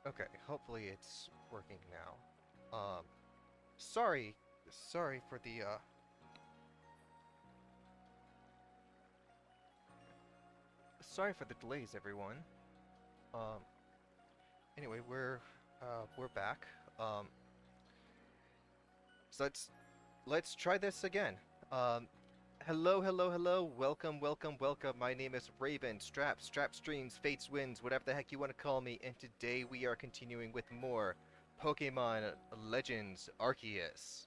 Okay, hopefully it's working now. Sorry, sorry for the sorry for the delays, everyone. Um, anyway, we're back. Um, so let's try this again. Um, hello, hello, hello. Welcome, welcome, welcome. My name is Raven. Strap streams, Fates wins, whatever the heck you want to call me. And today we are continuing with more Pokemon Legends Arceus.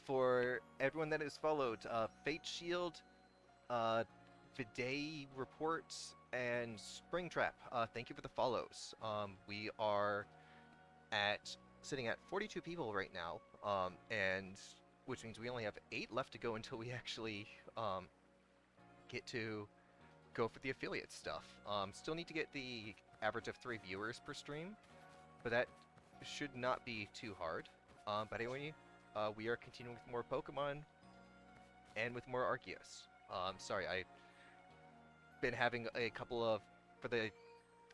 For everyone that has followed, Fate Shield, uh, Viday Reports, and Springtrap, thank you for the follows. We are at sitting at 42 people right now, and which means we only have 8 left to go until we actually get to go for the affiliate stuff. Still need to get the average of 3 viewers per stream, but that should not be too hard. But anyway, we are continuing with more Pokemon and with more Arceus. Sorry, I've been having a couple of, for the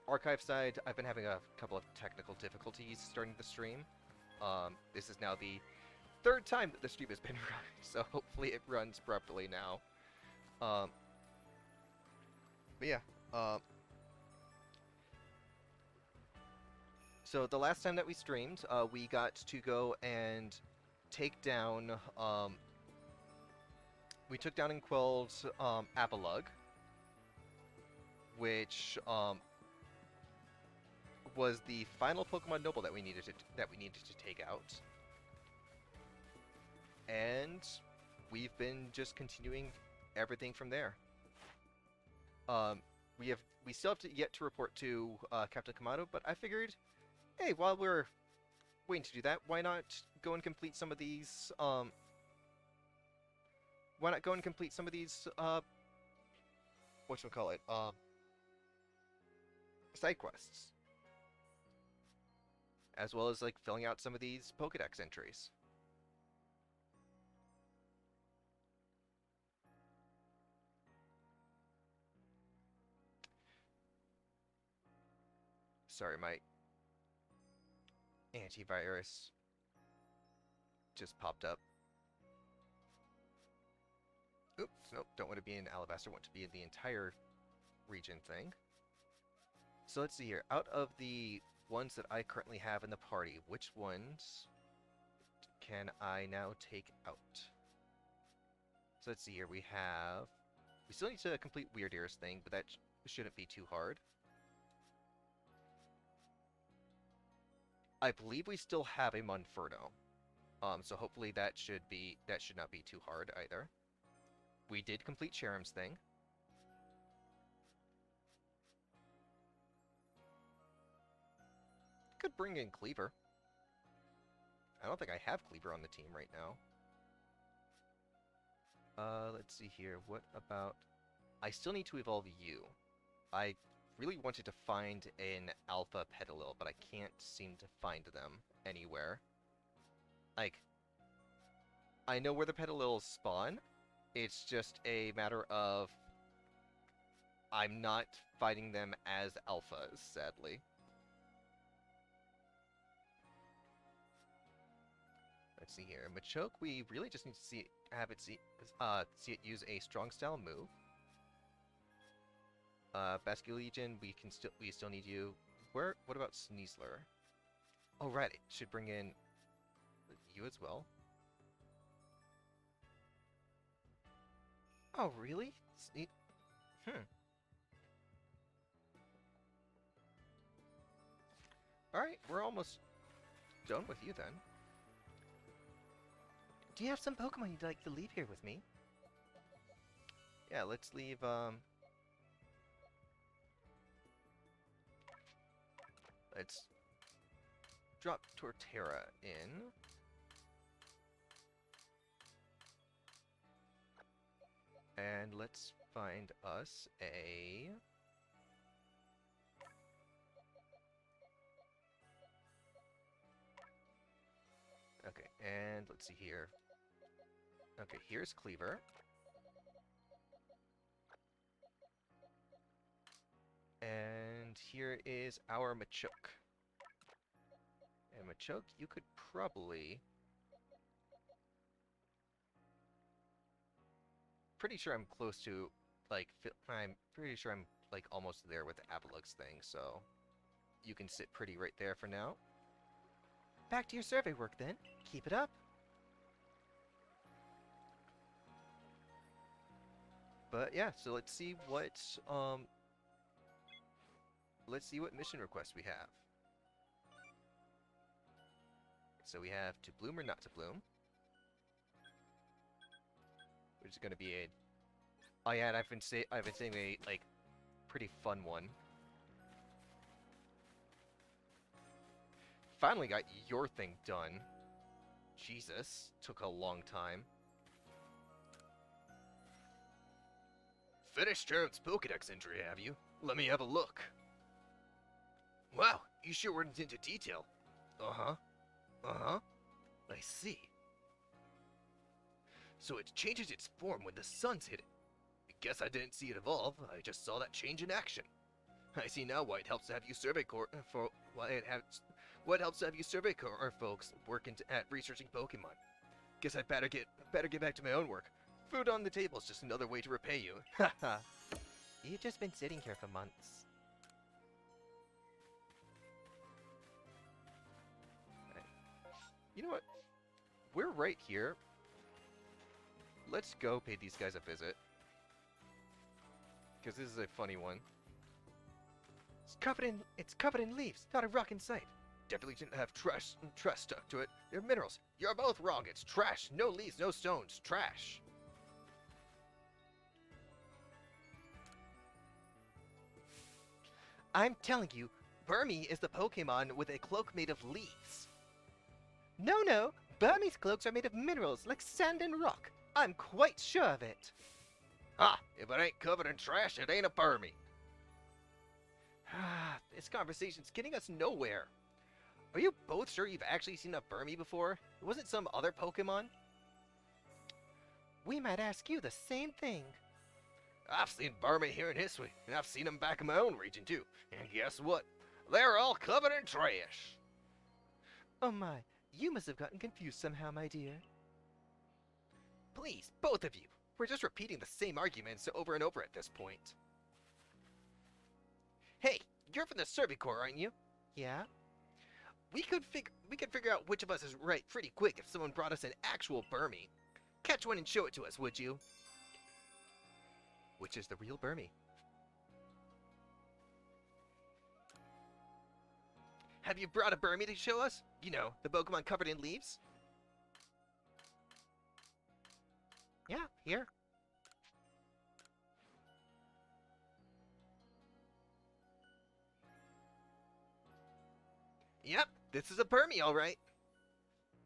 archive side, I've been having a couple of technical difficulties starting the stream. This is now the third time that the stream has been run, so hopefully it runs properly now. Um, but yeah, so the last time that we streamed, we got to go and take down, we took down and quelled Avalugg, which was the final Pokemon Noble that we needed to take out, and we've been just continuing everything from there. We still have to yet to report to Captain Kamado, but I figured, hey, while we're waiting to do that, why not go and complete some of these? Why not go and complete some of these? What should we call it? Side quests, as well as like filling out some of these Pokedex entries. Sorry, my antivirus just popped up. Oops, nope, don't want to be in Alabaster, want to be in the entire region thing. So let's see here. Out of the ones that I currently have in the party, which ones can I now take out? So let's see here. We still need to complete Weird Ears thing, but that shouldn't be too hard. I believe we still have a Monferno. So hopefully that should not be too hard either. We did complete Cherum's thing. Could bring in Cleaver. I don't think I have Cleaver on the team right now. Let's see here. What about... I still need to evolve you. I really wanted to find an Alpha Petalil, but I can't seem to find them anywhere. Like, I know where the Petalils spawn. It's just a matter of... I'm not finding them as Alphas, sadly. Let's see here. Machoke, we really just need to see it use a strong style move. Basculegion, we still need you. What about Sneasler? Oh right, it should bring in you as well. Oh really? Hmm. Alright, we're almost done with you then. Do you have some Pokemon you'd like to leave here with me? Yeah, let's leave, let's drop Torterra in. And let's find us a... Okay, and let's see here. Okay, here's Cleaver. And here is our Machoke. And Machoke, you could probably... Pretty sure I'm close to, like, I'm pretty sure I'm, like, almost there with the Avalugg's thing, so... You can sit pretty right there for now. Back to your survey work, then. Keep it up. But, yeah, so let's see what, let's see what mission requests we have. So we have to bloom or not to bloom. Which is going to be a... Oh yeah, and I've been saying a, like, pretty fun one. Finally got your thing done. Jesus, took a long time. Finished Jared's Pokedex entry, have you? Let me have a look. Wow, you sure went into detail. Uh-huh. Uh-huh. I see. So it changes its form when the sun's hit it. I guess I didn't see it evolve, I just saw that change in action. I see now why it helps to have you survey corps folks working at researching Pokemon. Guess I'd better get back to my own work. Food on the table is just another way to repay you. Haha. You've just been sitting here for months. You know what? We're right here. Let's go pay these guys a visit. Because this is a funny one. It's covered in leaves, not a rock in sight. Definitely didn't have trash stuck to it. They're minerals. You're both wrong. It's trash. No leaves, no stones. Trash. I'm telling you, Burmy is the Pokemon with a cloak made of leaves. No. Burmy's cloaks are made of minerals, like sand and rock. I'm quite sure of it. Ah, if it ain't covered in trash, it ain't a Burmy. This conversation's getting us nowhere. Are you both sure you've actually seen a Burmy before? It wasn't some other Pokemon? We might ask you the same thing. I've seen Burmy here in history, and I've seen them back in my own region too. And guess what? They're all covered in trash. Oh my, you must have gotten confused somehow, my dear. Please, both of you. We're just repeating the same arguments over and over at this point. Hey, you're from the Survey Corps, aren't you? Yeah. We could figure out which of us is right pretty quick if someone brought us an actual Burmy. Catch one and show it to us, would you? Which is the real Burmy? Have you brought a Burmy to show us? You know, the Pokemon covered in leaves? Yeah, here. Yep, this is a Burmy, all right.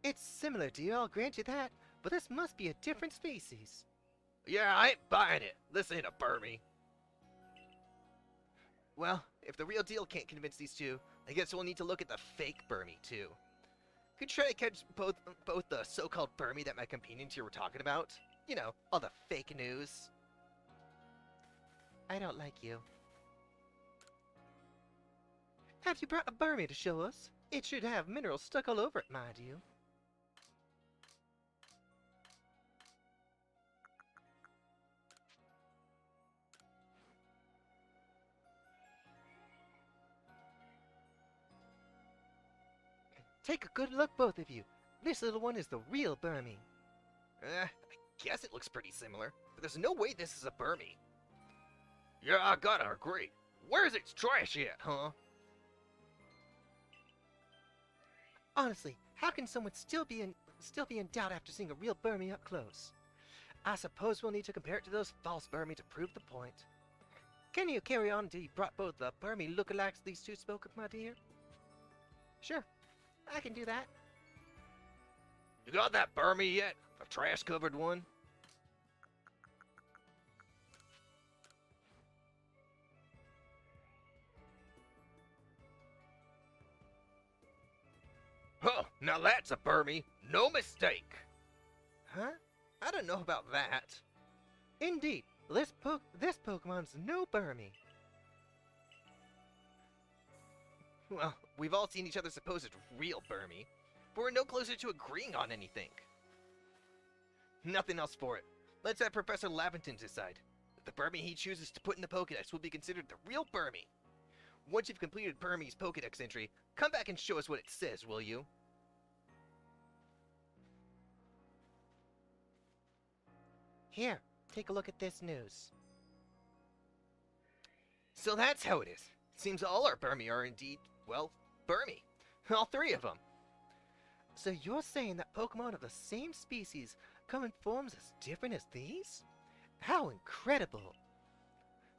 It's similar, dear, I'll grant you that, but this must be a different species. Yeah, I ain't buying it. This ain't a Burmy. Well, if the real deal can't convince these two, I guess we'll need to look at the fake Burmy, too. Could you try to catch both the so-called Burmy that my companions here were talking about? You know, all the fake news. I don't like you. Have you brought a Burmy to show us? It should have minerals stuck all over it, mind you. Take a good look, both of you. This little one is the real Burmy. I guess it looks pretty similar, but there's no way this is a Burmy. Yeah, I gotta agree. Where's its trash at, huh? Honestly, how can someone still be in doubt after seeing a real Burmy up close? I suppose we'll need to compare it to those false Burmy to prove the point. Can you carry on until you brought both the Burmy lookalikes these two spoke of, my dear? Sure, I can do that. You got that Burmy yet? The trash-covered one? Oh, now that's a Burmy. No mistake. Huh? I don't know about that. Indeed, this Pokemon's no Burmy. Well, we've all seen each other's supposed real Burmy, but we're no closer to agreeing on anything. Nothing else for it. Let's have Professor Laventon decide. The Burmy he chooses to put in the Pokedex will be considered the real Burmy. Once you've completed Burmy's Pokedex entry, come back and show us what it says, will you? Here, take a look at this news. So that's how it is. Seems all our Burmy are indeed, well, Burmy. All three of them. So you're saying that Pokemon of the same species come in forms as different as these? How incredible!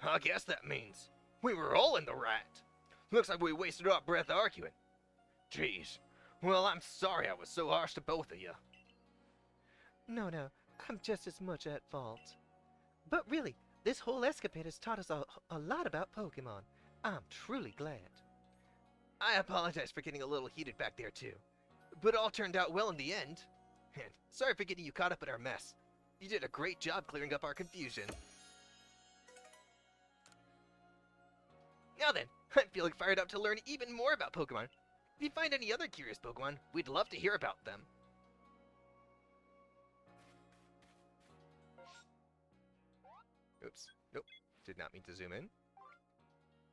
I guess that means we were all in the right. Looks like we wasted our breath arguing. Jeez. Well, I'm sorry I was so harsh to both of you. No, I'm just as much at fault. But really, this whole escapade has taught us a lot about Pokemon. I'm truly glad. I apologize for getting a little heated back there, too. But it all turned out well in the end. And sorry for getting you caught up in our mess. You did a great job clearing up our confusion. Now then, I'm feeling fired up to learn even more about Pokemon. If you find any other curious Pokemon, we'd love to hear about them. Oops. Nope. Did not mean to zoom in.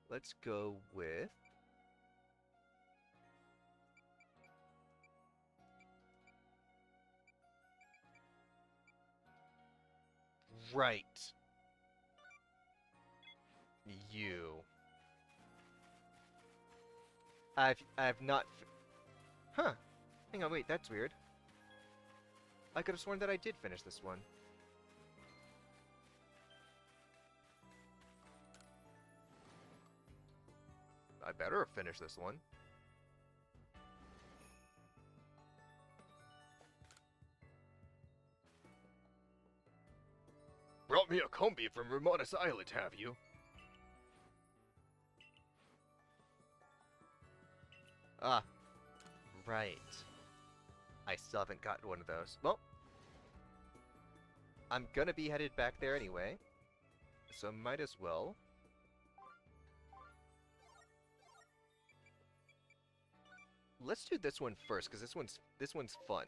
Let's go with... Right. You. I've not... Huh. Hang on, wait, that's weird. I could have sworn that I did finish this one. I better have finished this one. Brought me a combi from Ramonis Island, have you? Ah. Right. I still haven't gotten one of those. Well, I'm gonna be headed back there anyway, so might as well. Let's do this one first, because this one's fun.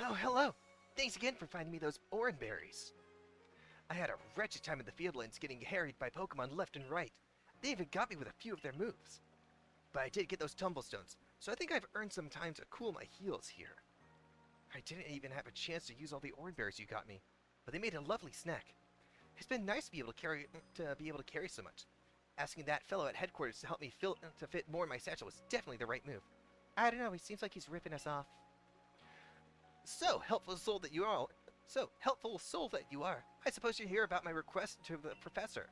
Oh, hello! Thanks again for finding me those orange berries. I had a wretched time in the Fieldlands getting harried by Pokemon left and right. They even got me with a few of their moves. But I did get those tumblestones, so I think I've earned some time to cool my heels here. I didn't even have a chance to use all the orange berries you got me, but they made a lovely snack. It's been nice to be able to carry so much. Asking that fellow at headquarters to help me fit more in my satchel was definitely the right move. I don't know, he seems like he's ripping us off. So helpful soul that you are. I suppose you hear about my request to the professor.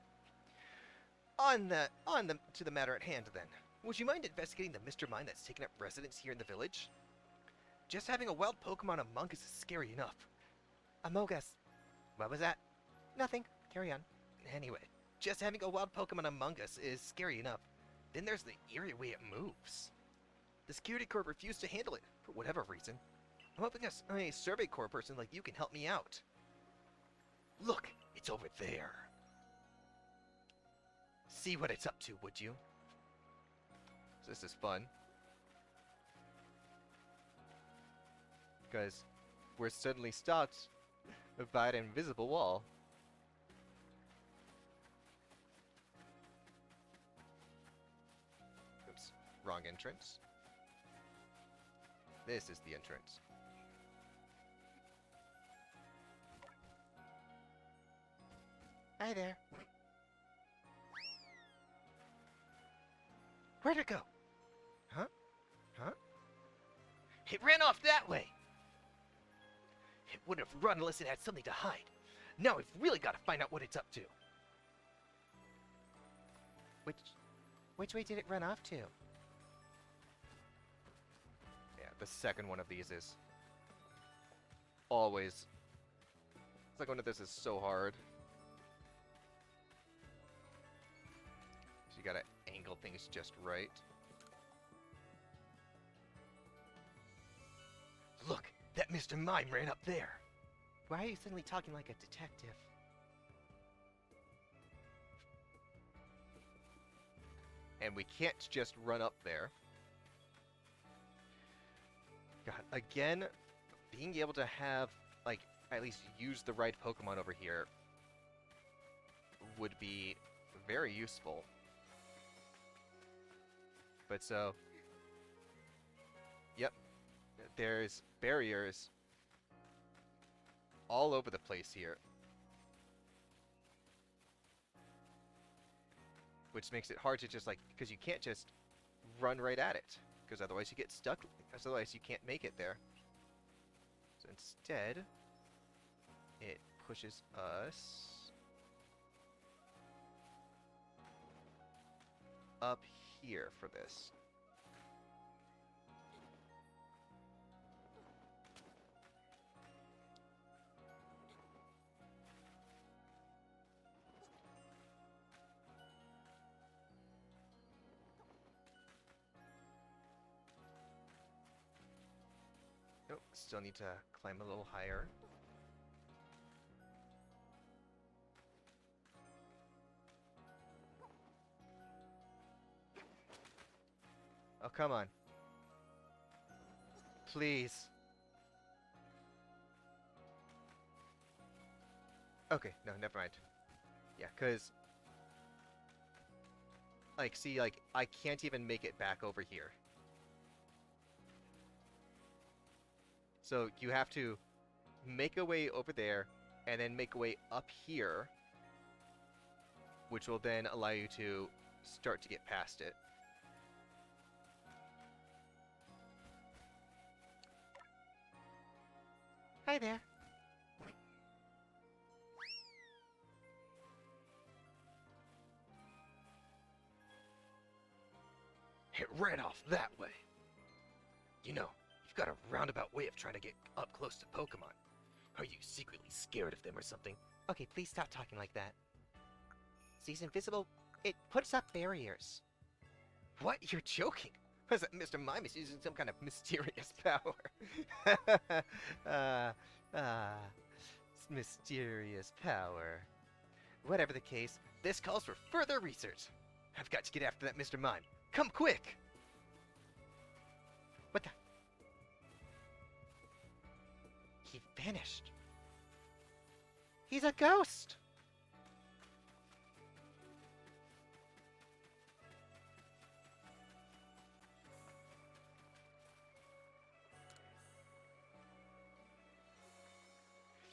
To the matter at hand, then. Would you mind investigating the Mr. Mime that's taken up residence here in the village? Just having a wild Pokemon among us is scary enough. Among us. What was that? Nothing. Carry on. Anyway, just having a wild Pokemon among us is scary enough. Then there's the eerie way it moves. The security corps refused to handle it, for whatever reason. I'm hoping a survey corps person like you can help me out. Look, it's over there. See what it's up to, would you? This is fun. Because we're suddenly stopped by an invisible wall. Oops, wrong entrance. This is the entrance. Hi there. Where'd it go? Huh? Huh? It ran off that way! It wouldn't have run unless it had something to hide. Now we've really got to find out what it's up to. Which way did it run off to? Yeah, the second one of these is always... It's like one of this is so hard. So you gotta angle things just right. Look, that Mr. Mime ran up there. Why are you suddenly talking like a detective? And we can't just run up there. God, again, being able to have, like, at least use the right Pokemon over here would be very useful. But so, yep, there's barriers all over the place here. Which makes it hard to just, like, because you can't just run right at it. Because otherwise you get stuck, because otherwise you can't make it there. So instead, it pushes us up here for this. Nope, still need to climb a little higher. Oh, come on. Please. Okay, no, never mind. Yeah, because... Like, see, like, I can't even make it back over here. So you have to make a way over there, and then make a way up here, which will then allow you to start to get past it. Hi there. Hit right off that way. You know, you've got a roundabout way of trying to get up close to Pokemon. Are you secretly scared of them or something? Okay, please stop talking like that. These invisible... It puts up barriers. What? You're joking? Was that Mr. Mime is using some kind of mysterious power? Mysterious power. Whatever the case, this calls for further research. I've got to get after that Mr. Mime. Come quick! What the... He vanished. He's a ghost!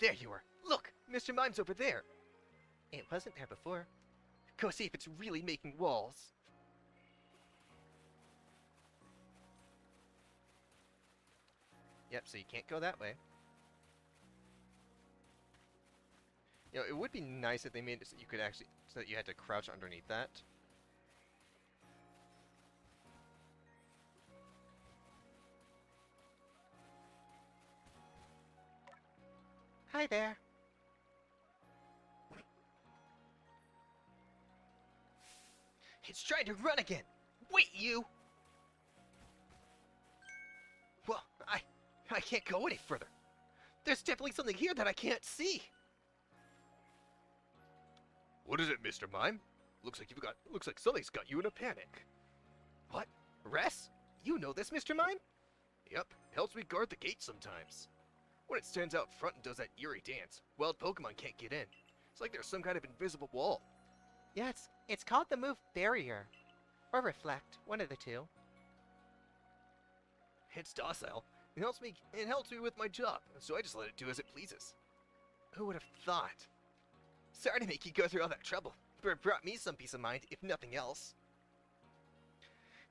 There you are! Look! Mr. Mime's over there! It wasn't there before. Go see if it's really making walls. Yep, so you can't go that way. You know, it would be nice if they made it so you could actually, so that you had to crouch underneath that. Hi there. It's trying to run again. Wait, you! Well, I can't go any further. There's definitely something here that I can't see. What is it, Mr. Mime? Looks like something's got you in a panic. What? Rest? You know this, Mr. Mime? Yep, helps me guard the gate sometimes. When it stands out front and does that eerie dance, wild Pokemon can't get in. It's like there's some kind of invisible wall. Yeah, it's called the move barrier. Or reflect, one of the two. It's docile. It helps me with my job, so I just let it do as it pleases. Who would have thought? Sorry to make you go through all that trouble, but it brought me some peace of mind, if nothing else.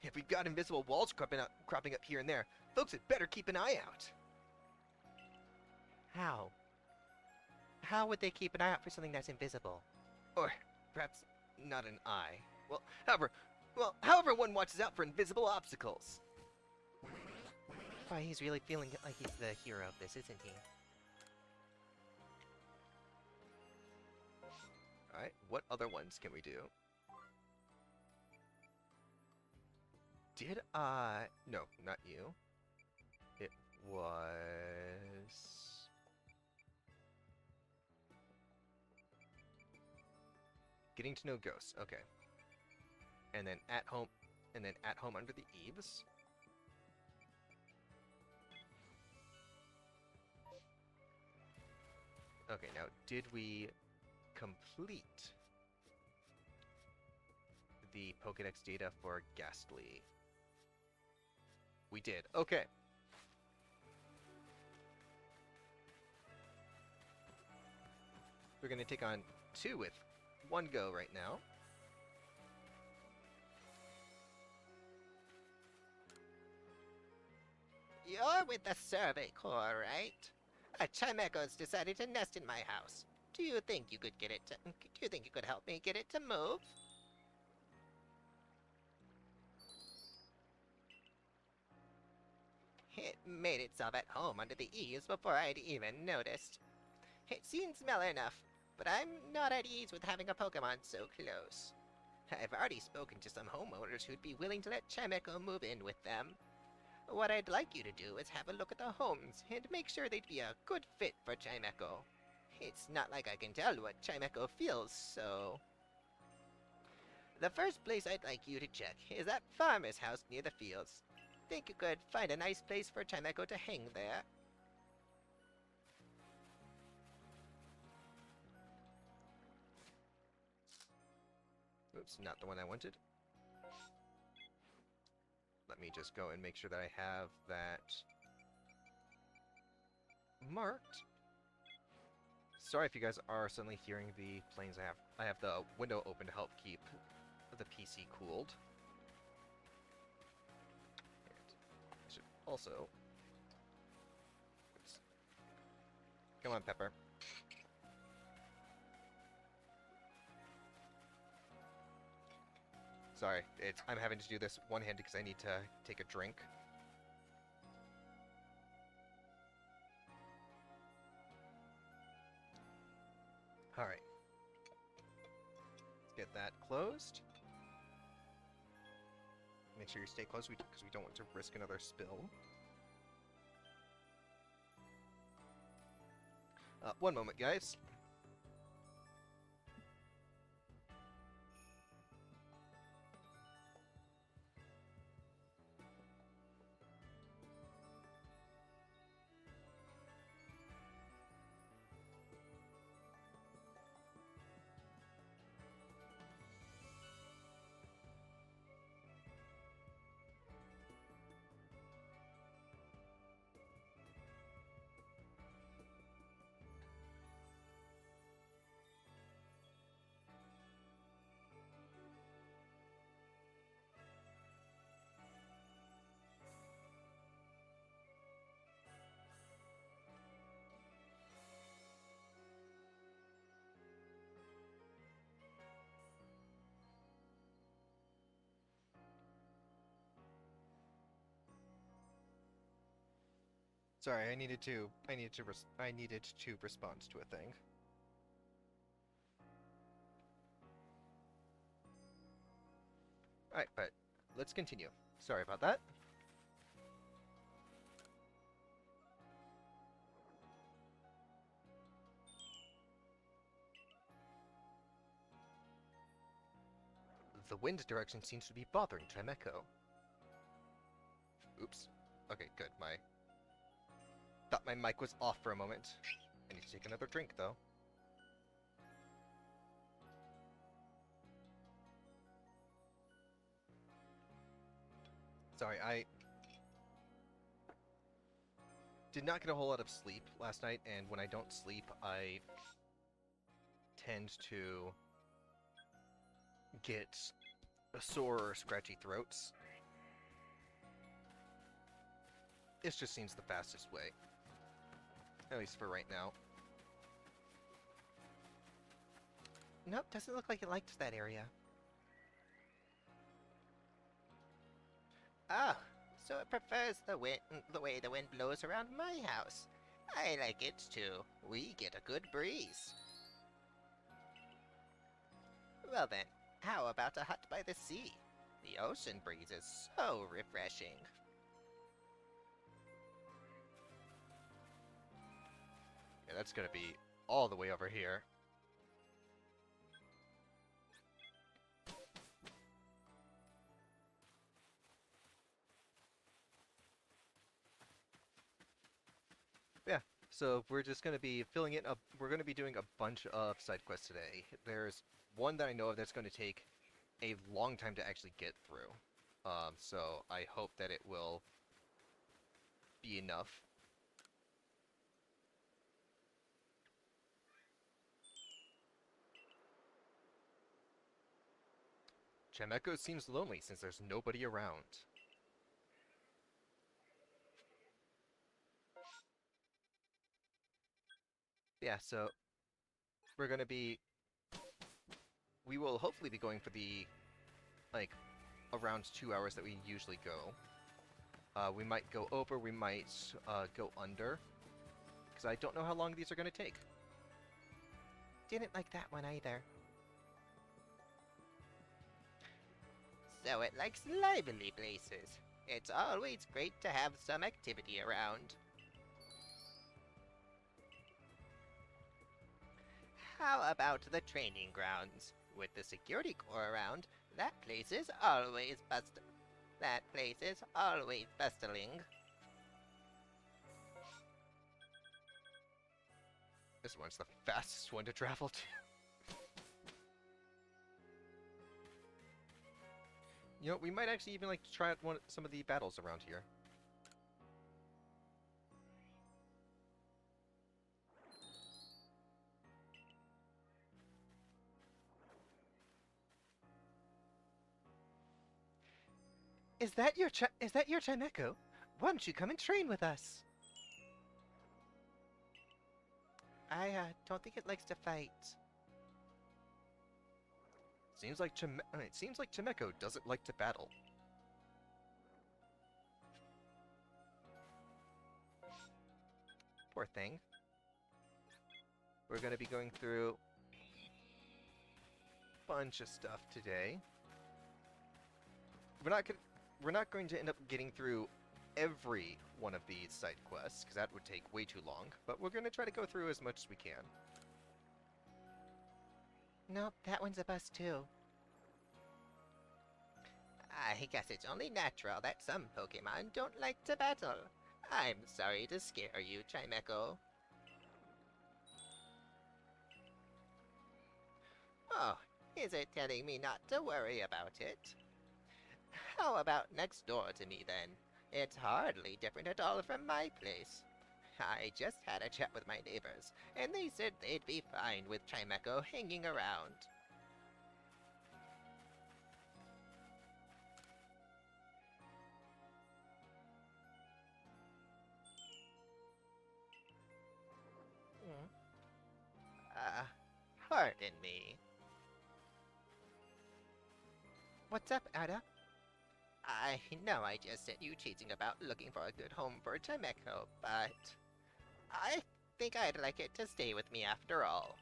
If we've got invisible walls cropping up here and there, folks had better keep an eye out. How? How would they keep an eye out for something that's invisible? Or perhaps not an eye. Well, however one watches out for invisible obstacles. Why, he's really feeling like he's the hero of this, isn't he? Alright, what other ones can we do? Did I... No, not you. It was... Getting to know ghosts. Okay. And then at home under the eaves. Okay, now did we complete the Pokedex data for Ghastly? We did. Okay. We're going to take on 2 with 1 go right now. You're with the Survey Corps, right? A Chimeco's decided to nest in my house. Do you think you could help me get it to move? It made itself at home under the eaves before I'd even noticed. It seems well enough, but I'm not at ease with having a Pokemon so close. I've already spoken to some homeowners who'd be willing to let Chimeco move in with them. What I'd like you to do is have a look at the homes and make sure they'd be a good fit for Chimeco. It's not like I can tell what Chimeco feels, so... The first place I'd like you to check is that farmer's house near the fields. Think you could find a nice place for Chimeco to hang there? Oops, not the one I wanted. Let me just go and make sure that I have that marked. Sorry if you guys are suddenly hearing the planes. I have the window open to help keep the PC cooled. And I should also... Oops. Come on, Pepper. Sorry, I'm having to do this one-handed because I need to take a drink. Alright. Let's get that closed. Make sure you stay close because we don't want to risk another spill. One moment, guys. Sorry, I needed to respond to a thing. Alright, but let's continue. Sorry about that. The wind direction seems to be bothering Chimeco. Oops. Okay, good. Thought my mic was off for a moment. I need to take another drink, though. Sorry, I did not get a whole lot of sleep last night, and when I don't sleep, I tend to get a sore or scratchy throats. It just seems the fastest way. At least for right now. Nope, doesn't look like it liked that area. Ah, so it prefers the way the wind blows around my house. I like it too. We get a good breeze. Well then, how about a hut by the sea? The ocean breeze is so refreshing. Yeah, that's gonna be all the way over here. so we're just going to be filling in up. We're going to be doing a bunch of side quests today. There's one that I know of that's going to take a long time to actually get through. So I hope that it will be enough. Chemeko seems lonely since there's nobody around. Yeah, so we're gonna be... We will hopefully be going for the, like, around 2 hours that we usually go. We might go over, we might go under, because I don't know how long these are gonna take. Didn't like that one either. So it likes lively places. It's always great to have some activity around. How about the training grounds? With the security corps around, that place is always bustling. This one's the fastest one to travel to. You know, we might actually even like try out some of the battles around here. Is that your Chimeko? Why don't you come and train with us? I don't think it likes to fight. It seems like Chimeko doesn't like to battle. Poor thing. We're going to be going through a bunch of stuff today. We're not going to end up getting through every one of these side quests, because that would take way too long, but we're going to try to go through as much as we can. Nope, that one's a bust too. I guess it's only natural that some Pokemon don't like to battle. I'm sorry to scare you, Chimeko. Oh, is it telling me not to worry about it? How about next door to me, then? It's hardly different at all from my place. I just had a chat with my neighbors, and they said they'd be fine with Chimeko hanging around. Pardon me. What's up, Ada? I know I just sent you chasing about looking for a good home for Chimeko, but I think I'd like it to stay with me after all.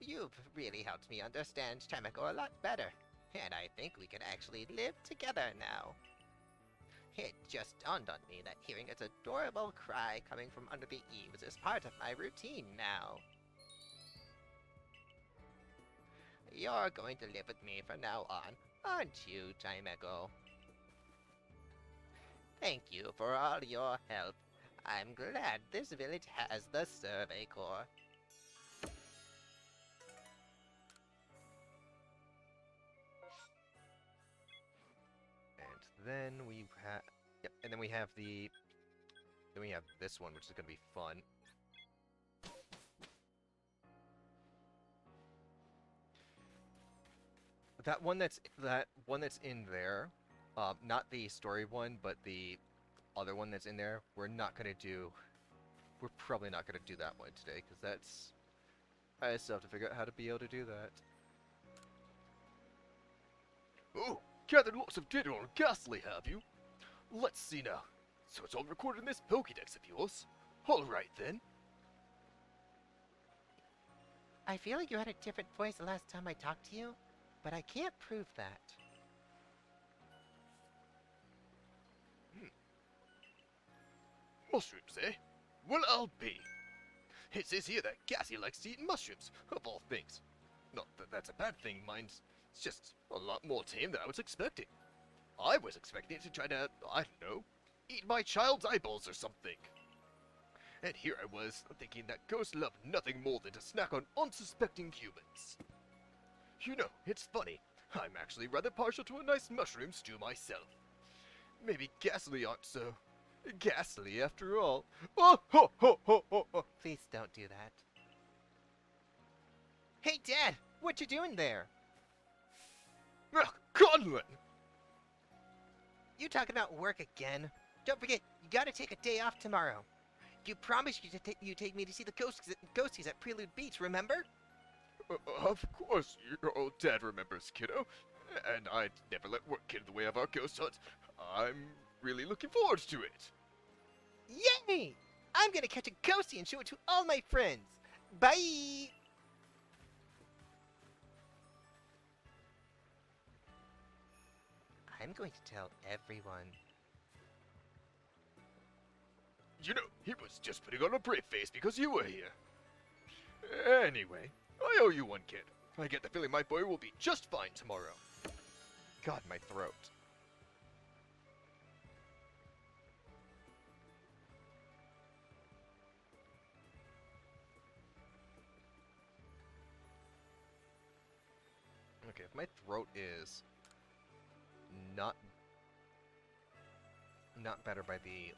You've really helped me understand Chimeko a lot better, and I think we can actually live together now. It just dawned on me that hearing its adorable cry coming from under the eaves is part of my routine now. You're going to live with me from now on, aren't you, Chimeko? Thank you for all your help. I'm glad this village has the Survey Corps. And then we have... Yep, and then we have the... Then we have this one, which is going to be fun. That one that's in there, not the story one, but the other one that's in there, we're probably not gonna do that one today, because that's... I still have to figure out how to be able to do that. Oh, gathered lots of data on Ghastly, have you? Let's see now. So it's all recorded in this Pokedex of yours. Alright then. I feel like you had a different voice the last time I talked to you, but I can't prove that. Mushrooms, eh? Well, I'll be. It says here that Cassie likes to eat mushrooms, of all things. Not that that's a bad thing, mind. It's just a lot more tame than I was expecting. I was expecting it to try to, I don't know, eat my child's eyeballs or something. And here I was, thinking that ghosts loved nothing more than to snack on unsuspecting humans. You know, it's funny. I'm actually rather partial to a nice mushroom stew myself. Maybe ghastly aren't so ghastly after all. Oh, ho, ho, ho, ho, ho. Please don't do that. Hey, Dad! What you doing there? Ugh, Conlon! You talking about work again? Don't forget, you gotta take a day off tomorrow. You promised you take me to see the ghosties at Prelude Beach, remember? Of course, your old dad remembers, kiddo. And I'd never let work get in the way of our ghost hunt. I'm really looking forward to it. Yay! I'm gonna catch a ghostie and show it to all my friends. Bye! I'm going to tell everyone. You know, he was just putting on a brave face because you were here. Anyway, I owe you one, kid. I get the feeling my boy will be just fine tomorrow. God, my throat. Okay, if my throat is not better by the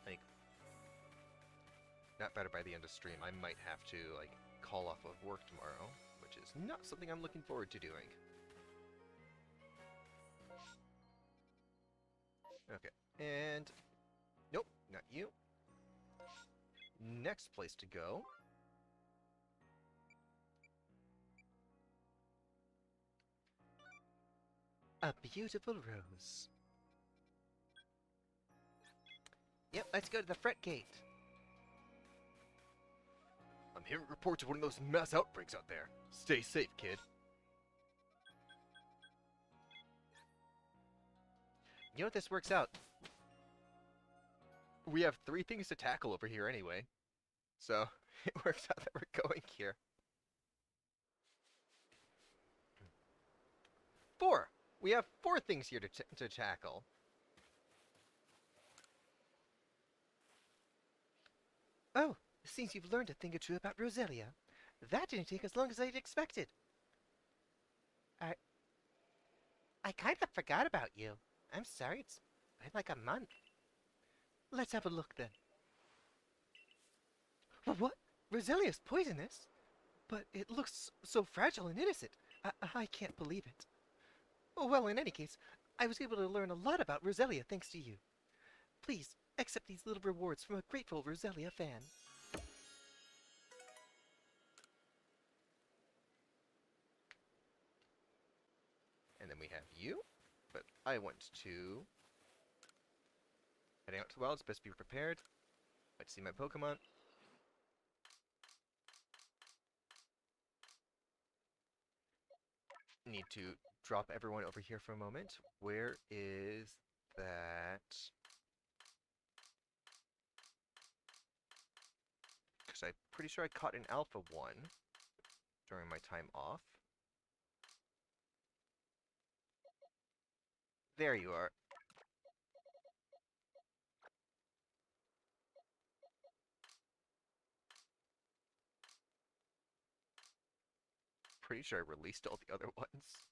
not better by the end of stream, I might have to call off of work tomorrow, which is not something I'm looking forward to doing. Okay, and nope, not you. Next place to go. A beautiful rose. Yep, let's go to the front gate. I'm hearing reports of one of those mass outbreaks out there. Stay safe, kid. You know what, this works out. We have 3 things to tackle over here anyway. So, it works out that we're going here. 4! We have 4 things here to tackle. Oh, seems you've learned a thing or two about Roselia. That didn't take as long as I'd expected. I kind of forgot about you. I'm sorry, it's been like a month. Let's have a look then. What? Roselia's poisonous? But it looks so fragile and innocent. I can't believe it. Oh, well, in any case, I was able to learn a lot about Roselia thanks to you. Please, accept these little rewards from a grateful Roselia fan. And then we have you, but I want to... Heading out to the wilds, best be prepared. Let's see my Pokemon. Need to drop everyone over here for a moment. Where is that? Because I'm pretty sure I caught an Alpha one during my time off. There you are. Pretty sure I released all the other ones.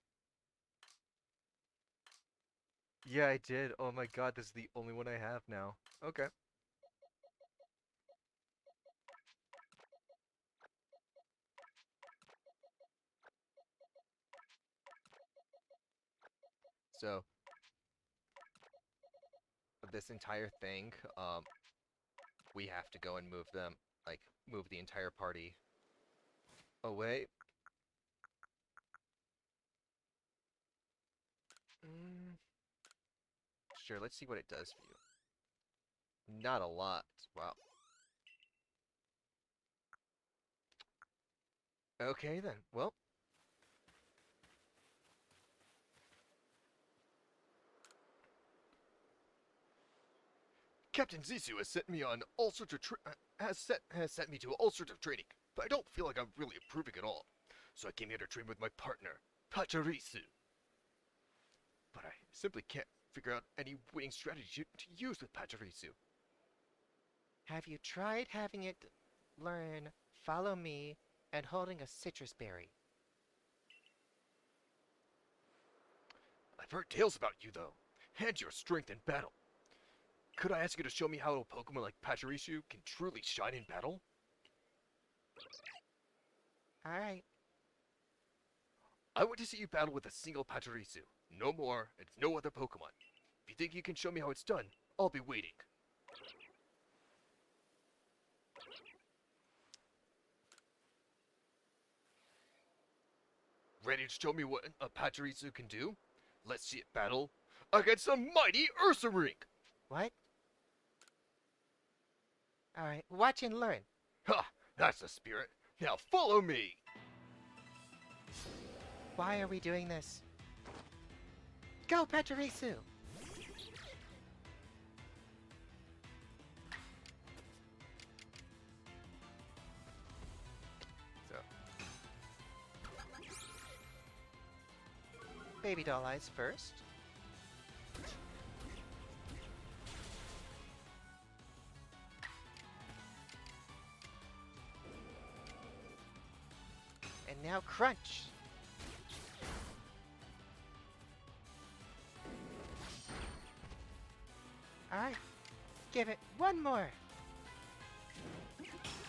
Yeah, I did. Oh my god, this is the only one I have now. Okay. So, this entire thing, we have to go and move them, move the entire party away. Sure, let's see what it does for you. Not a lot. Wow. Okay then, well. Captain Zissou has sent me on all sorts of has sent me to all sorts of training, but I don't feel like I'm really improving at all. So I came here to train with my partner, Pachirisu. But I simply can't figure out any winning strategy to use with Pachirisu. Have you tried having it learn follow me and holding a citrus berry. I've heard tales about you, though, and your strength in battle. Could I ask you to show me how a Pokemon like Pachirisu can truly shine in battle? Alright. I want to see you battle with a single Pachirisu. No more, and no other Pokemon. If you think you can show me how it's done, I'll be waiting. Ready to show me what a Pachirisu can do? Let's see it battle against a mighty Ursaring! What? Alright, watch and learn. Ha! That's the spirit. Now follow me! Why are we doing this? Go, Pachirisu! So, Baby doll eyes first. And now crunch! Alright, give it one more.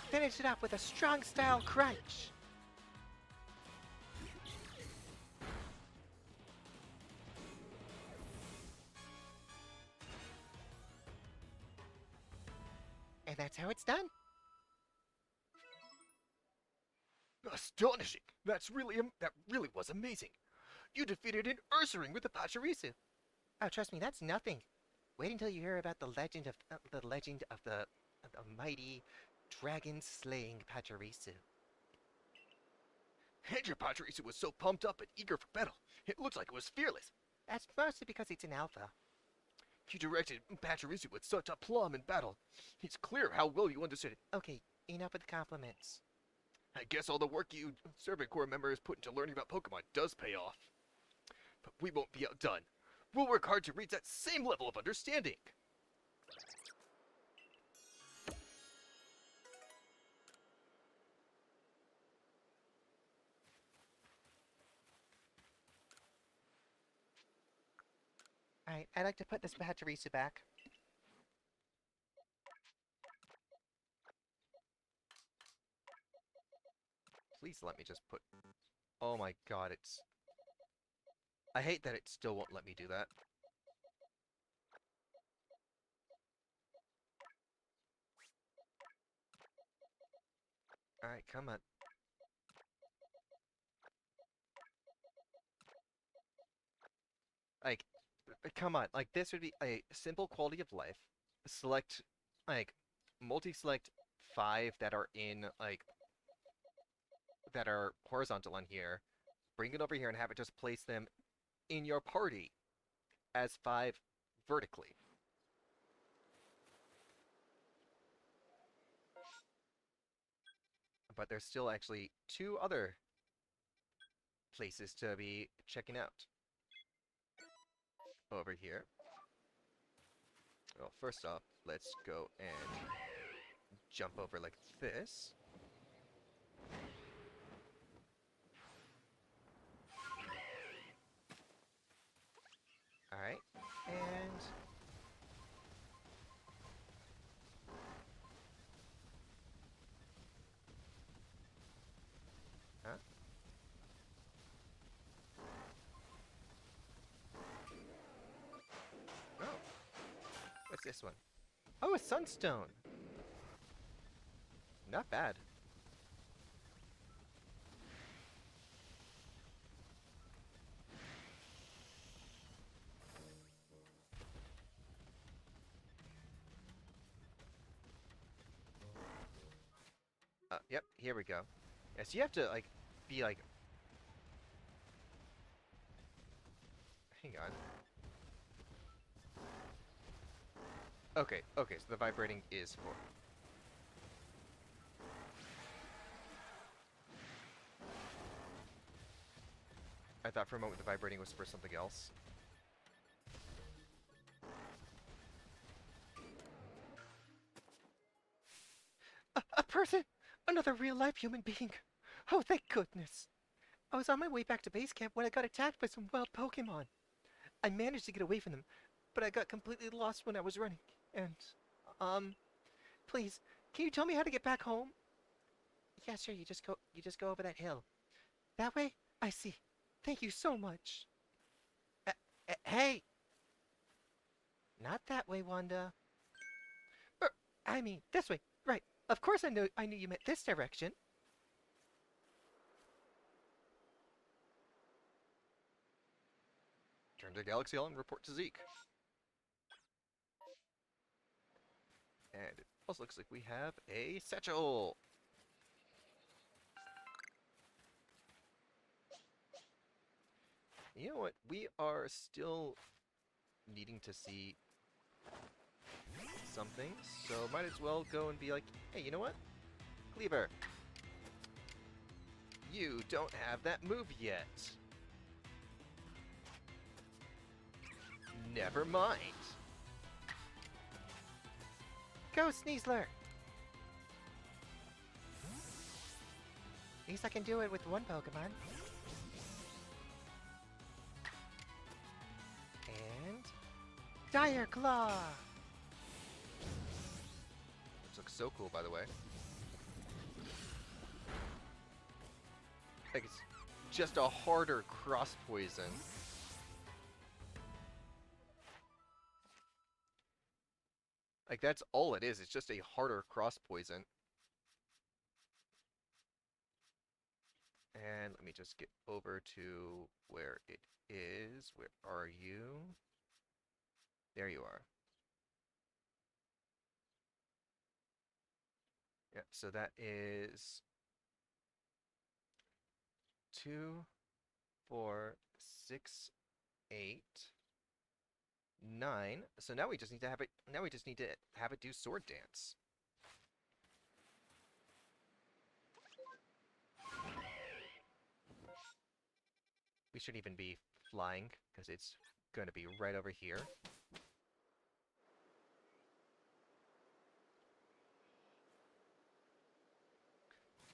Finish it up with a strong style crunch. And that's how it's done. Astonishing! That really was amazing. You defeated an Ursaring with a Pachirisu. Oh, trust me, that's nothing. Wait until you hear about the legend of the mighty dragon-slaying Pachirisu. And your Pachirisu was so pumped up and eager for battle. It looks like it was fearless. That's mostly because it's an alpha. You directed Pachirisu with such aplomb in battle. It's clear how well you understood it. Okay, enough with the compliments. I guess all the work you Servant Corps members put into learning about Pokemon does pay off. But we won't be outdone. We'll work hard to reach that same level of understanding. Alright, I'd like to put this Pachirisu back. please let me just put... Oh my god, it's... I hate that it still won't let me do that. Alright, come on. Like, come on. Like, this would be a simple quality of life. Select, like, multi-select 5 that are in, like, that are horizontal on here. Bring it over here and have it just place them in your party as 5 vertically. But there's still actually 2 other places to be checking out. Over here. Well, first off, let's go and jump over like this. Alright, and... Huh? Oh. What's this one? Oh, a sunstone! Not bad. Yep, here we go. Yeah, so you have to, like, be, like... Hang on. Okay, okay, so the vibrating is for... I thought for a moment the vibrating was for something else. A person! Another real-life human being. Oh, thank goodness. I was on my way back to base camp when I got attacked by some wild Pokemon. I managed to get away from them, but I got completely lost when I was running. And, please, can you tell me how to get back home? Yeah, sure, you just go over that hill. That way? I see. Thank you so much. Hey! Not that way, Wanda. I mean, this way. Right. Of course I knew you meant this direction. Turn to Galaxy Island and report to Zeke. And it also looks like we have a satchel. You know what? We are still needing to see something, so might as well go and be like, hey, you know what? Cleaver, you don't have that move yet. Never mind. Go, Sneasler! At least I can do it with one Pokemon. And... Dire Claw! This looks so cool, by the way. Like it's just a harder cross poison. Like that's all it is. It's just a harder cross poison. And let me just get over to where it is. Where are you? There you are. Yep, so that is 2, 4, 6, 8, 9. So now we just need to have it. Now we just need to have it do sword dance. We should even be flying because it's going to be right over here.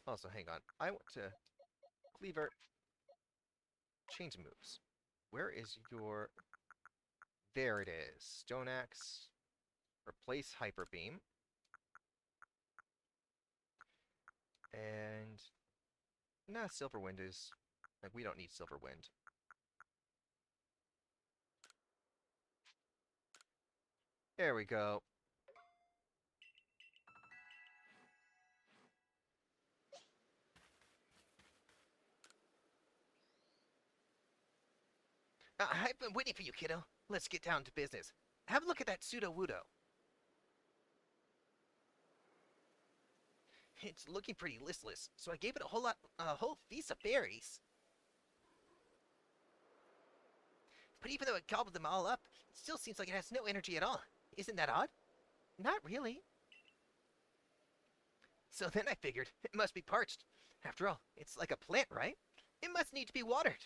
Also, hang on. I want to Cleaver change moves. Where is your? There it is. Stone Axe. Replace Hyper Beam. And nah, Silver Wind is like we don't need Silver Wind. There we go. I've been waiting for you, kiddo. Let's get down to business. Have a look at that Pseudo-Wudo. It's looking pretty listless, so I gave it a whole feast of berries. But even though it gobbled them all up, it still seems like it has no energy at all. Isn't that odd? Not really. So then I figured, it must be parched. After all, it's like a plant, right? It must need to be watered.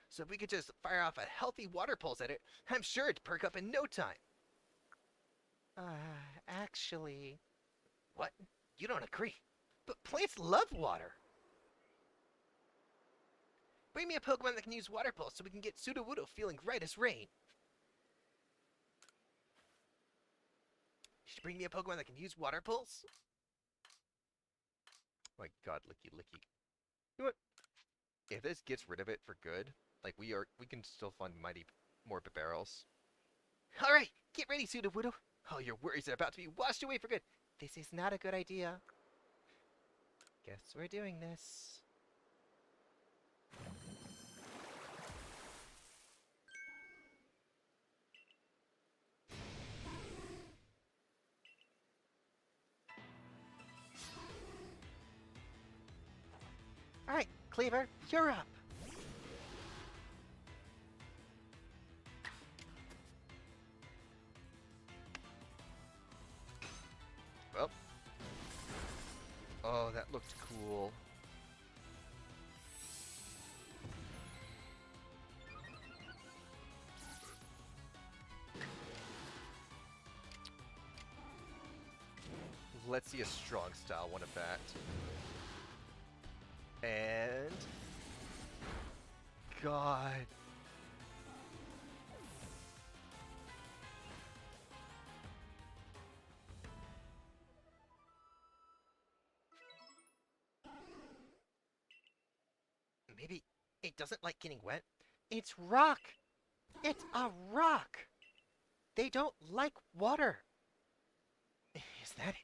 So if we could just fire off a healthy water pulse at it, I'm sure it'd perk up in no time. Actually... What? You don't agree? But plants love water! Bring me a Pokemon that can use Water Pulse so we can get Sudowoodo feeling right as rain. You should bring me a Pokemon that can use Water Pulse? My god, Licky Licky. You know what? If this gets rid of it for good, like we can still find mighty more barrels. Alright, get ready, Sudowoodo. All your worries are about to be washed away for good. This is not a good idea. Guess we're doing this. Alright, Cleaver, you're up. Well. Oh, that looked cool. let's see a strong style one of that. And... God... Maybe it doesn't like getting wet. It's rock! It's a rock! They don't like water! Is that it?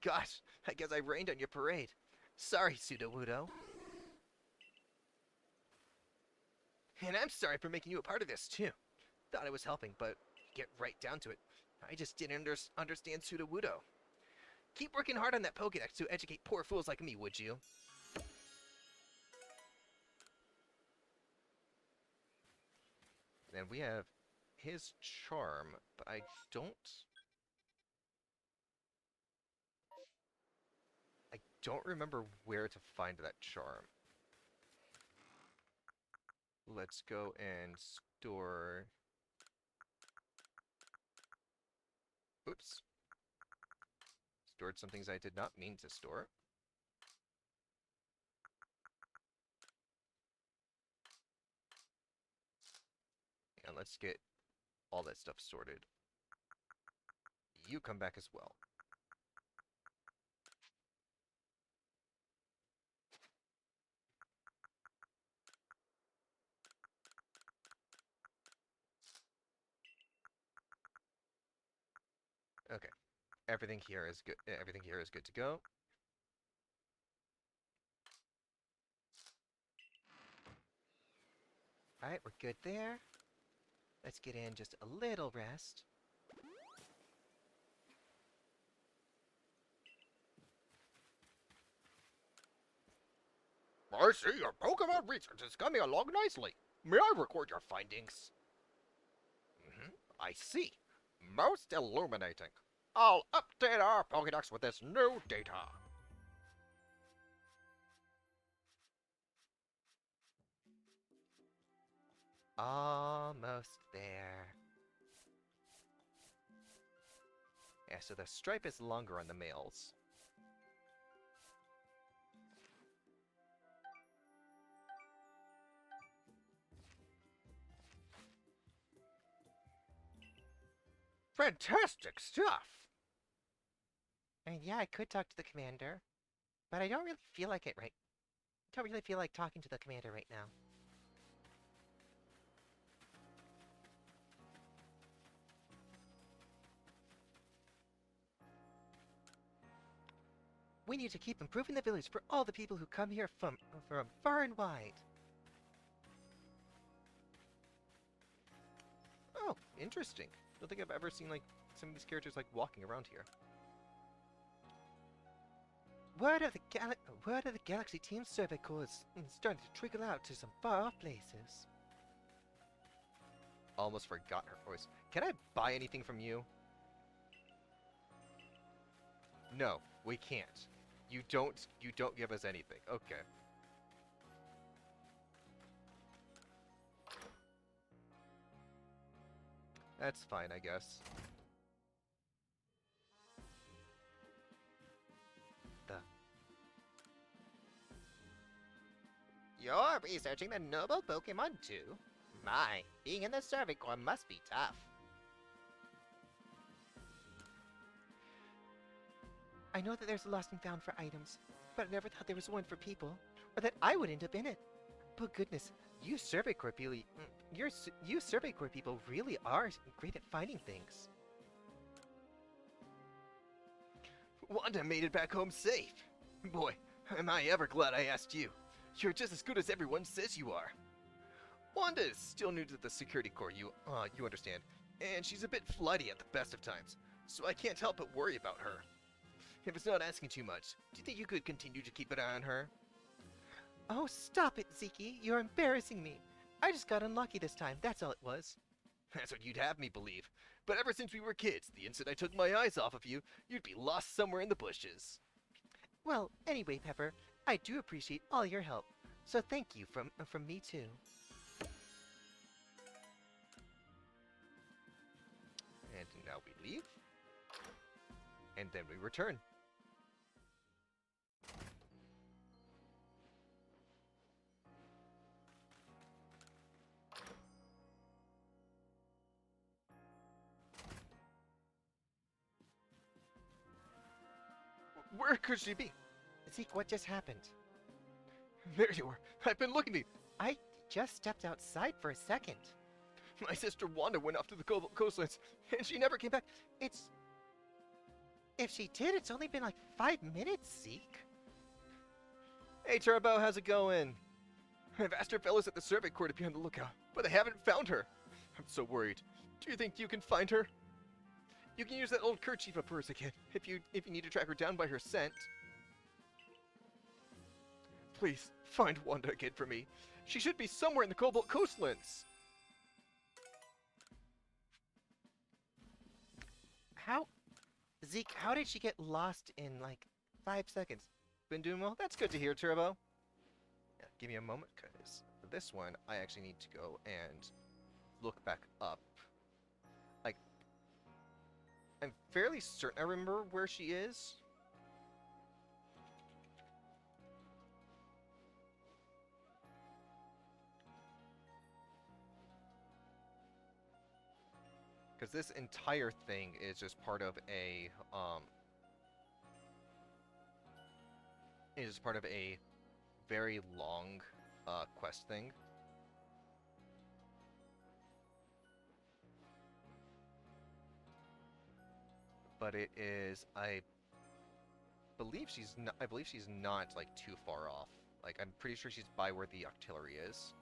Gosh, I guess I rained on your parade. Sorry, Sudowoodo. And I'm sorry for making you a part of this, too. Thought I was helping, but get right down to it. I just didn't understand Sudowoodo. Keep working hard on that Pokedex to educate poor fools like me, would you? And we have his charm, but I don't remember where to find that charm. Let's go and store... Oops. Stored some things I did not mean to store. And let's get all that stuff sorted. You come back as well. Okay. Everything here is good. Everything here is good to go. Alright, we're good there. Let's get in just a little rest. I see your Pokemon research is coming along nicely. May I record your findings? I see. Most illuminating. I'll update our Pokedex with this new data. Almost there. Yeah, so the stripe is longer on the males. Fantastic stuff! And yeah, I could talk to the commander, but I don't really feel like it right. Don't really feel like talking to the commander right now. We need to keep improving the village for all the people who come here from far and wide. Oh, interesting. Don't think I've ever seen, like, some of these characters, like, walking around here. Word of the Galaxy Team survey corps is starting to trickle out to some far-off places. Almost forgot her voice. Can I buy anything from you? No, we can't. You don't give us anything. Okay. That's fine, I guess. You're researching the noble Pokemon too? My, being in the survey corps must be tough. I know that there's a lost and found for items, but I never thought there was one for people, or that I would end up in it. But goodness, you survey corps people really are great at finding things. Wanda made it back home safe. Boy, am I ever glad I asked you. You're just as good as everyone says you are. Wanda is still new to the security corps, you understand, and she's a bit flighty at the best of times, so I can't help but worry about her. If it's not asking too much, do you think you could continue to keep an eye on her? Oh, stop it, Zeke. You're embarrassing me. I just got unlucky this time, that's all it was. That's what you'd have me believe. But ever since we were kids, the instant I took my eyes off of you, you'd be lost somewhere in the bushes. Well, anyway, Pepper, I do appreciate all your help. So thank you from me too. And now we leave. And then we return. Where could she be? Zeke, what just happened? There you are. I've been looking. I just stepped outside for a second. My sister Wanda went off to the coastlands, and she never came back. It's... If she did, it's only been like 5 minutes, Zeke. Hey Turbo, how's it going? I've asked our fellows at the survey corps to be on the lookout, but they haven't found her. I'm so worried. Do you think you can find her? You can use that old kerchief of hers again, if you need to track her down by her scent. Please, find Wanda again for me. She should be somewhere in the Cobalt Coastlands. How... Zeke, how did she get lost in like 5 seconds? Been doing well? That's good to hear, Turbo. Yeah, give me a moment, because for this one, I actually need to go and look back up. Like, I'm fairly certain I remember where she is. Because this entire thing is just part of a, is part of a very long quest thing. But it is, I believe she's not like too far off. Like I'm pretty sure she's by where the artillery is.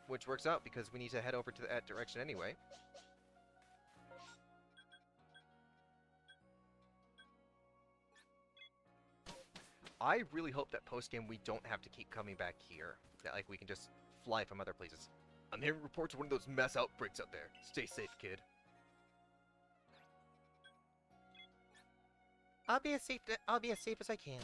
Which works out because we need to head over to that direction anyway. I really hope that post-game we don't have to keep coming back here. That like we can just fly from other places. I'm hearing reports of one of those mass outbreaks out there. Stay safe, kid. I'll be as safe as I can.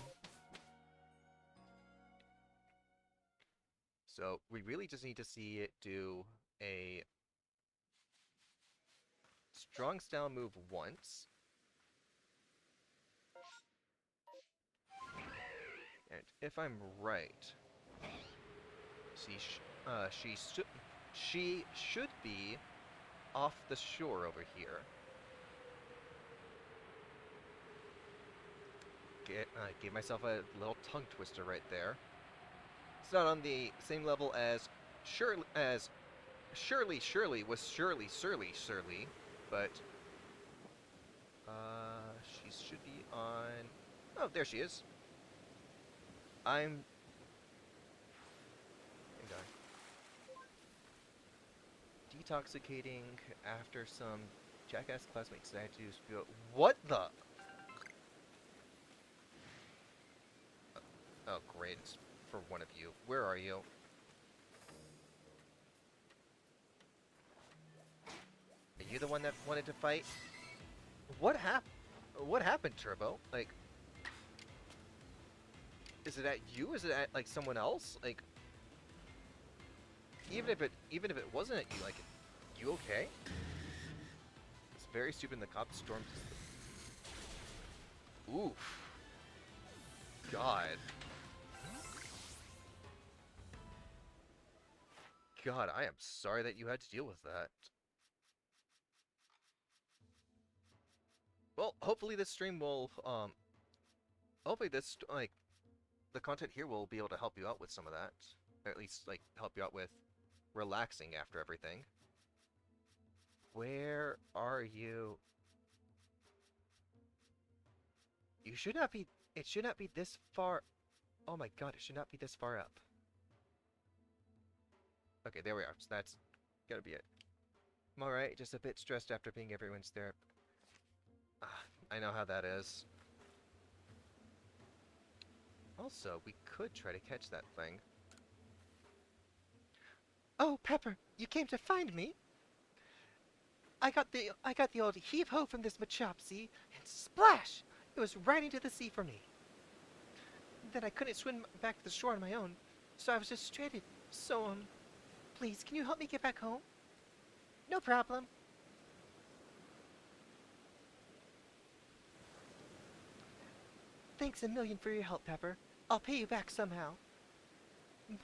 So we really just need to see it do a strong style move once. And if I'm right, she should be off the shore over here. Gave myself a little tongue twister right there. It's not on the same level as Shirley was Shirley, but she should be on. Oh, there she is. Hang on. Detoxicating after some jackass classmates decided to feel. What the? Oh, great. It's for one of you. Where are you? Are you the one that wanted to fight? What happened, Turbo? Like, is it at you? Is it at like someone else? Like, even if it wasn't at you, like, you okay? It's very stupid. The cop stormed. Oof. God. God, I am sorry that you had to deal with that. Well, hopefully this stream will, hopefully this, like, the content here will be able to help you out with some of that. Or at least, like, help you out with relaxing after everything. Where are you? You should not be, it should not be this far. Oh my god, it should not be this far up. Okay, there we are. So that's gotta be it. I'm alright, just a bit stressed after being everyone's there. I know how that is. Also, we could try to catch that thing. Oh, Pepper, you came to find me? I got the old heave-ho from this Machop, see? And splash! It was right into the sea for me. Then I couldn't swim back to the shore on my own, so I was just stranded. So, please, can you help me get back home? No problem. Thanks a million for your help, Pepper. I'll pay you back somehow.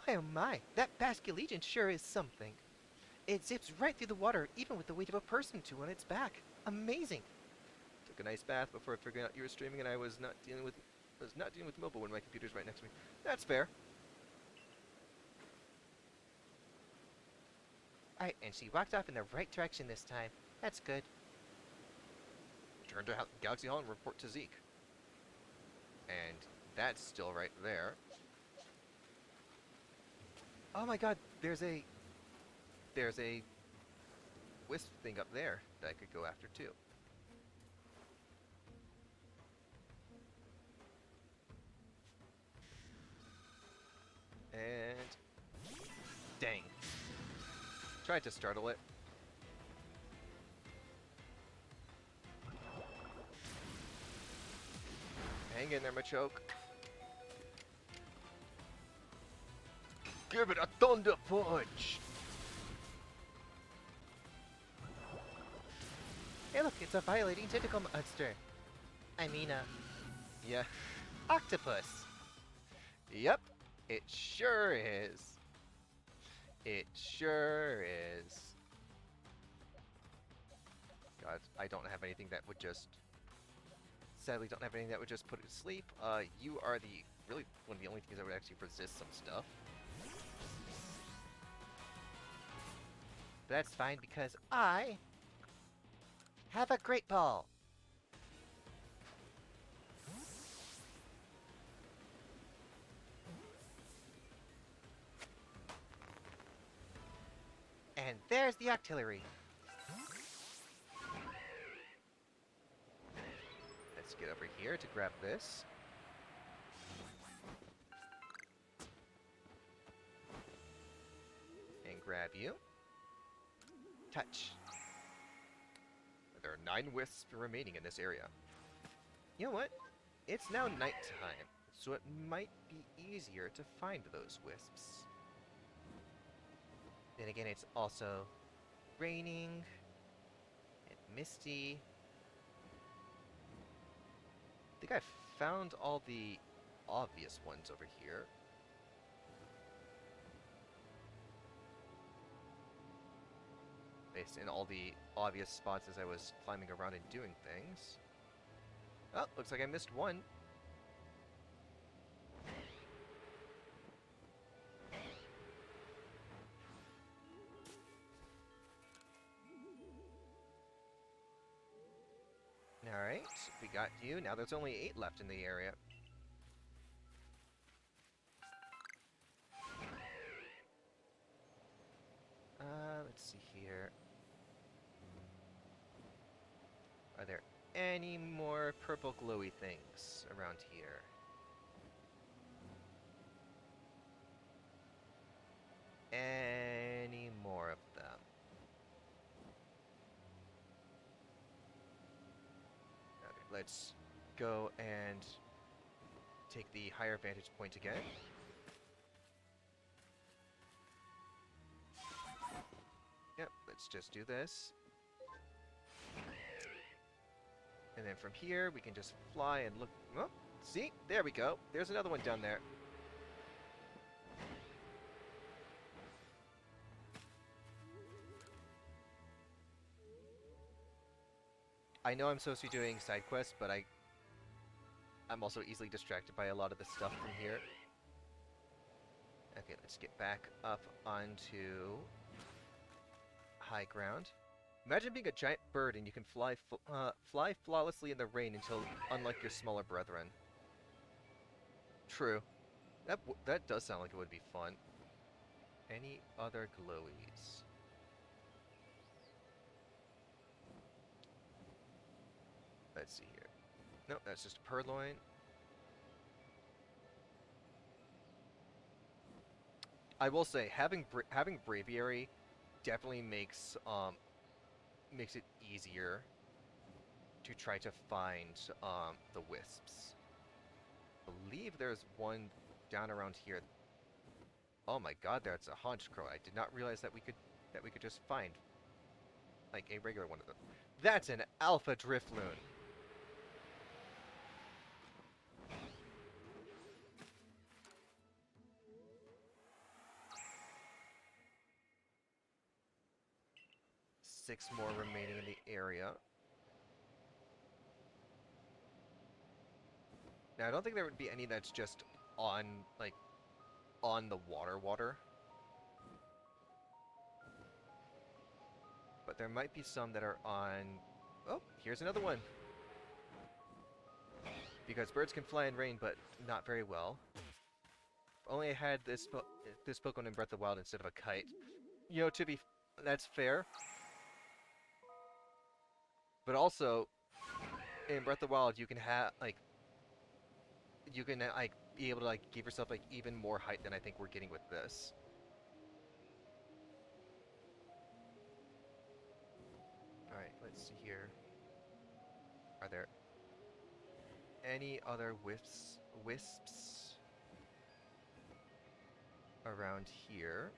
My oh my, that Basculegion sure is something. It zips right through the water, even with the weight of a person or two on its back. Amazing. Took a nice bath before figuring out you were streaming, and I was not dealing with mobile when my computer's right next to me. That's fair. Alright, and she walked off in the right direction this time. That's good. Return to Galaxy Hall and report to Zeke. And that's still right there. Oh my god, there's a wisp thing up there that I could go after too. And dang. Tried to startle it. Hang in there, Machoke. Give it a thunder punch! Hey look, it's a violating tentacle monster. I mean, Yeah. octopus. Yep. It sure is. It sure is. God, I don't have anything that would just... Sadly, don't have anything that would just put it to sleep. You are really one of the only things that would actually resist some stuff. But that's fine because I have a great ball. And there's the artillery. Let's get over here to grab this. And grab you. Touch. There are 9 wisps remaining in this area. You know what? It's now nighttime, so it might be easier to find those wisps. Then again, it's also raining and misty. I think I found all the obvious ones over here. Based in all the obvious spots as I was climbing around and doing things. Oh, looks like I missed one. Alright, we got you. Now there's only 8 left in the area. Let's see here. Are there any more purple glowy things around here? Any more of them? Okay, let's go and take the higher vantage point again. Yep, let's just do this. And then from here, we can just fly and look. Oh, see? There we go. There's another one down there. I know I'm supposed to be doing side quests, but I'm also easily distracted by a lot of the stuff from here. Okay, let's get back up onto high ground. Imagine being a giant bird and you can fly flawlessly in the rain unlike your smaller brethren. True. That does sound like it would be fun. Any other glowies? Let's see here. Nope, that's just a purloin. I will say, having Braviary definitely makes it easier to try to find the wisps. I believe there's one down around here. Oh my god, that's a haunch crow. I did not realize that we could just find like a regular one of them. That's an alpha Drifloon. Six more remaining in the area. Now, I don't think there would be any that's just on, like, on the water. But there might be some that are on... Oh, here's another one. Because birds can fly in rain, but not very well. If only I had this Pokemon in Breath of the Wild instead of a kite. You know, that's fair. But also, in Breath of the Wild, you can have, like... You can, like, be able to, like, give yourself, like, even more height than I think we're getting with this. Alright, let's see here. Are there any other wisps around here?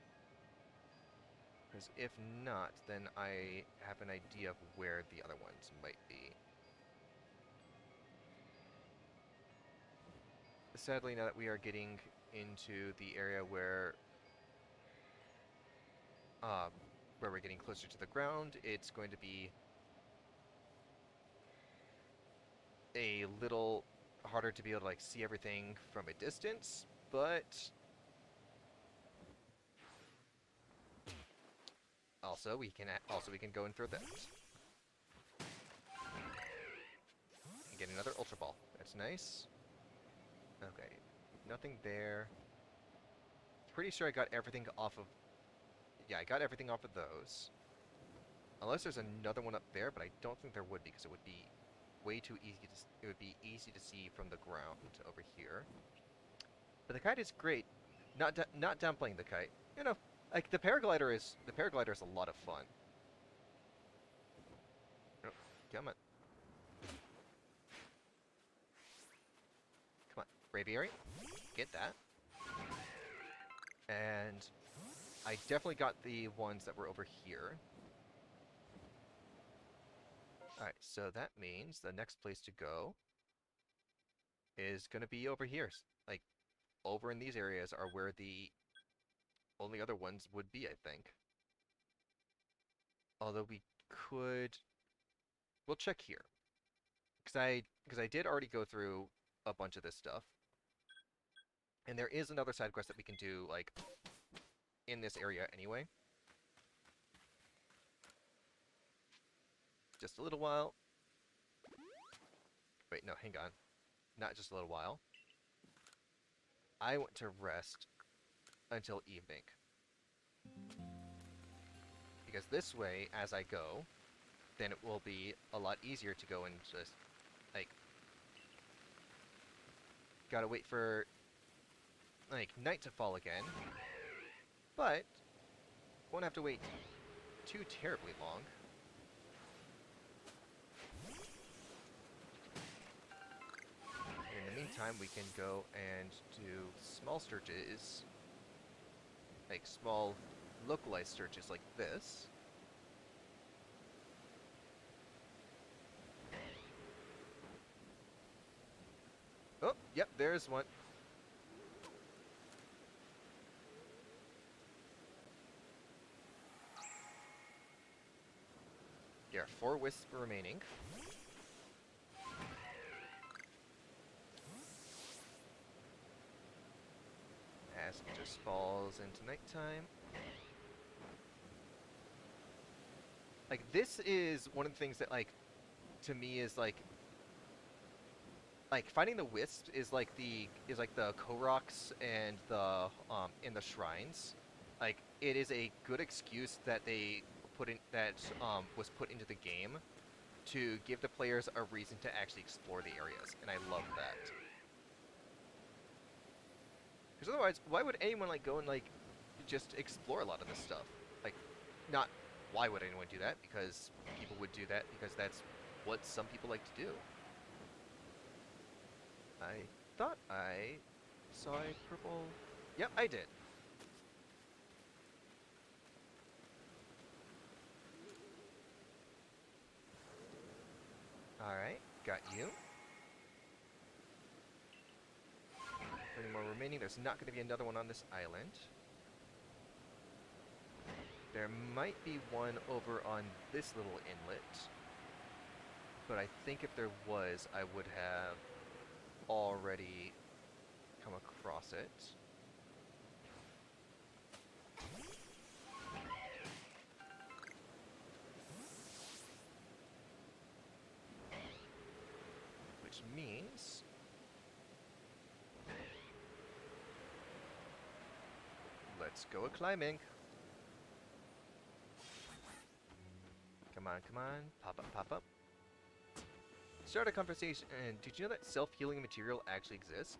Because if not, then I have an idea of where the other ones might be. Sadly, now that we are getting into the area where we're getting closer to the ground, it's going to be a little harder to be able to like see everything from a distance, but also we can go in through that. And get another Ultra Ball. That's nice. Okay, nothing there. Pretty sure I got everything off of... Yeah, I got everything off of those. Unless there's another one up there, but I don't think there would be, because it would be way too easy to... It would be easy to see from the ground over here. But the kite is great. Not downplaying the kite. You know, like the paraglider is a lot of fun. Oh, come on. Come on, Braviary. Get that. And I definitely got the ones that were over here. Alright, so that means the next place to go is going to be over here. Like, over in these areas are where the only other ones would be, I think. Although we could... We'll check here. Because I did already go through a bunch of this stuff. And there is another side quest that we can do, like, in this area anyway. Just a little while. Wait, no, hang on. Not just a little while. I want to rest until evening. Because this way, as I go, then it will be a lot easier to go and just, like... Gotta wait for, like, night to fall again. But won't have to wait too terribly long. In the meantime, we can go and do small searches, like small localized searches like this. Oh, yep, there's one. There are 4 wisps remaining. As it just falls into nighttime. Like, this is one of the things that, like, to me is, like, finding the wisps is like the Koroks and the in the shrines. Like, it is a good excuse that they was put into the game to give the players a reason to actually explore the areas, and I love that. Because otherwise, why would anyone like go and like just explore a lot of this stuff? Like, not why would anyone do that? Because people would do that because that's what some people like to do. I thought I saw a purple... Yep, I did. Alright, got you. 30 more remaining. There's not going to be another one on this island. There might be one over on this little inlet. But I think if there was, I would have already come across it. Which means let's go a-climbing. Come on, come on. Pop up, pop up. Start a conversation. And did you know that self-healing material actually exists?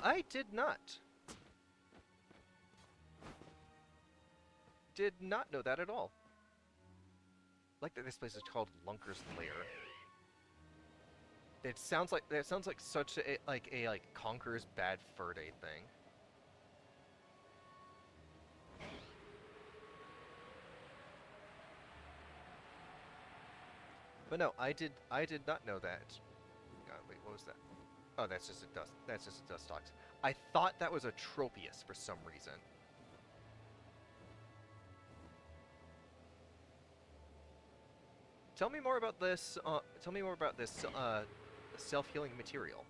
I did not. Did not know that at all. Like that this place is called Lunker's Lair. It sounds like such a like Conqueror's Bad Fur Day thing. But no, I did not know that. God, wait, what was that? Oh, that's just a dust. That's just a dust tox. I thought that was a Tropius for some reason. Tell me more about this. Tell me more about this self-healing material.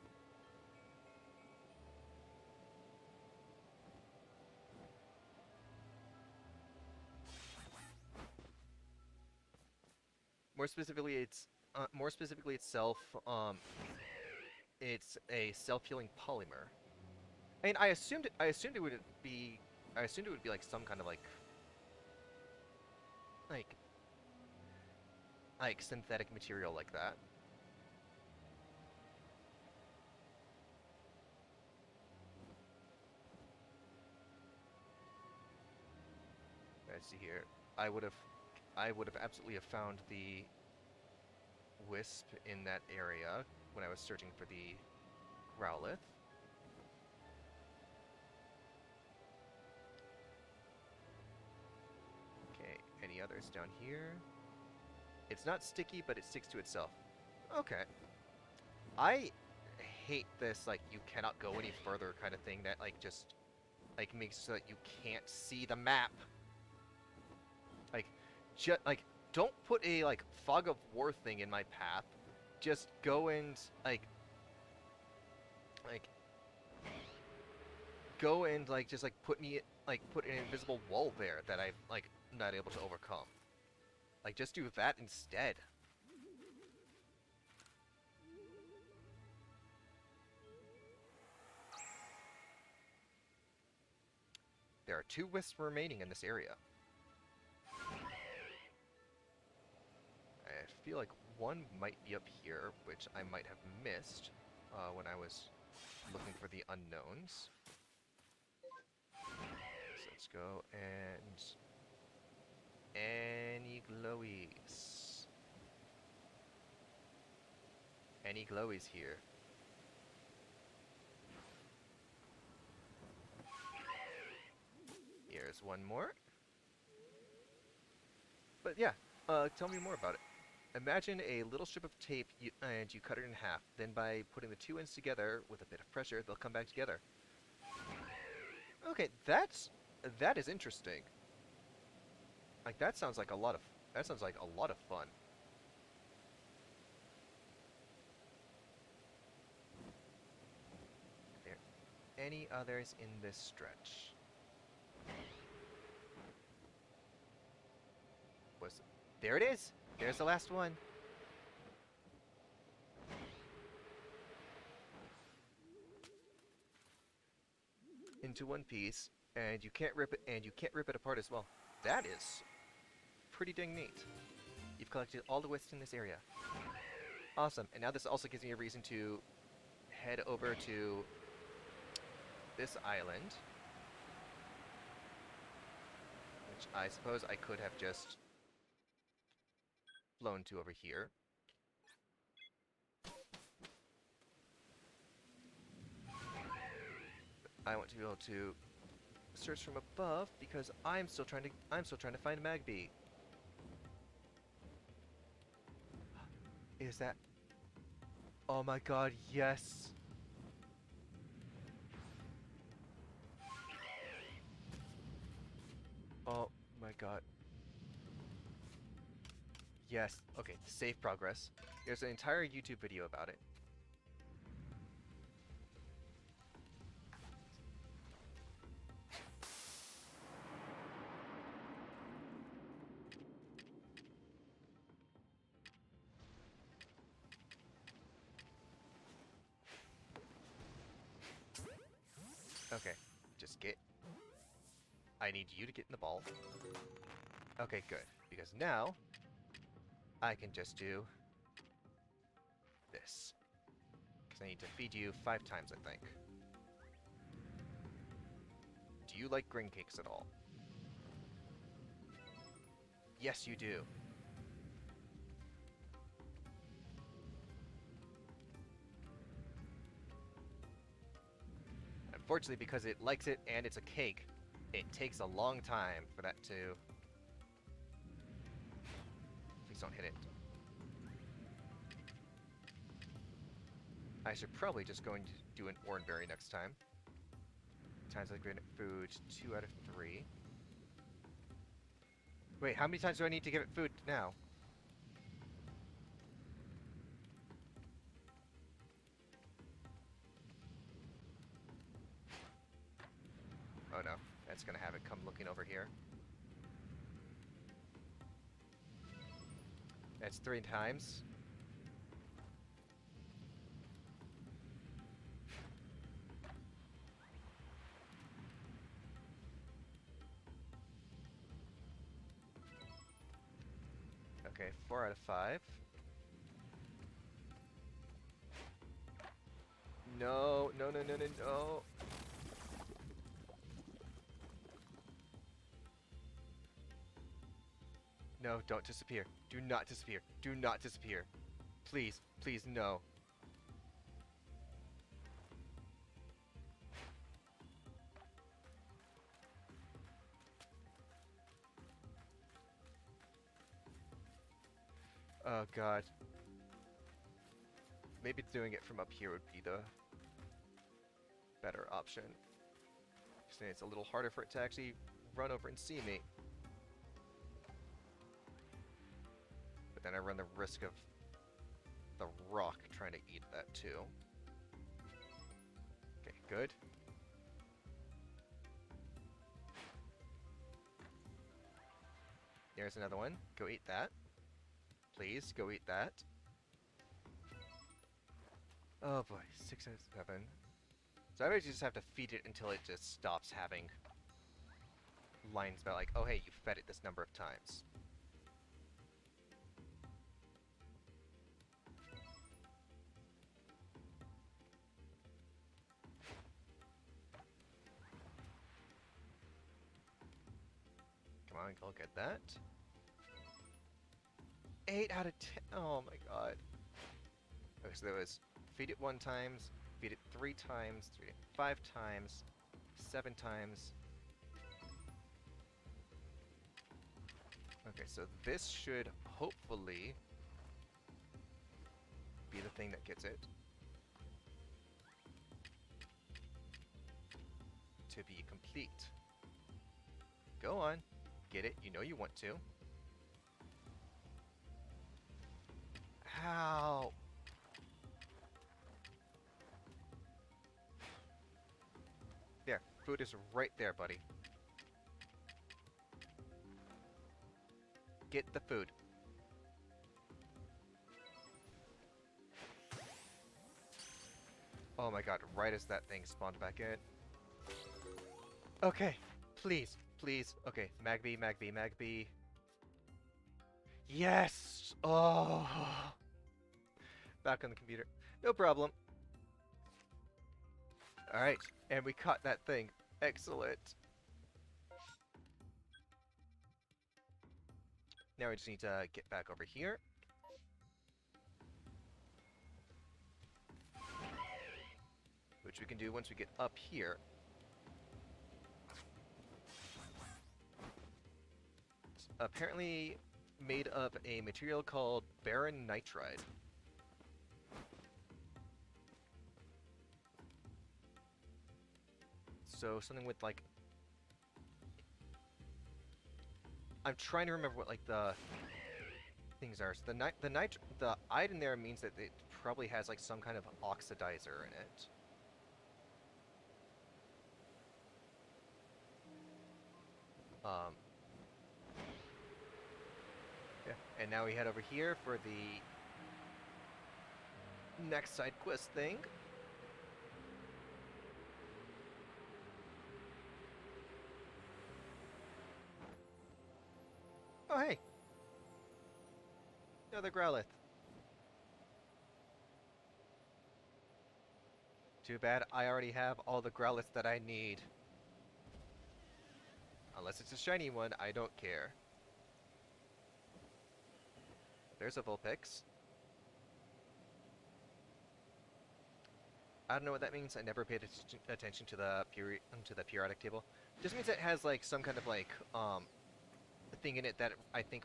More specifically, it's itself. It's a self-healing polymer. I mean, I assumed it would be like some kind of like synthetic material like that. Let's see here. I would have absolutely have found the wisp in that area when I was searching for the Growlithe. Okay, any others down here? It's not sticky, but it sticks to itself. Okay. I hate this, like, you cannot go any further kind of thing that, like, just, like, makes so that you can't see the map. Like, don't put a, like, fog of war thing in my path. Just go and, go and, like, just, like, put an invisible wall there that I'm, like, not able to overcome. Like, just do that instead. There are 2 wisps remaining in this area. I feel like one might be up here, which I might have missed when I was looking for the unknowns. So let's go and... Any glowies? Any glowies here? Here's one more. But yeah, tell me more about it. Imagine a little strip of tape and you cut it in half. Then by putting the 2 ends together with a bit of pressure, they'll come back together. Okay, that is interesting. Like that sounds like a lot of fun. Are there any others in this stretch? There it is. There's the last one. Into one piece, and you can't rip it apart as well. That is pretty dang neat. You've collected all the wisps in this area. Awesome, and now this also gives me a reason to head over to this island, which I suppose I could have just flown to over here. I want to be able to search from above because I'm still trying to find Magby. Is that... Oh my god, yes! Oh my god. Yes. Okay, save progress. There's an entire YouTube video about it. I need you to get in the ball. Okay, good. Because now, I can just do this. Because I need to feed you 5 times, I think. Do you like green cakes at all? Yes, you do. Unfortunately, because it likes it and it's a cake, it takes a long time for that to... Please don't hit it. I should probably just go and do an oranberry next time. Times like granite food, 2 out of 3. Wait, how many times do I need to give it food now? Oh no, that's gonna have it come looking over here. That's 3 times. Okay, 4 out of 5. No, no, no, no, no, no. No, don't disappear. Do not disappear. Do not disappear. Please, please, no. Oh god. Maybe doing it from up here would be the better option. Because then it's a little harder for it to actually run over and see me. But then I run the risk of the rock trying to eat that too. Okay, good. There's another one. Go eat that. Please, go eat that. Oh boy, 6 out of 7. So I basically just have to feed it until it just stops having lines about like, oh hey, you fed it this number of times. Come on, go get that. 8 out of 10. Oh my god. Okay, so there was feed it 1 times, feed it 3 times, feed it 5 times, 7 times. Okay, so this should hopefully be the thing that gets it to be complete. Go on, get it. You know you want to. How? There, food is right there, buddy. Get the food. Oh my god, right as that thing spawned back in. Okay, please, please. Okay, Magby, Magby, Magby. Yes! Oh! Back on the computer. No problem. Alright, and we caught that thing. Excellent. Now we just need to get back over here. Which we can do once we get up here. It's apparently made of a material called barren nitride. So something with like... I'm trying to remember what like the things are. So the "ide" in there means that it probably has like some kind of oxidizer in it. Yeah, and now we head over here for the next side quest thing. Oh, hey! Another Growlithe. Too bad I already have all the Growliths that I need. Unless it's a shiny one, I don't care. There's a Vulpix. I don't know what that means. I never paid attention to the periodic table. Just means it has like some kind of like thing in it that I think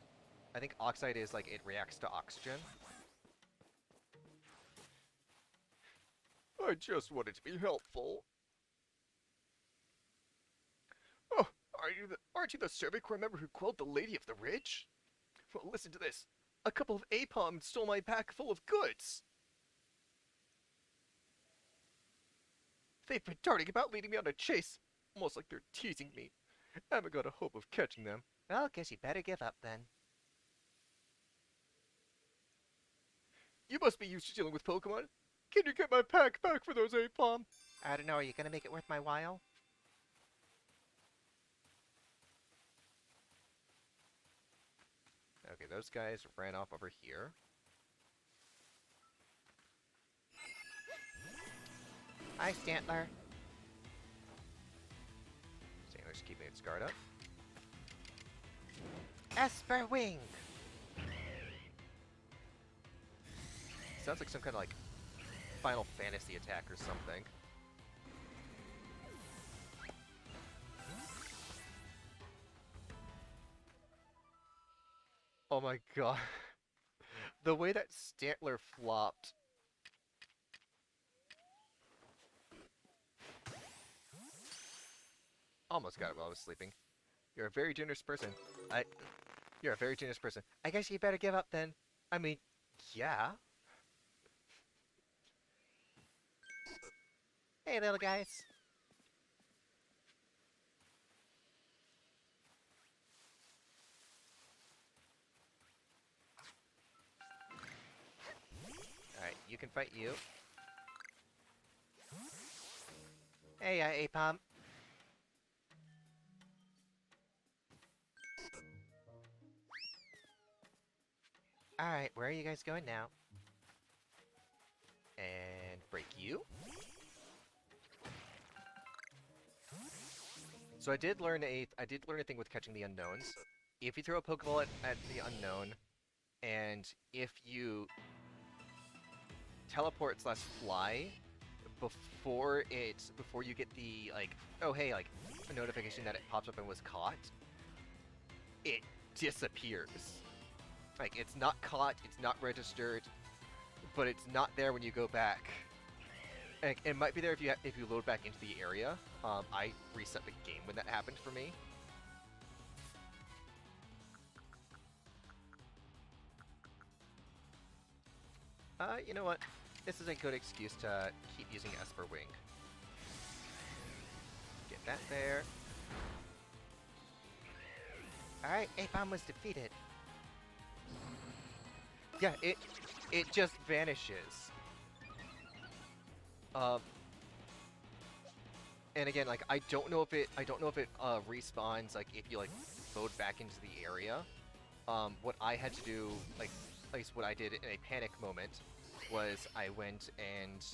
oxide is like it reacts to oxygen. I just wanted to be helpful. Oh, aren't you the Service Corps member who quelled the Lady of the Ridge? Well, listen to this. A couple of Apom stole my pack full of goods. They've been darting about, leading me on a chase, almost like they're teasing me. I haven't got a hope of catching them. Well, guess you better give up then. You must be used to dealing with Pokemon. Can you get my pack back for those Apom? I don't know, are you gonna make it worth my while? Okay, those guys ran off over here. Hi, Stantler. Stantler's keeping its guard up. Esper Wing! Sounds like some kind of like Final Fantasy attack or something. Oh my god. The way that Stantler flopped. Almost got it while I was sleeping. You're a very generous person. You're a very generous person. I guess you better give up then. I mean, yeah. Hey, little guys. Alright, you can fight you. Hey, Apom. Alright, where are you guys going now? And break you. So I did learn a thing with catching the unknowns. If you throw a Pokeball at the unknown, and if you teleport slash fly before you get the like, oh hey, like a notification that it pops up and was caught, it disappears. Like it's not caught, it's not registered, but it's not there when you go back. And it might be there if you load back into the area. I reset the game when that happened for me. You know what? This is a good excuse to keep using Esper Wing. Get that there. Alright, Apom was defeated. Yeah, it just vanishes. And again, like I don't know if it respawns like if you like load back into the area. What I had to do, like at least what I did in a panic moment, was I went and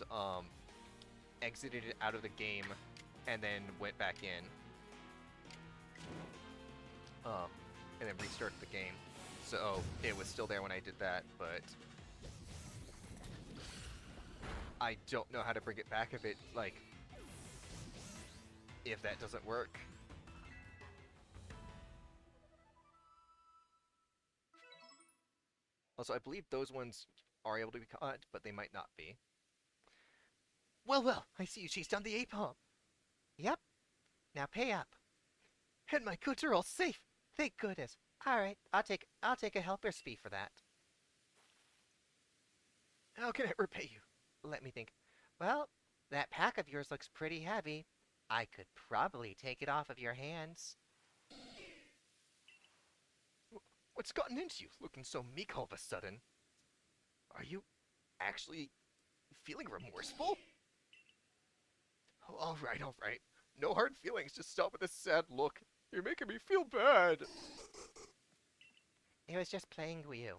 exited it out of the game, and then went back in, and then restarted the game. So it was still there when I did that, but I don't know how to bring it back if it like if that doesn't work. Also, I believe those ones are able to be caught, but they might not be. Well, I see you chased down the Apom. Yep. Now pay up. And my goods are all safe. Thank goodness. Alright, I'll take a helper's fee for that. How can I repay you? Let me think. Well, that pack of yours looks pretty heavy. I could probably take it off of your hands. What's gotten into you, looking so meek all of a sudden? Are you actually feeling remorseful? Oh, all right. No hard feelings, just stop with this sad look. You're making me feel bad. It was just playing with you.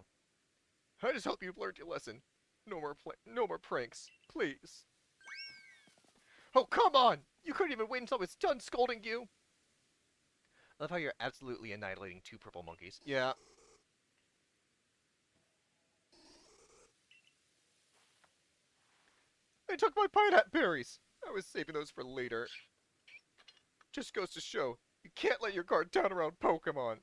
I just hope you've learned your lesson. No more pranks, please. Oh, come on! You couldn't even wait until I was done scolding you! I love how you're absolutely annihilating 2 purple monkeys. Yeah. I took my pineapple berries! I was saving those for later. Just goes to show, you can't let your guard down around Pokemon.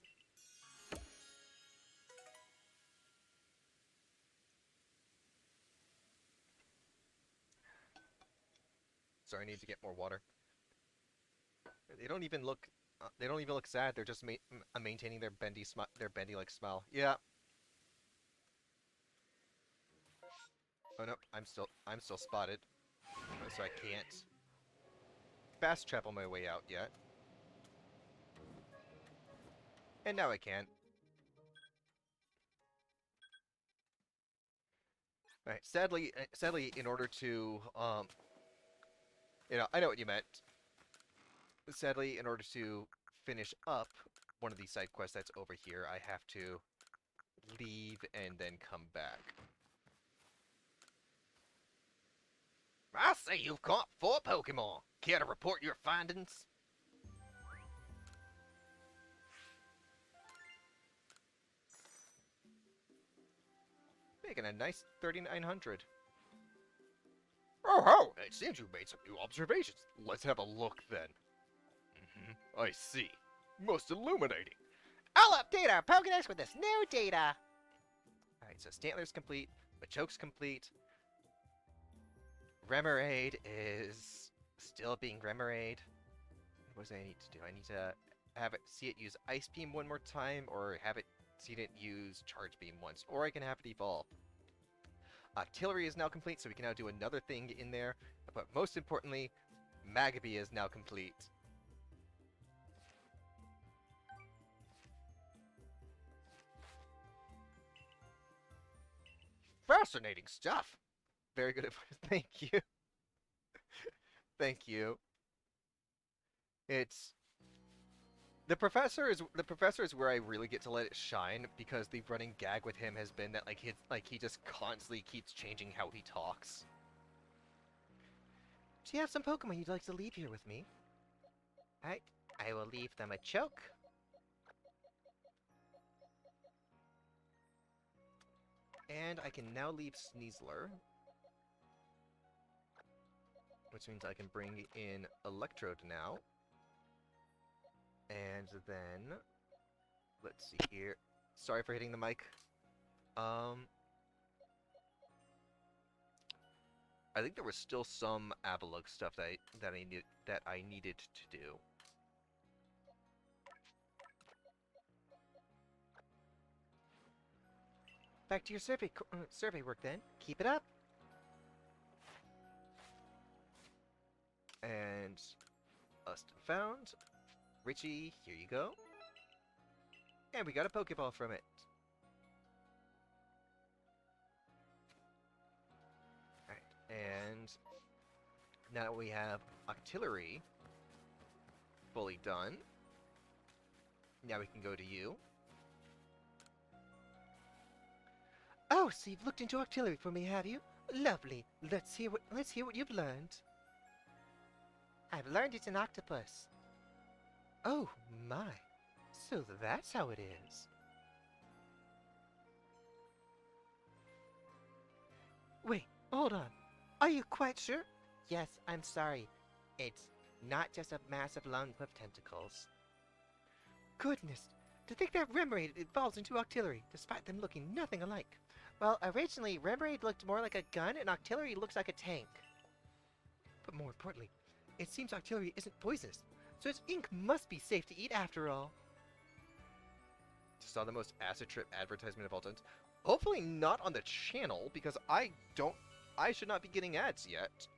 Sorry, I need to get more water. They don't even look. They don't even look sad. They're just maintaining their bendy like smile. Yeah. Oh no, I'm still spotted, so I can't fast travel my way out yet. And now I can. All right. Sadly, in order to I know what you meant. Sadly, in order to finish up one of these side quests that's over here, I have to leave and then come back. I say you've caught 4 Pokemon. Care to report your findings? Making a nice 3,900. Oh, it seems you made some new observations. Let's have a look then. I see. Most illuminating. I'll update our Pokedex with this new data. Alright, so Stantler's complete, Machoke's complete. Remoraid is still being Remoraid. What does I need to do? I need to see it use Ice Beam one more time, or have it seen it use Charge Beam once, or I can have it evolve. Octillery is now complete, so we can now do another thing in there. But most importantly, Magby is now complete. Fascinating stuff. Very good advice. Thank you. Thank you. It's the professor is where I really get to let it shine, because the running gag with him has been that he just constantly keeps changing how he talks. Do you have some Pokemon you'd like to leave here with me? I will leave them a choke. And I can now leave Sneasler, which means I can bring in Electrode now. And then, let's see here. Sorry for hitting the mic. I think there was still some Avalugg stuff that I needed to do. Back to your survey work then. Keep it up. And Ustin found. Richie, here you go. And we got a Pokeball from it. Alright, and now that we have Octillery fully done, now we can go to you. Oh, so you've looked into Octillery for me, have you? Lovely. Let's hear what you've learned. I've learned it's an octopus. Oh, my. So that's how it is. Wait, hold on. Are you quite sure? Yes, I'm sorry. It's not just a massive lung with tentacles. Goodness, to think that Remoraid evolves into Octillery, despite them looking nothing alike. Well, originally, Remoraid looked more like a gun, and Octillery looks like a tank. But more importantly, it seems Octillery isn't poisonous, so its ink must be safe to eat after all. Just saw the most acid trip advertisement of all time. Hopefully not on the channel, because I should not be getting ads yet.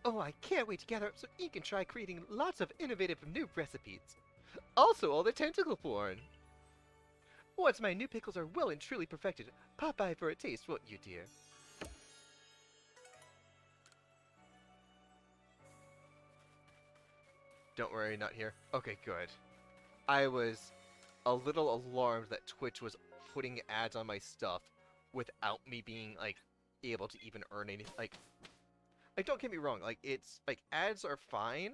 Oh, I can't wait to gather up some ink and try creating lots of innovative new recipes. Also, all the tentacle porn. Once my new pickles are well and truly perfected, pop by for a taste, won't you, dear? Don't worry, not here. Okay, good. I was a little alarmed that Twitch was putting ads on my stuff without me being like able to even earn anything. Like don't get me wrong, like it's like ads are fine,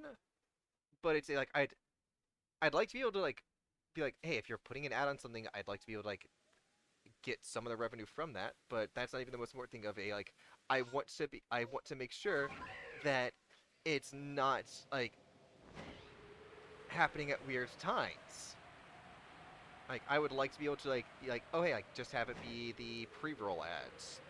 but it's like I'd like to be able to like be like, hey, if you're putting an ad on something, I'd like to be able to like get some of the revenue from that. But that's not even the most important thing of a like I want to make sure that it's not like happening at weird times. Like I would like to be able to like be like, oh hey, like just have it be the pre-roll ads.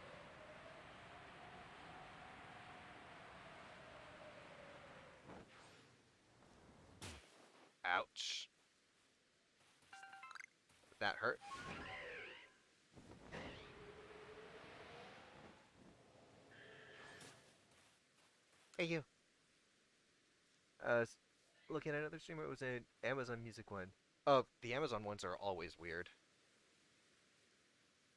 Ouch. That hurt. Hey, you. Looking at another streamer, it was an Amazon Music one. Oh, the Amazon ones are always weird.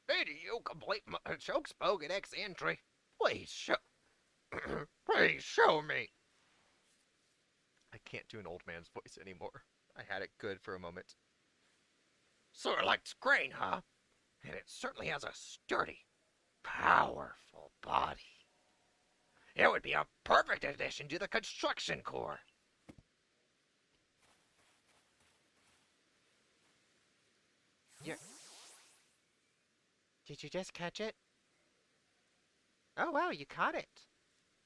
Hey, do you complete my Choke's Pokedex entry? Please show. Please show me. I can't do an old man's voice anymore. I had it good for a moment. Sort of like grain, huh? And it certainly has a sturdy, powerful body. It would be a perfect addition to the construction corps. Did you just catch it? Oh wow, you caught it.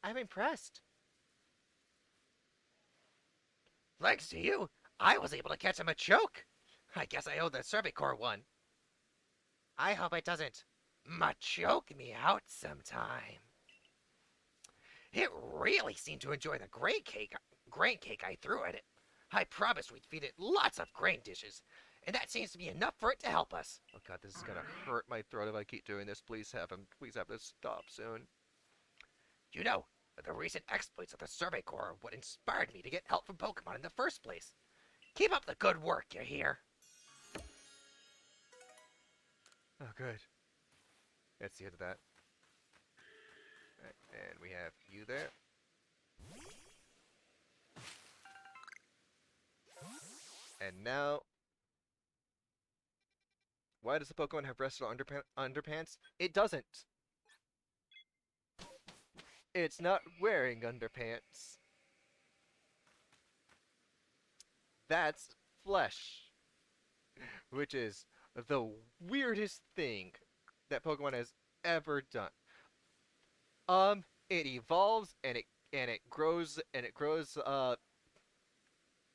I'm impressed. Thanks to you, I was able to catch him a choke. I guess I owe the Survey Corps one. I hope it doesn't. Choke me out sometime. It really seemed to enjoy the grain cake I threw at it. I promised we'd feed it lots of grain dishes, and that seems to be enough for it to help us. Oh god, this is gonna hurt my throat if I keep doing this. Please have this stop soon. You know, the recent exploits of the Survey Corps are what inspired me to get help from Pokemon in the first place. Keep up the good work, you hear? Oh good. Let's see to that. Right, and we have you there. And now, why does the Pokemon have versatile underpants? It doesn't. It's not wearing underpants. That's flesh. Which is the weirdest thing that Pokemon has ever done. It evolves and it grows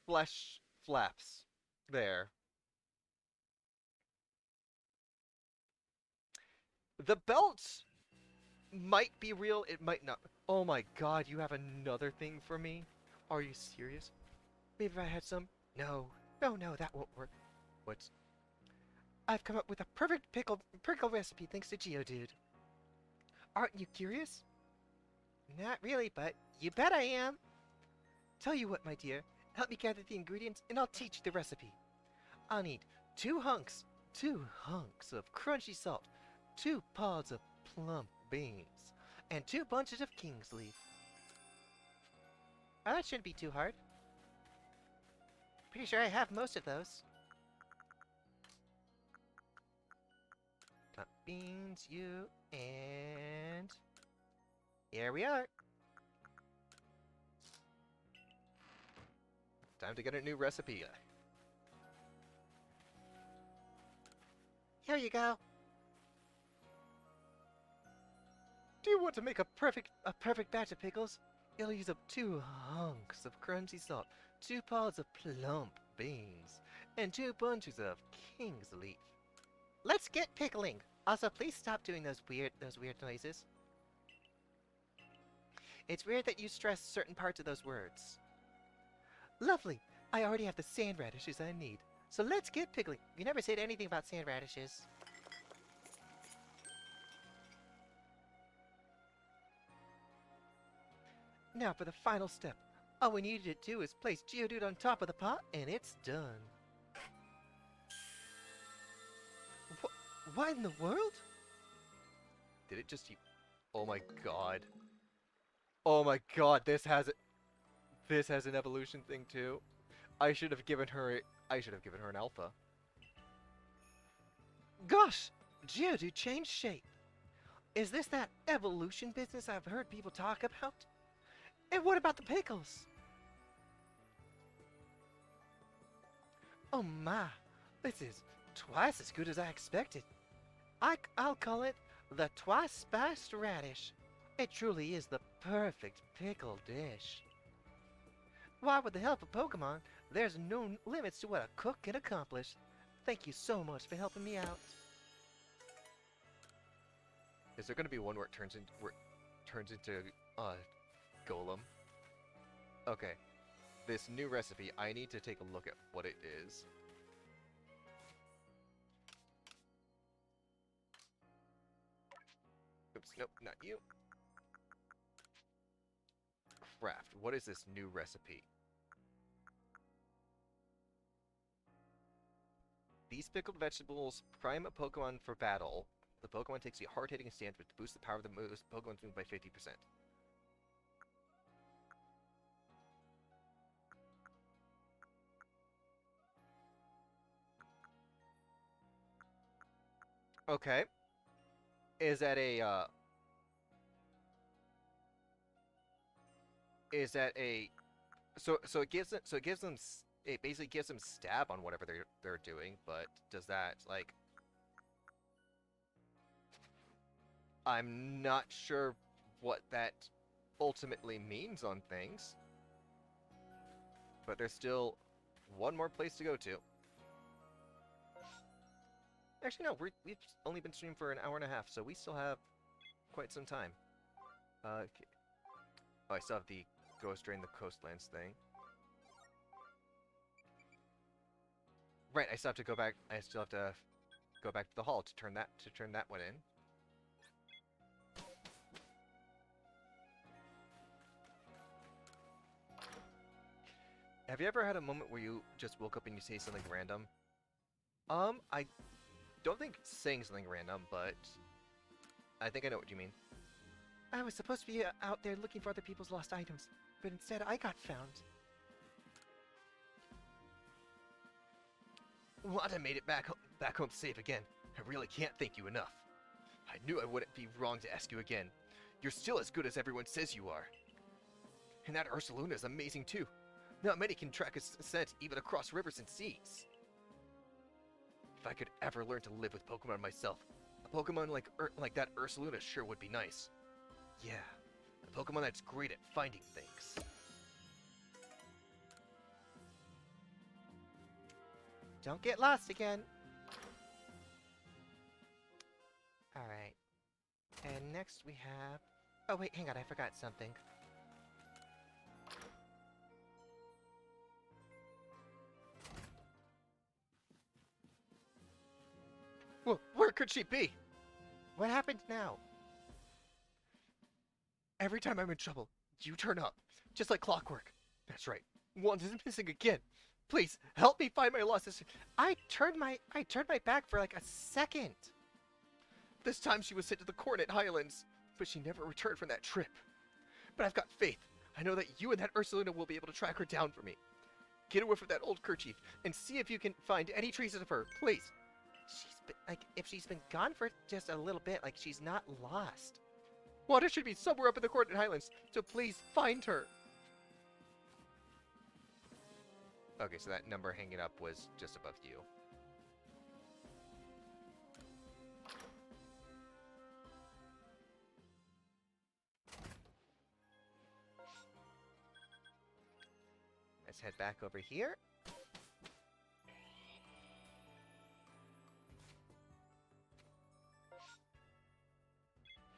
flesh flaps there. The belt might be real, it might not. Oh my god, you have another thing for me? Are you serious? Maybe if I had some? No, that won't work. What's... I've come up with a perfect pickle recipe thanks to Geodude. Aren't you curious? Not really, but you bet I am. Tell you what, my dear, help me gather the ingredients and I'll teach you the recipe. I'll need 2 hunks of crunchy salt, 2 pods of plump beans, and 2 bunches of king's leaf. Oh, that shouldn't be too hard. Pretty sure I have most of those. Plump beans, and Here we are. time to get a new recipe. Here you go. Do you want to make a perfect batch of pickles? You'll use up 2 hunks of crunchy salt, 2 pods of plump beans, and 2 bunches of king's leaf. Let's get pickling. Also, please stop doing those weird noises. It's weird that you stress certain parts of those words. Lovely! I already have the sand radishes I need, so let's get pickling. You never said anything about sand radishes. Now for the final step. All we need to do is place Geodude on top of the pot, and it's done. What in the world? Did it just... Oh my god. Oh my god, this has an evolution thing too. I should have given her an alpha. Gosh, Geodude changed shape. Is this that evolution business I've heard people talk about? And what about the pickles? Oh my, this is twice as good as I expected. I'll call it the twice spiced radish. It truly is the perfect pickle dish. Why, with the help of Pokemon, there's no limits to what a cook can accomplish. Thank you so much for helping me out. Is there going to be one where it turns into Golem? Okay. This new recipe, I need to take a look at what it is. Oops, nope, not you. Craft. What is this new recipe? These pickled vegetables prime a Pokemon for battle. The Pokemon takes a hard-hitting stance to boost the power of the Pokemon's move by 50%. Okay. Is that a, Is that a... So it gives them... It basically gives them stab on whatever they're doing, but does that, like... I'm not sure what that ultimately means on things. But there's still one more place to go to. Actually, no, we've only been streaming for an hour and a half, so we still have quite some time. Okay. Oh, I still have the Ghost Drain the Coastlands thing. Right, I still have to go back. I still have to go back to the hall to turn that one in. Have you ever had a moment where you just woke up and you say something random? I don't think saying something random, but I think I know what you mean. I was supposed to be out there looking for other people's lost items, but instead I got found. Wanda made it back home safe again. I really can't thank you enough. I knew I wouldn't be wrong to ask you again. You're still as good as everyone says you are. And that Ursaluna is amazing too. Not many can track a scent even across rivers and seas. If I could ever learn to live with Pokemon myself, a Pokemon like that Ursaluna sure would be nice. Yeah, a Pokemon that's great at finding things. Don't get lost again. Alright. And next we have... Oh wait, hang on, I forgot something. Well, where could she be? What happened now? Every time I'm in trouble, you turn up. Just like clockwork. That's right. Wanda's missing again. Please, help me find my lost sister. I turned my back for like a second. This time she was sent to the Coronet Highlands, but she never returned from that trip. But I've got faith. I know that you and that Ursaluna will be able to track her down for me. Get a whiff of that old kerchief and see if you can find any traces of her, please. If she's been gone for just a little bit, like, she's not lost. Wanda should be somewhere up in the Coronet Highlands, so please find her. Okay, so that number hanging up was just above you. Let's head back over here.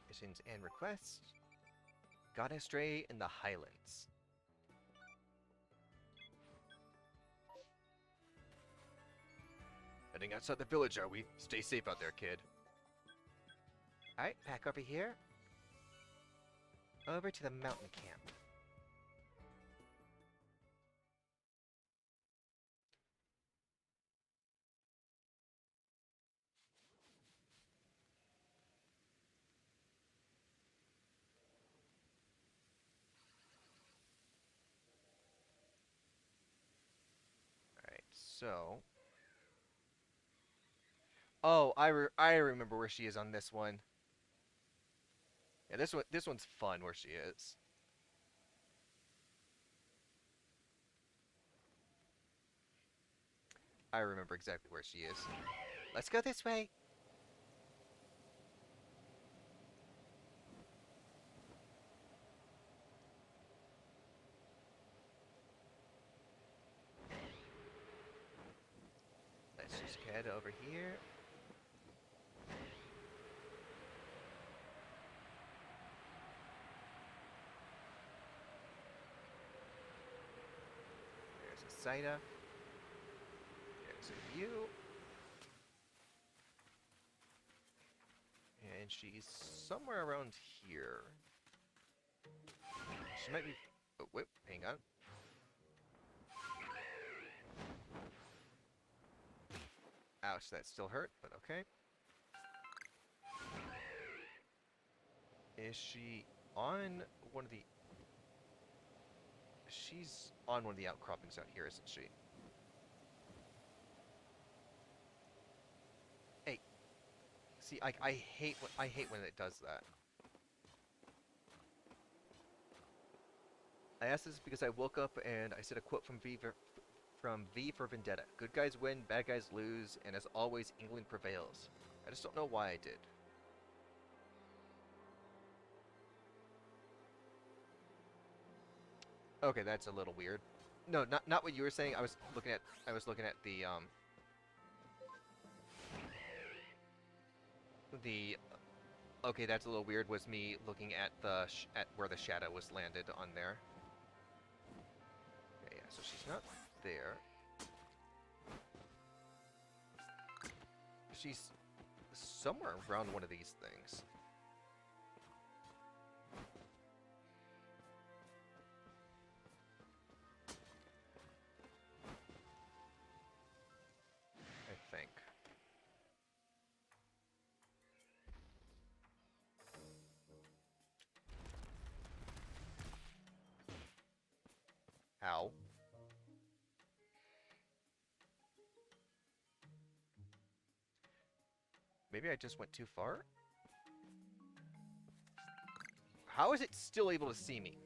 Missions and requests. Got astray in the Highlands. Heading outside the village, are we? Stay safe out there, kid. Alright, back over here. Over to the mountain camp. Alright, so... Oh, I remember where she is on this one. Yeah, this one's fun where she is. I remember exactly where she is. Let's go this way. Let's just head over here. There's a Saida. There's a you. And she's somewhere around here. She might be... Oh, wait, hang on. Ouch, that still hurt, but okay. Is she on one of the... She's on one of the outcroppings out here, isn't she? Hey. See, I hate when it does that. I asked this because I woke up and I said a quote from V for Vendetta. Good guys win, bad guys lose, and as always, England prevails. I just don't know why I did. Okay, that's a little weird. No, not what you were saying. I was looking at the okay, that's a little weird. Was me looking at at where the shadow was landed on there. Okay, yeah, so she's not there. She's somewhere around one of these things. I think. Ow. Maybe I just went too far? How is it still able to see me?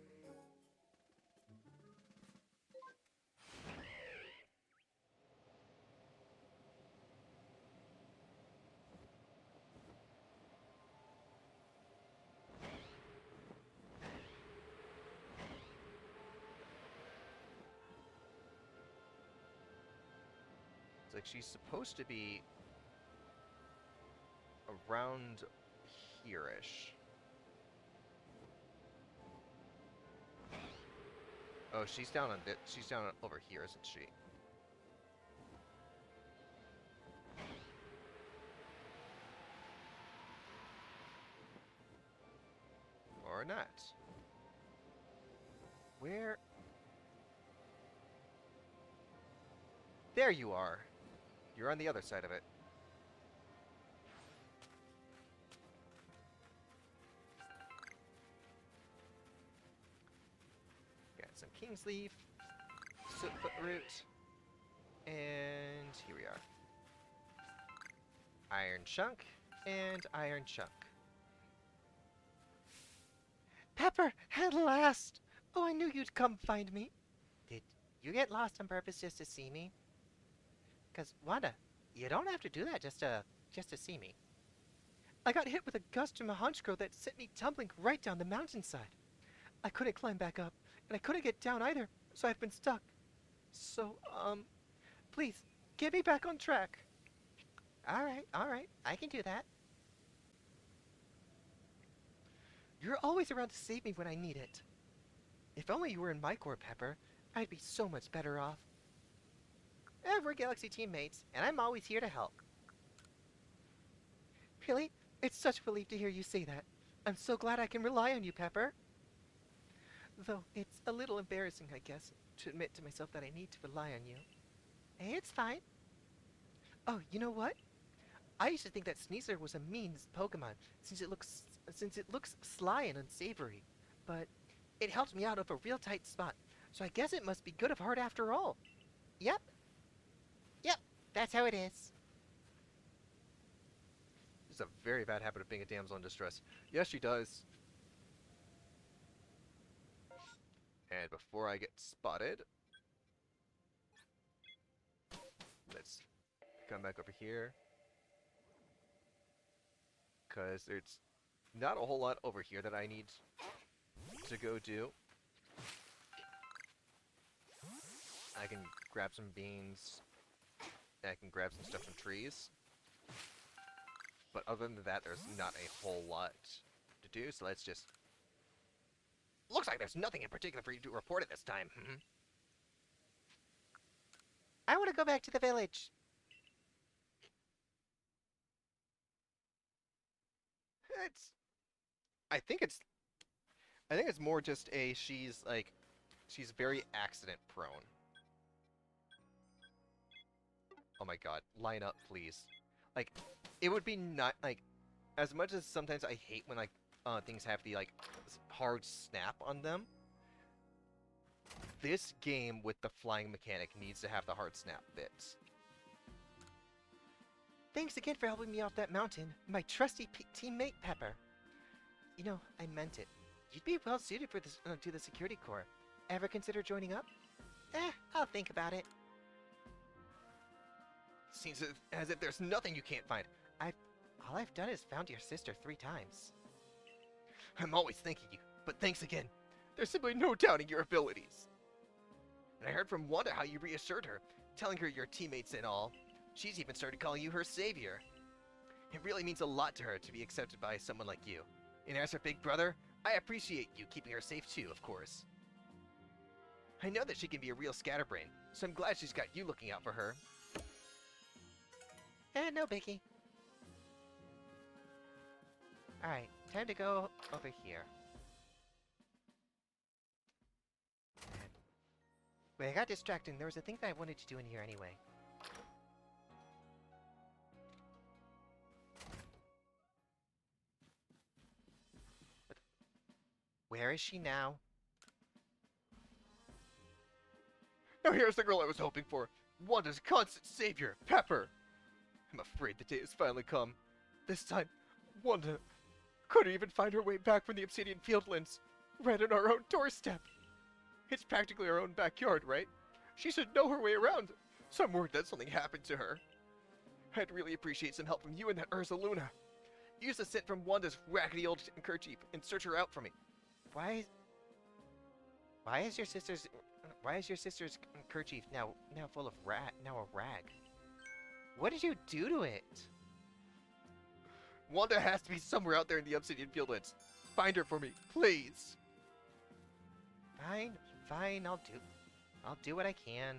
It's like she's supposed to be around here-ish. Oh, she's down over here, isn't she? Or not. Where? There you are. You're on the other side of it. Got some King's Leaf, Sootfoot Root, and here we are. Iron Chunk and Iron Chunk. Pepper, at last! Oh, I knew you'd come find me. Did you get lost on purpose just to see me? 'Cause, Wanda, you don't have to do that just to see me. I got hit with a gust from a honchkrow that sent me tumbling right down the mountainside. I couldn't climb back up, and I couldn't get down either, so I've been stuck. So, please, get me back on track. Alright, I can do that. You're always around to save me when I need it. If only you were in my corps, Pepper, I'd be so much better off. We're Galaxy teammates, and I'm always here to help. Really? It's such a relief to hear you say that. I'm so glad I can rely on you, Pepper. Though it's a little embarrassing, I guess, to admit to myself that I need to rely on you. Hey, it's fine. Oh, you know what? I used to think that Sneasler was a mean Pokemon, since it looks sly and unsavory. But it helped me out of a real tight spot, so I guess it must be good of heart after all. Yep, that's how it is. has a very bad habit of being a damsel in distress. Yes, she does. And before I get spotted, let's come back over here. Because there's not a whole lot over here that I need to go do. I can grab some beans. I can grab some stuff from trees. But other than that, there's not a whole lot to do, so let's just... Looks like there's nothing in particular for you to report at this time. I want to go back to the village. It's... I think it's more just a she's very accident prone. Oh my god, line up, please. Like, it would be not, like, as much as sometimes I hate when, like, things have the, like, hard snap on them, this game with the flying mechanic needs to have the hard snap bits. Thanks again for helping me off that mountain, my trusty teammate Pepper. You know, I meant it. You'd be well suited for this to the security corps. Ever consider joining up? I'll think about it. Seems as if there's nothing you can't find. All I've done is found your sister 3 times. I'm always thanking you, but thanks again. There's simply no doubting your abilities. And I heard from Wanda how you reassured her, telling her your teammates and all. She's even started calling you her savior. It really means a lot to her to be accepted by someone like you. And as her big brother, I appreciate you keeping her safe too, of course. I know that she can be a real scatterbrain, so I'm glad she's got you looking out for her. No biggie. Alright, time to go over here. Wait, I got distracted. There was a thing that I wanted to do in here anyway. Where is she now? Now here's the girl I was hoping for. Wanda's constant savior, Pepper. I'm afraid the day has finally come. This time, Wanda couldn't even find her way back from the Obsidian Fieldlands, right on our own doorstep. It's practically our own backyard, right? She should know her way around, so I'm worried that something happened to her. I'd really appreciate some help from you and that Ursa Luna. Use the scent from Wanda's raggedy old kerchief and search her out for me. Why is your sister's kerchief now full of a rag? What did you do to it? Wanda has to be somewhere out there in the Obsidian Fieldlands. Find her for me, please. Fine, I'll do what I can.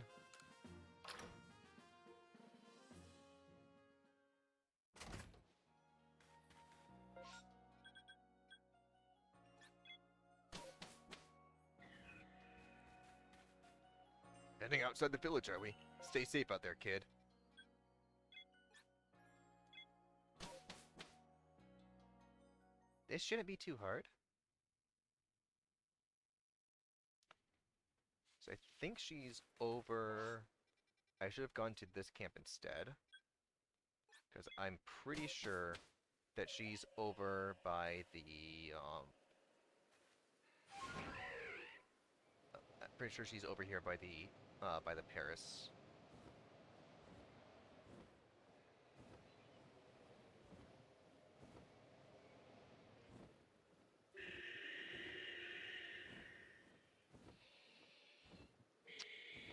Heading outside the village, are we? Stay safe out there, kid. This shouldn't be too hard. So I think she's over... I should have gone to this camp instead. Because I'm pretty sure that she's over by the, I'm pretty sure she's over here by the Paris.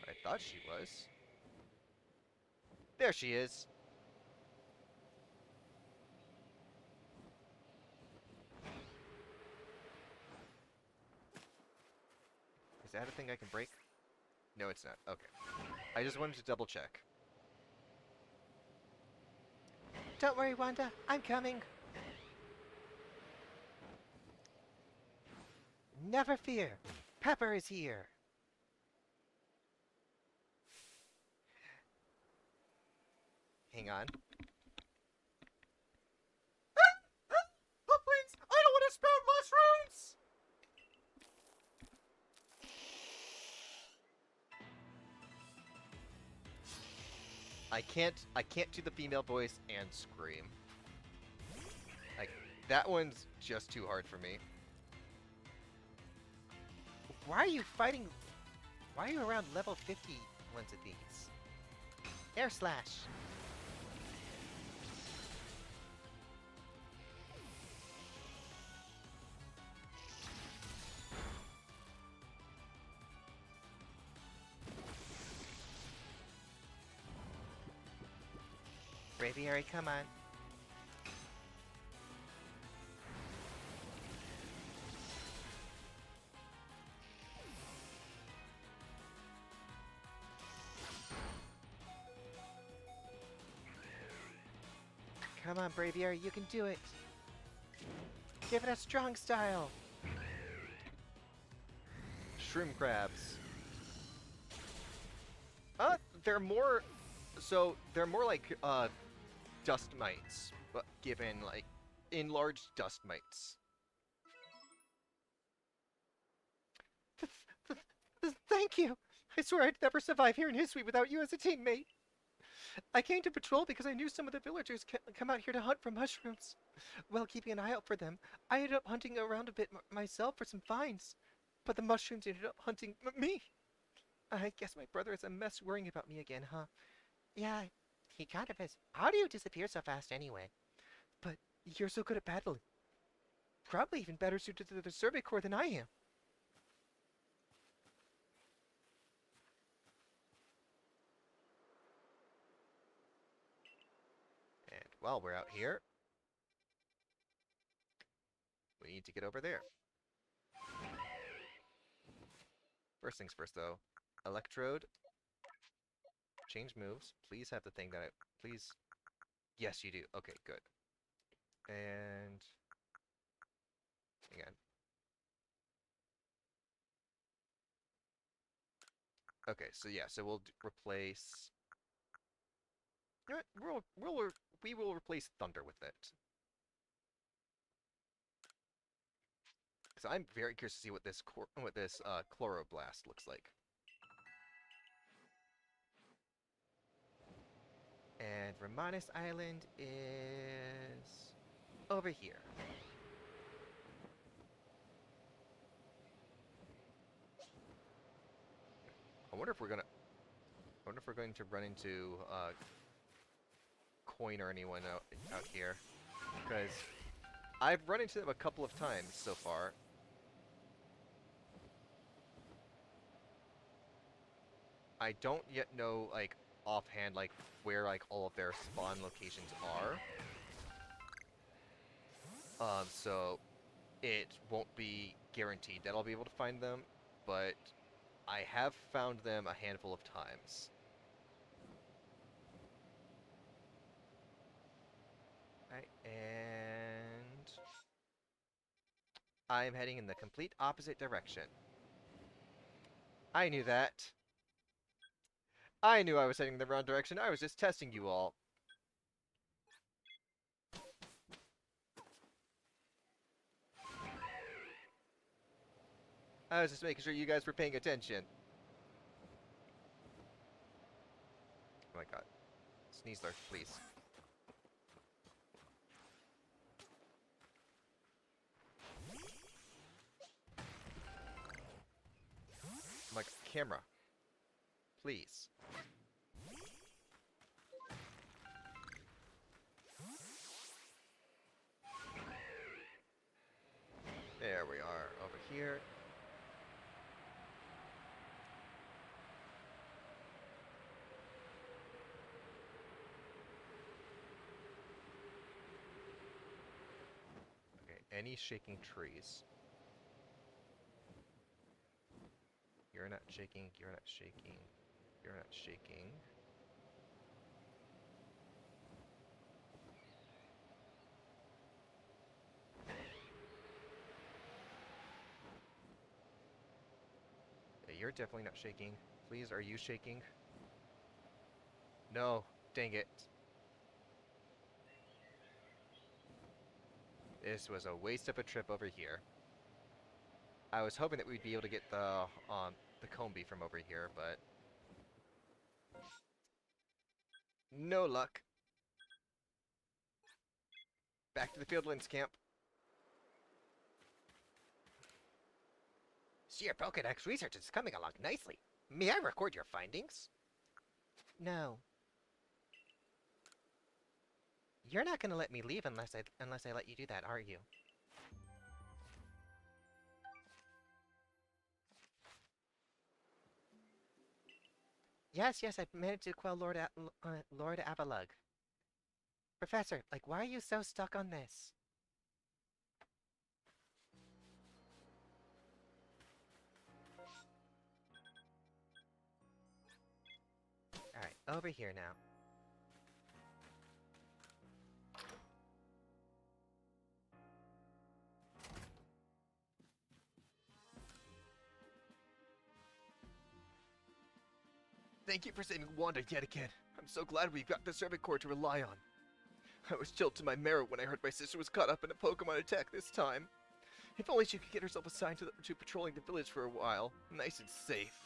I thought she was. There she is. Is that a thing I can break? No, it's not. Okay. I just wanted to double check. Don't worry, Wanda. I'm coming. Never fear. Pepper is here. Hang on. Oh, please! I don't want to sprout mushrooms! I can't do the female voice and scream. That one's just too hard for me. Why are you fighting? Why are you around level 50 ones of these? Air slash. Braviary, come on. Come on, Braviary, you can do it. Give it a strong style. Shroom crabs. They're more... So, they're more like, dust mites, but given, like, enlarged dust mites. Thank you. I swear I'd never survive here in Hisui without you as a teammate. I came to patrol because I knew some of the villagers come out here to hunt for mushrooms. While keeping an eye out for them, I ended up hunting around a bit myself for some finds. But the mushrooms ended up hunting me. I guess my brother is a mess worrying about me again, huh? Yeah, he kind of is. How do you disappear so fast anyway? But you're so good at battling. Probably even better suited to the Survey Corps than I am. And while we're out here, we need to get over there. First things first, though. Electrode. Change moves. Please have the thing that I... Please... Yes, you do. Okay, good. And... Hang on. Okay, so yeah, so we'll replace... You know what? We will replace Thunder with it. Because I'm very curious to see what this Chloroblast looks like. And Romanus Island is over here. I wonder if we're going to run into Coin or anyone out here, because I've run into them a couple of times so far. I don't yet know, like, offhand, like, where, like, all of their spawn locations are. So it won't be guaranteed that I'll be able to find them, but I have found them a handful of times. Alright, and I'm heading in the complete opposite direction. I knew that. I knew I was heading in the wrong direction. I was just testing you all. I was just making sure you guys were paying attention. Oh my god. Sneasler, please. I'm like, camera. Please. There we are, over here. Okay, any shaking trees? You're not shaking, you're not shaking, you're not shaking. Yeah, you're definitely not shaking. Please, are you shaking? No, dang it. This was a waste of a trip over here. I was hoping that we'd be able to get the Combi from over here, but no luck. Back to the Fieldlands camp. Your Pokedex research is coming along nicely. May I record your findings? No. You're not gonna let me leave unless I let you do that, are you? Yes, I've managed to quell Lord Avalugg. Professor, like, why are you so stuck on this? Alright, over here now. Thank you for saving Wanda yet again. I'm so glad we've got the servant core to rely on. I was chilled to my marrow when I heard my sister was caught up in a Pokemon attack this time. If only she could get herself assigned to patrolling the village for a while. Nice and safe.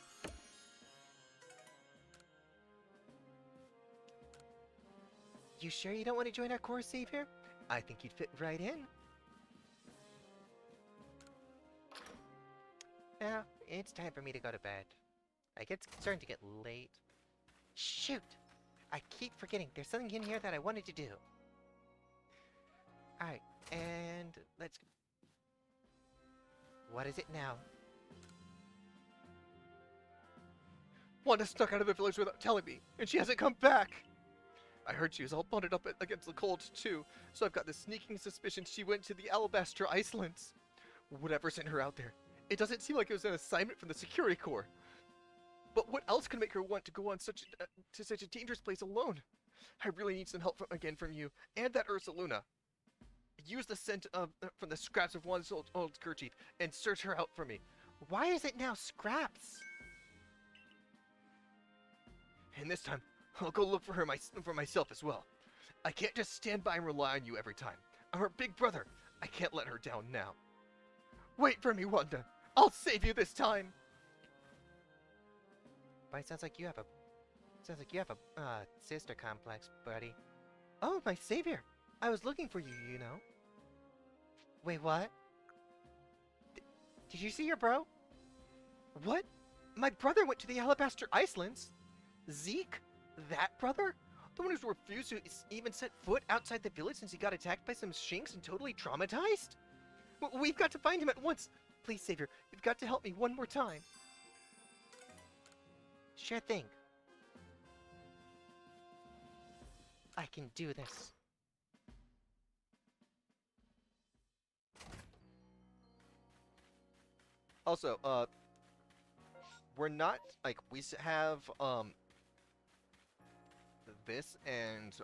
You sure you don't want to join our core savior? I think you'd fit right in. Now, it's time for me to go to bed. It's starting to get late. Shoot! I keep forgetting. There's something in here that I wanted to do. Alright, and let's... What is it now? Wanda snuck out of the village without telling me, and she hasn't come back! I heard she was all bundled up against the cold, too, so I've got this sneaking suspicion she went to the Alabaster Islands. Whatever sent her out there, it doesn't seem like it was an assignment from the Security Corps. But what else could make her want to go on to such a dangerous place alone? I really need some help from you and that Ursaluna. Use the scent from the scraps of Wanda's old kerchief and search her out for me. Why is it now scraps? And this time, I'll go look for her for myself as well. I can't just stand by and rely on you every time. I'm her big brother. I can't let her down now. Wait for me, Wanda. I'll save you this time. But it sounds like you have a sister complex, buddy. Oh, my savior! I was looking for you, you know. Wait, what? Did you see your bro? What? My brother went to the Alabaster Islands? Zeke? That brother? The one who's refused to even set foot outside the village since he got attacked by some shinks and totally traumatized? We've got to find him at once! Please, savior, you've got to help me one more time. Sure thing. I can do this. Also, we're not, like, we have, this and,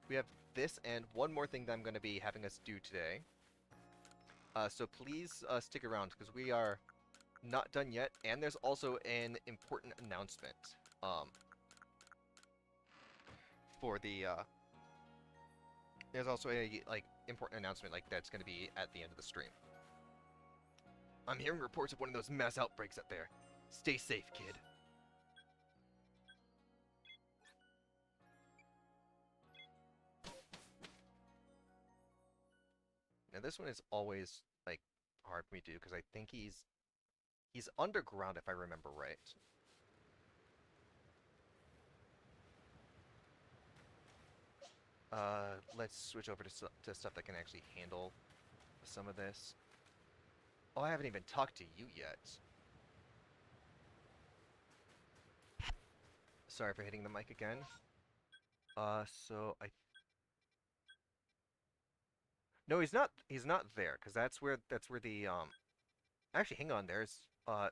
we have this and one more thing that I'm going to be having us do today. So please stick around, because we are not done yet, and there's also an important announcement for the there's also a important announcement that's going to be at the end of the stream. I'm hearing reports of one of those mass outbreaks up there. Stay safe, kid. Now this one is always hard for me to do because I think he's underground if I remember right. Let's switch over to stuff that can actually handle some of this. Oh, I haven't even talked to you yet. Sorry for hitting the mic again. So I... No, he's not there, because that's where the, Actually, hang on, there's a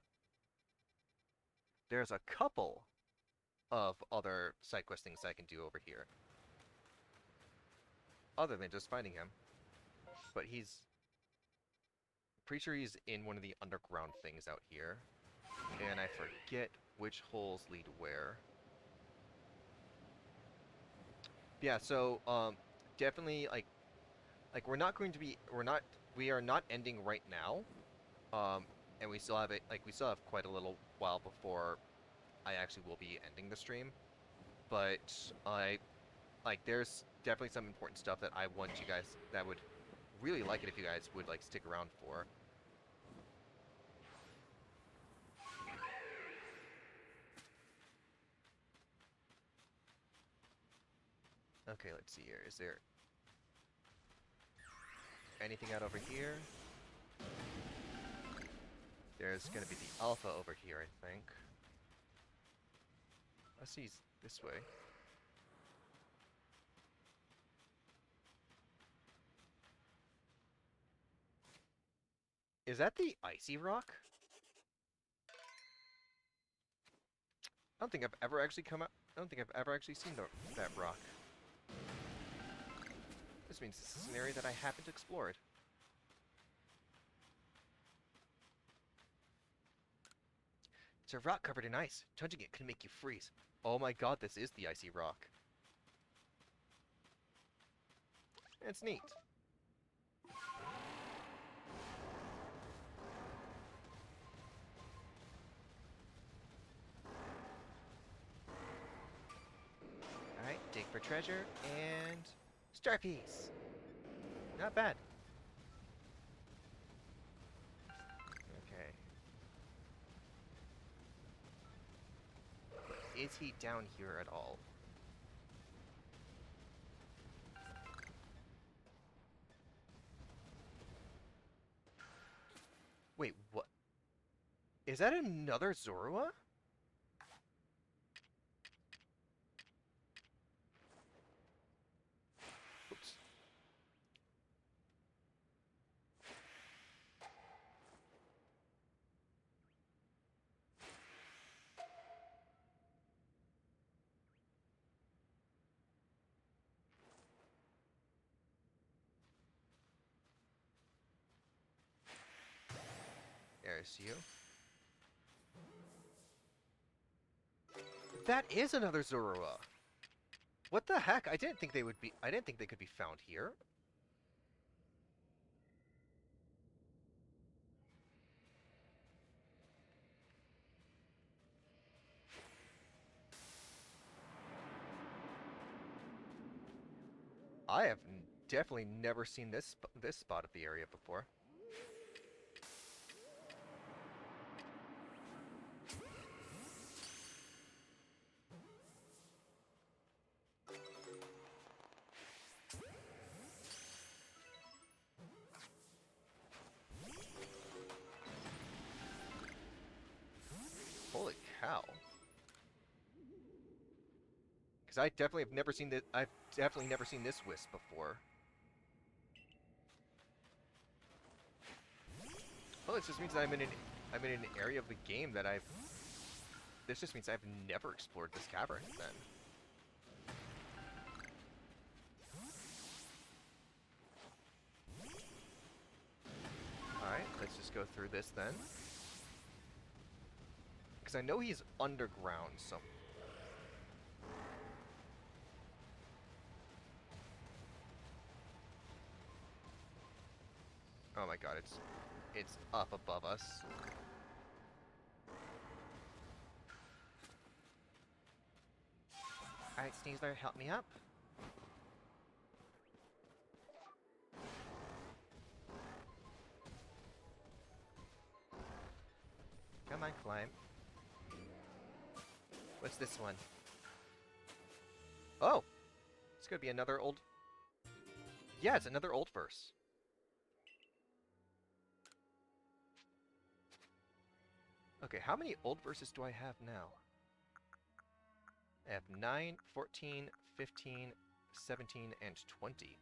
couple of other side quest things I can do over here. Other than just finding him. But he's... pretty sure he's in one of the underground things out here. And I forget which holes lead where. Yeah, so, definitely, we are not ending right now. And we still have quite a little while before I actually will be ending the stream. But, there's definitely some important stuff that I want you guys, that would really like it if you guys would like stick around for. Okay, let's see here. Is there anything out over here? There's gonna be the alpha over here, I think. Let's see, this way. Is that the icy rock? I don't think I've ever actually come out. I don't think I've ever actually seen that rock. This means this is an area that I haven't explored. It's a rock covered in ice. Touching it can make you freeze. Oh my god, this is the icy rock. It's neat. Alright, dig for treasure, and... Star piece! Not bad. Okay. Is he down here at all? Wait, what? Is that another Zorua? Oops. There's you. That is another Zorua. What the heck? I didn't think they would be. I didn't think they could be found here. I have definitely never seen this spot of the area before. Holy cow. Because I definitely have never seen this. I've definitely never seen this wisp before. Well, this just means that I'm in an area of the game that I've. This just means I've never explored this cavern then. Alright, let's just go through this then. Because I know he's underground somewhere. Oh my god, it's up above us. Alright, Sneasler, help me up. Come on, climb. What's this one? Oh! It's gonna be another old... Yeah, it's another old verse. Okay, how many old verses do I have now? I have 9, 14, 15, 17, and 20.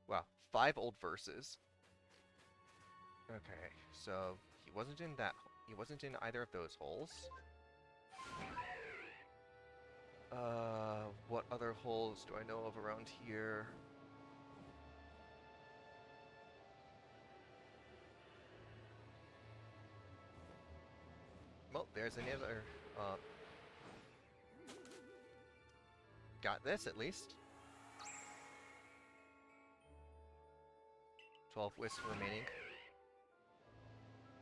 Wow, 5 old verses. Okay, so he wasn't in that. He wasn't in either of those holes. What other holes do I know of around here? Well, there's another. Got this at least. 12 wisps remaining.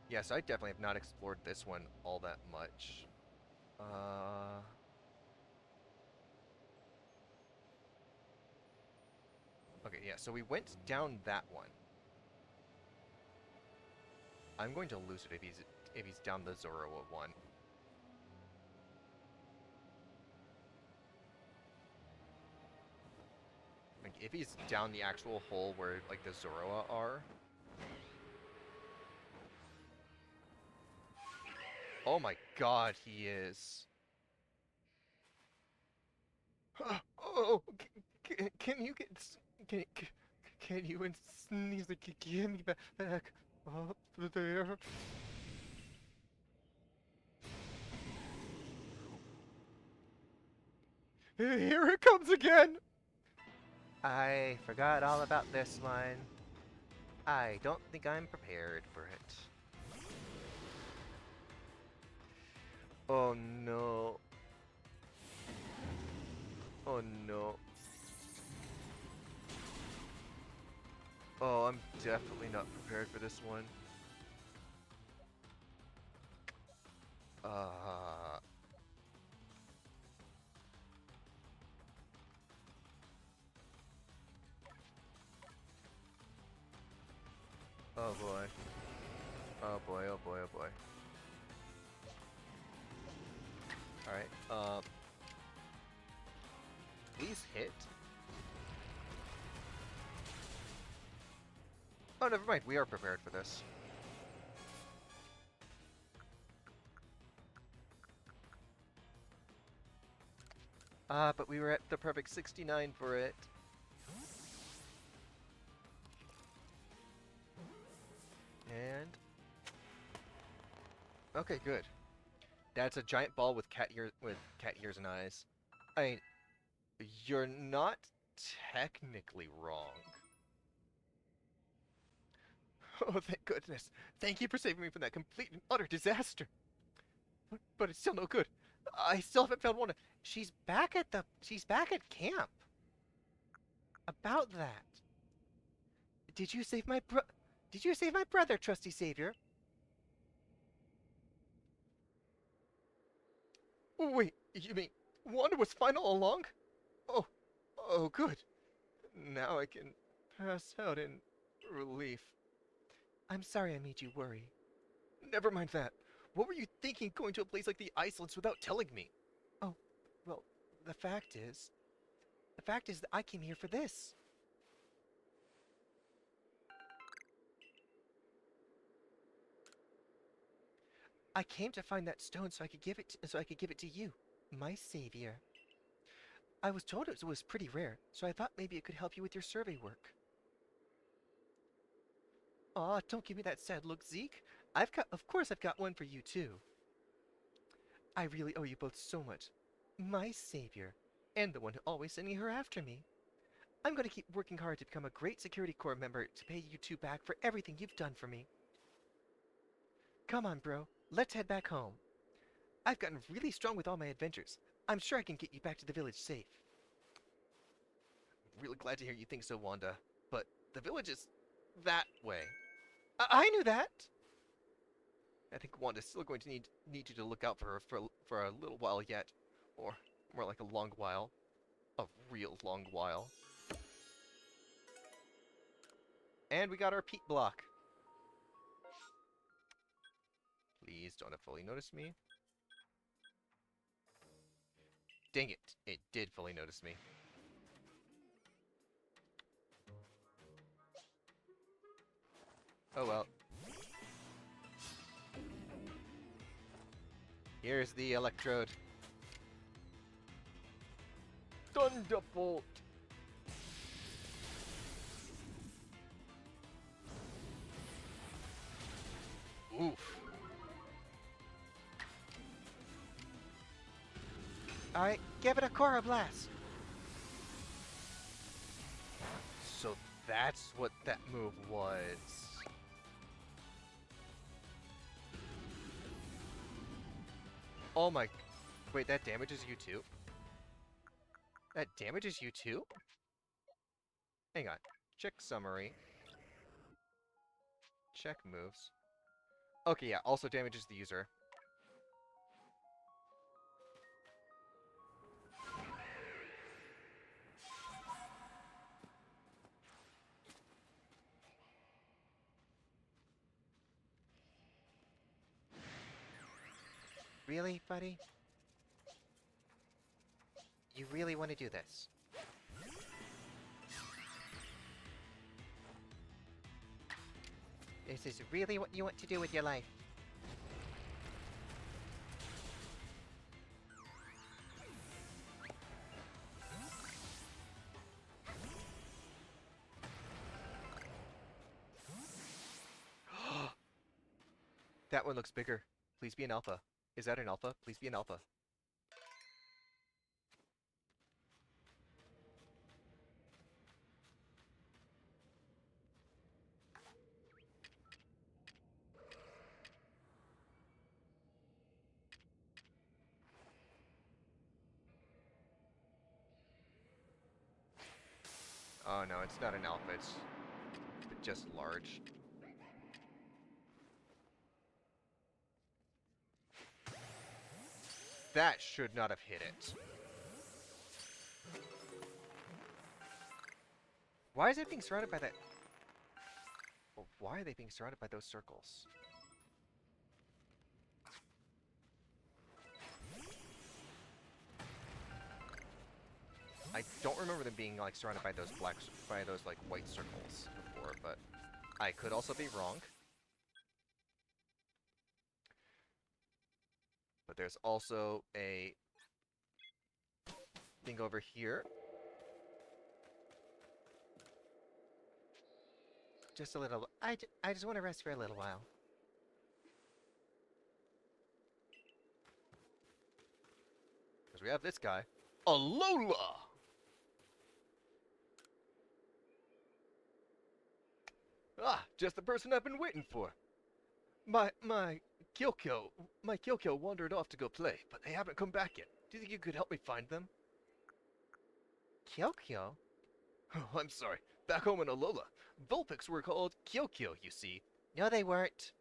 Yes, I definitely have not explored this one all that much. Okay, yeah, so we went down that one. I'm going to lose it if he's down the Zoroa one. Like, if he's down the actual hole where, like, the Zoroa are... Oh my god, he is. Oh, can you get... Can you and Sneeze get me back up there? Here it comes again! I forgot all about this one. I don't think I'm prepared for it. Oh no. Oh no. Oh, I'm definitely not prepared for this one. Oh boy. Oh boy, oh boy, oh boy. Alright, please hit. Oh, never mind, we are prepared for this. But we were at the perfect 69 for it. And... okay, good. That's a giant ball with cat ears and eyes. I mean, you're not technically wrong. Oh, thank goodness. Thank you for saving me from that complete and utter disaster. But it's still no good. I still haven't found one. She's back at camp. About that. Did you save my brother, trusty savior? Wait, you mean Wanda was fine all along? Oh, oh, good. Now I can pass out in relief. I'm sorry I made you worry. Never mind that. What were you thinking going to a place like the Icelands without telling me? Oh, well, the fact is that I came here for this. I came to find that stone so I could give it to you, my savior. I was told it was pretty rare, so I thought maybe it could help you with your survey work. Aw, don't give me that sad look, Zeke. Of course I've got one for you too. I really owe you both so much. My savior, and the one who always sending her after me. I'm going to keep working hard to become a great security corps member to pay you two back for everything you've done for me. Come on, bro. Let's head back home. I've gotten really strong with all my adventures. I'm sure I can get you back to the village safe. Really glad to hear you think so, Wanda. But the village is that way. I knew that! I think Wanda's still going to need you to look out for her for a little while yet. Or more like a long while. A real long while. And we got our peat block. Please don't have fully noticed me. Dang it, it did fully notice me. Oh well. Here's the electrode. Thunderbolt! Oof. Alright, give it a Cora Blast! So that's what that move was. Oh my... wait, that damages you too? That damages you too? Hang on. Check summary. Check moves. Okay, yeah, also damages the user. Really, buddy? You really want to do this? This is really what you want to do with your life? That one looks bigger. Please be an alpha. Is that an alpha? Please be an alpha. Oh no, it's not an alpha, it's just large. That should not have hit it. Why is it being surrounded by that? Well, why are they being surrounded by those circles? I don't remember them being like surrounded by those like white circles before, but I could also be wrong. But there's also a thing over here. Just a little. I just want to rest for a little while. Because we have this guy. Alola! Ah, just the person I've been waiting for. My Kyokyo wandered off to go play, but they haven't come back yet. Do you think you could help me find them? Kyokyo? Oh, I'm sorry. Back home in Alola, Vulpix were called Kyokyo, you see. No, they weren't.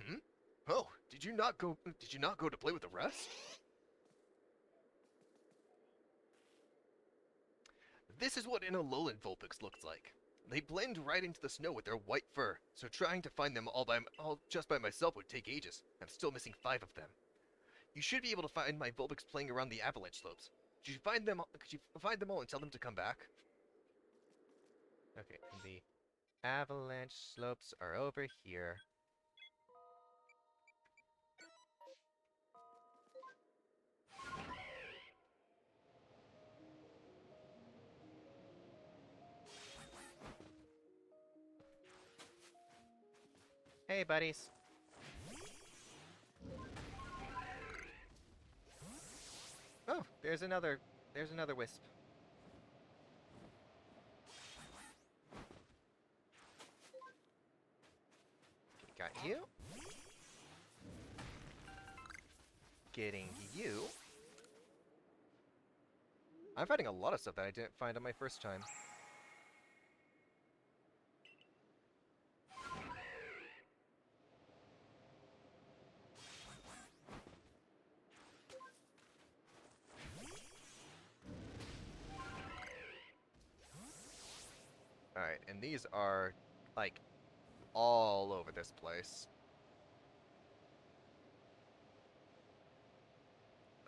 Hmm? Oh, did you not go to play with the rest? This is what an Alolan Vulpix looks like. They blend right into the snow with their white fur, so trying to find them all just by myself would take ages. I'm still missing 5 of them. You should be able to find my Vulpix playing around the avalanche slopes. Could you find them all and tell them to come back? Okay, and the avalanche slopes are over here. Hey, buddies. Oh, there's another wisp. Got you. Getting you. I'm finding a lot of stuff that I didn't find on my first time. Alright, and these are, like, all over this place.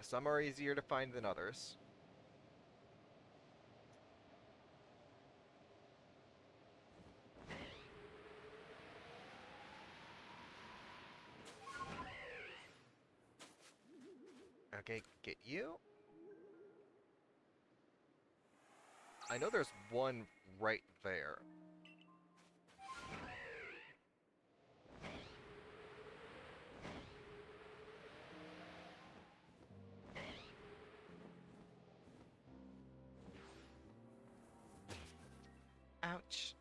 Some are easier to find than others. Okay, get you. I know there's one right there. Ouch.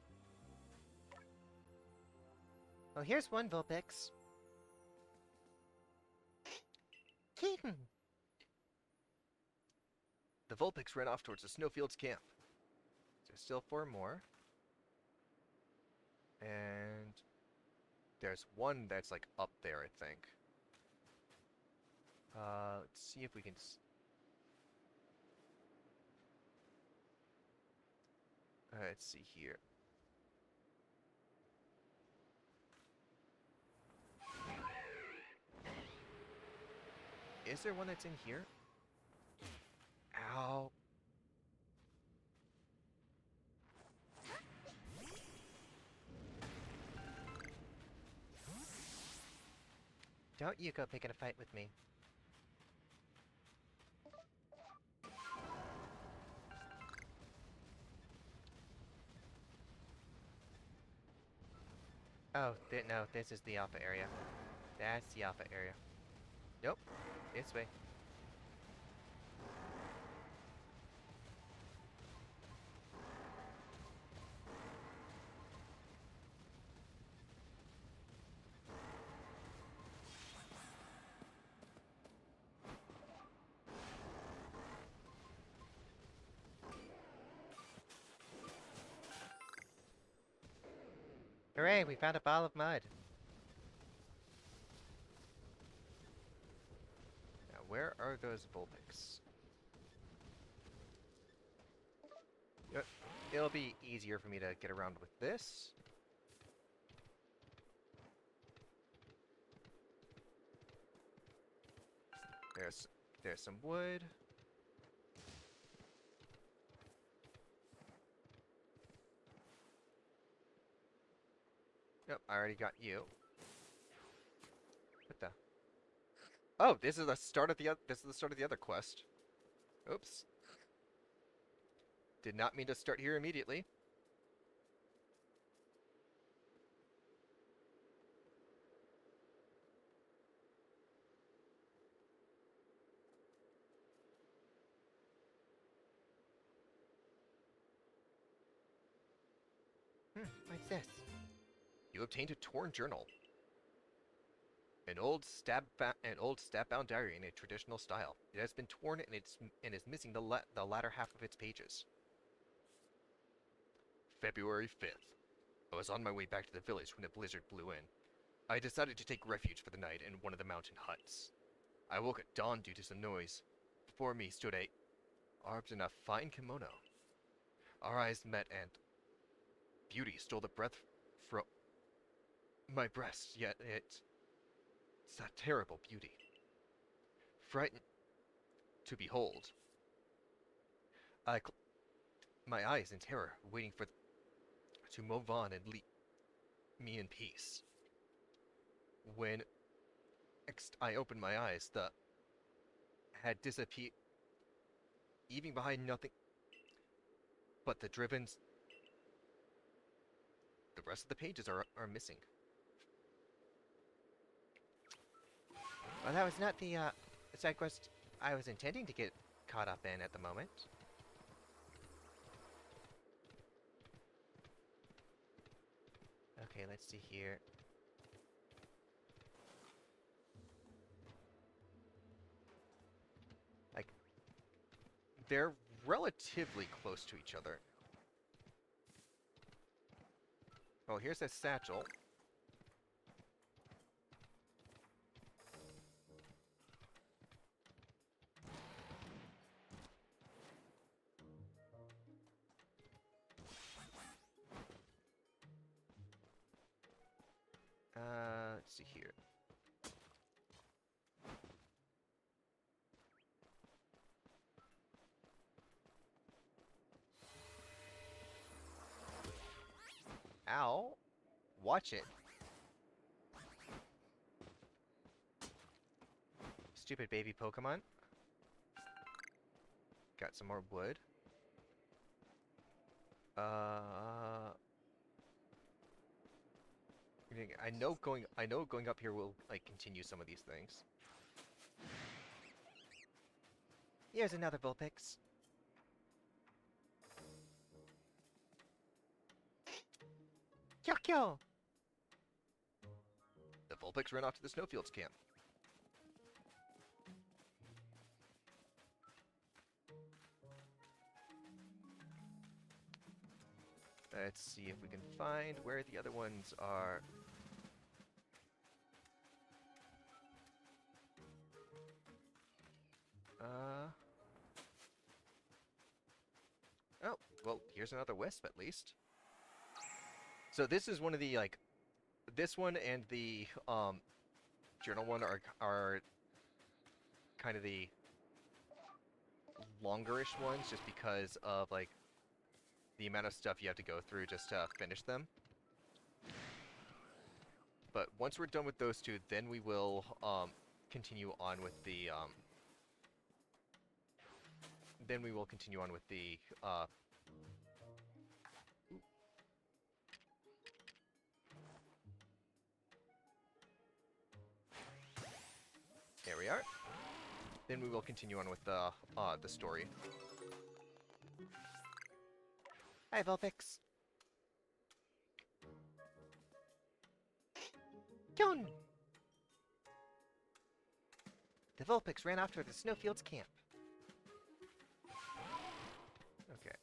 Well, here's one Vulpix. Keaton! The Vulpix ran off towards the Snowfields camp. There's still 4 more. And there's one that's like up there, I think. Let's see if we can... let's see here. is there one that's in here? Ow. Don't you go picking a fight with me. Oh, no, this is the alpha area. That's the alpha area. Nope, this way. Hooray, we found a ball of mud. Now, where are those Vulpix? Yep, it'll be easier for me to get around with this. There's some wood. Yep, I already got you. What the? Oh, this is the start of the other quest. Oops. Did not mean to start here immediately. What's this? You obtained a torn journal. An old stab-bound diary in a traditional style. It has been torn and is missing the latter half of its pages. February 5th. I was on my way back to the village when a blizzard blew in. I decided to take refuge for the night in one of the mountain huts. I woke at dawn due to some noise. Before me stood a arbed in a fine kimono. Our eyes met and beauty stole the breath from my breast, yet it's a terrible beauty. Frightened to behold. My eyes in terror, waiting for to move on and leave me in peace. When I opened my eyes, the had disappeared, leaving behind nothing but the drivens. The rest of the pages are missing. Well, that was not the side quest I was intending to get caught up in at the moment. Okay, let's see here. Like, they're relatively close to each other. Oh, here's a satchel. Let's see here. Ow. Watch it. Stupid baby Pokemon. Got some more wood. I know going up here will like continue some of these things. Here's another Vulpix. Kyo! The Vulpix ran off to the Snowfields camp. Let's see if we can find where the other ones are. Oh, well, here's another wisp at least. So this is one of the, like, this one and the, journal one are kind of the longerish ones, just because of like the amount of stuff you have to go through just to finish them. But once we're done with those two, then we will continue on with the there we are. Then we will continue on with the story. Hi, Vulpix. Kyun! The Vulpix ran off toward the Snowfields camp. Okay.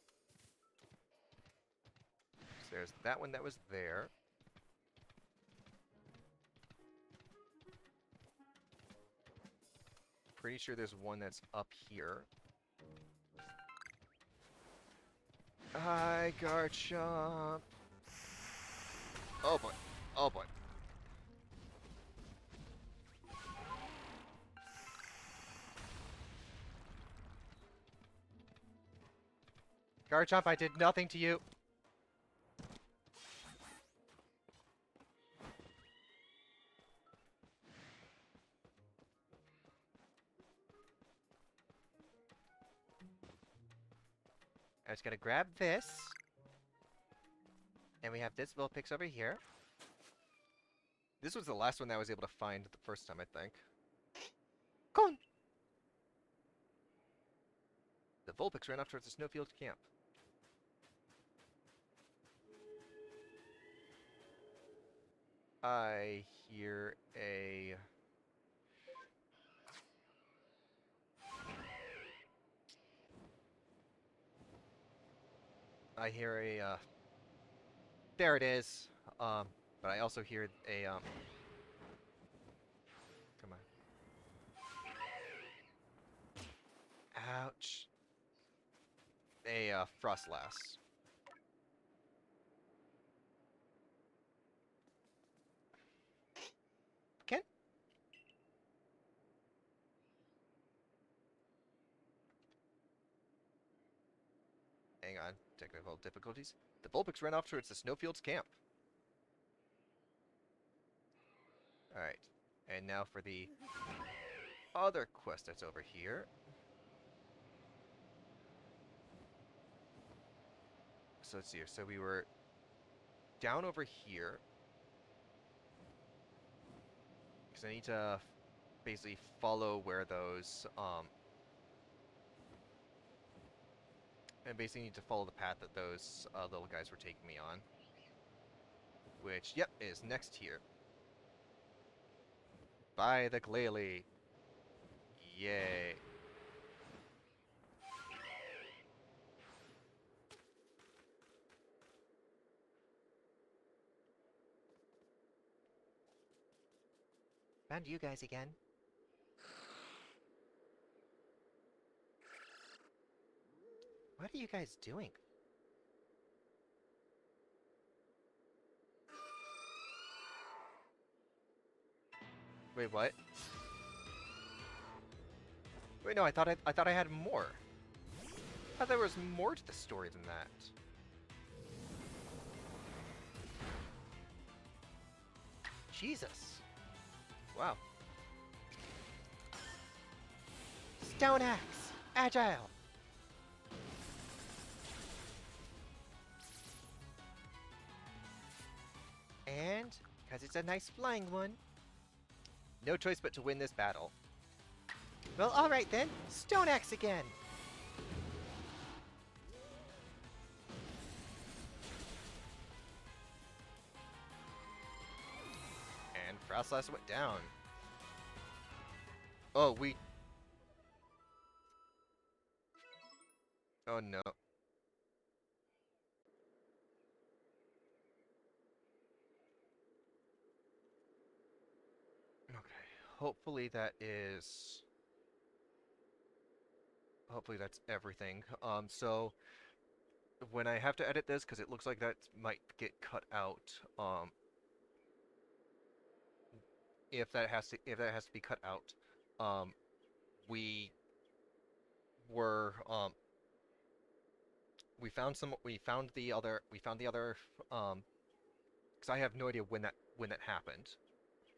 So there's that one that was there. Pretty sure there's one that's up here. Hi, Garchomp. Oh boy. Oh boy. Garchomp, I did nothing to you. I just gotta grab this. And we have this Vulpix over here. This was the last one that I was able to find the first time, I think. Kyun! The Vulpix ran off towards the Snowfield camp. I hear a... There it is. But I also hear a, Come on. Ouch. A, Frostlass. Ken? Hang on. Technical difficulties. The Vulpix ran off towards the Snowfields camp. Alright. And now for the other quest that's over here. So let's see here. So we were down over here. Because I need to basically follow where those, and basically need to follow the path that those little guys were taking me on. Which, yep, is next here. By the Glalie. Yay. Found you guys again. What are you guys doing? Wait, what? Wait, no, I thought I had more. I thought there was more to the story than that. Jesus. Wow. Stone Axe! Agile! And, because it's a nice flying one, No choice but to win this battle. well, alright then, Stone Axe again! And Frostlass went down. Oh, we... Oh no. Okay, hopefully that is... Hopefully that's everything. So... When I have to edit this, because it looks like that might get cut out, if that has to be cut out, we were we found the other because I have no idea when that happened.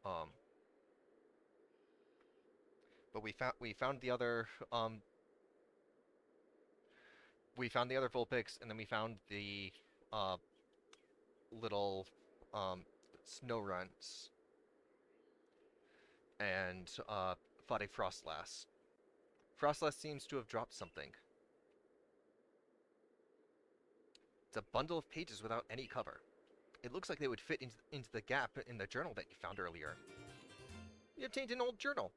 Um, but we found the other Vulpix, and then we found the uh little snow runts and fought a Frostlass. Frostlass seems to have dropped something. It's a bundle of pages without any cover. It looks like they would fit into the gap in the journal that you found earlier. You obtained an old journal.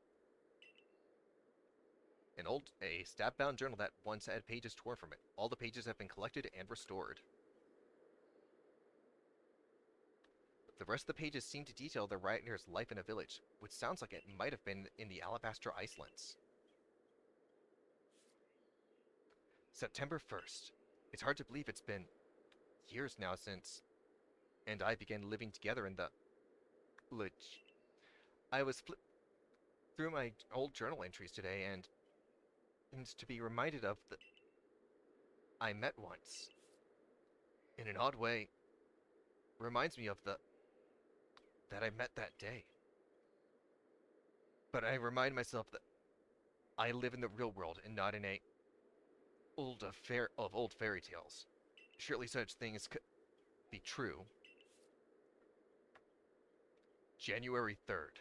A stab-bound journal that once had pages torn from it. All the pages have been collected and restored. The rest of the pages seem to detail the writer's life in a village, which sounds like it might have been in the Alabaster Icelands. September 1st. It's hard to believe it's been years now since and I began living together in the village. I was through my old journal entries today and to be reminded of the I met once. In an odd way, reminds me of that I met that day. But I remind myself that I live in the real world and not in a old fairy tales. Surely such things could be true. January 3rd.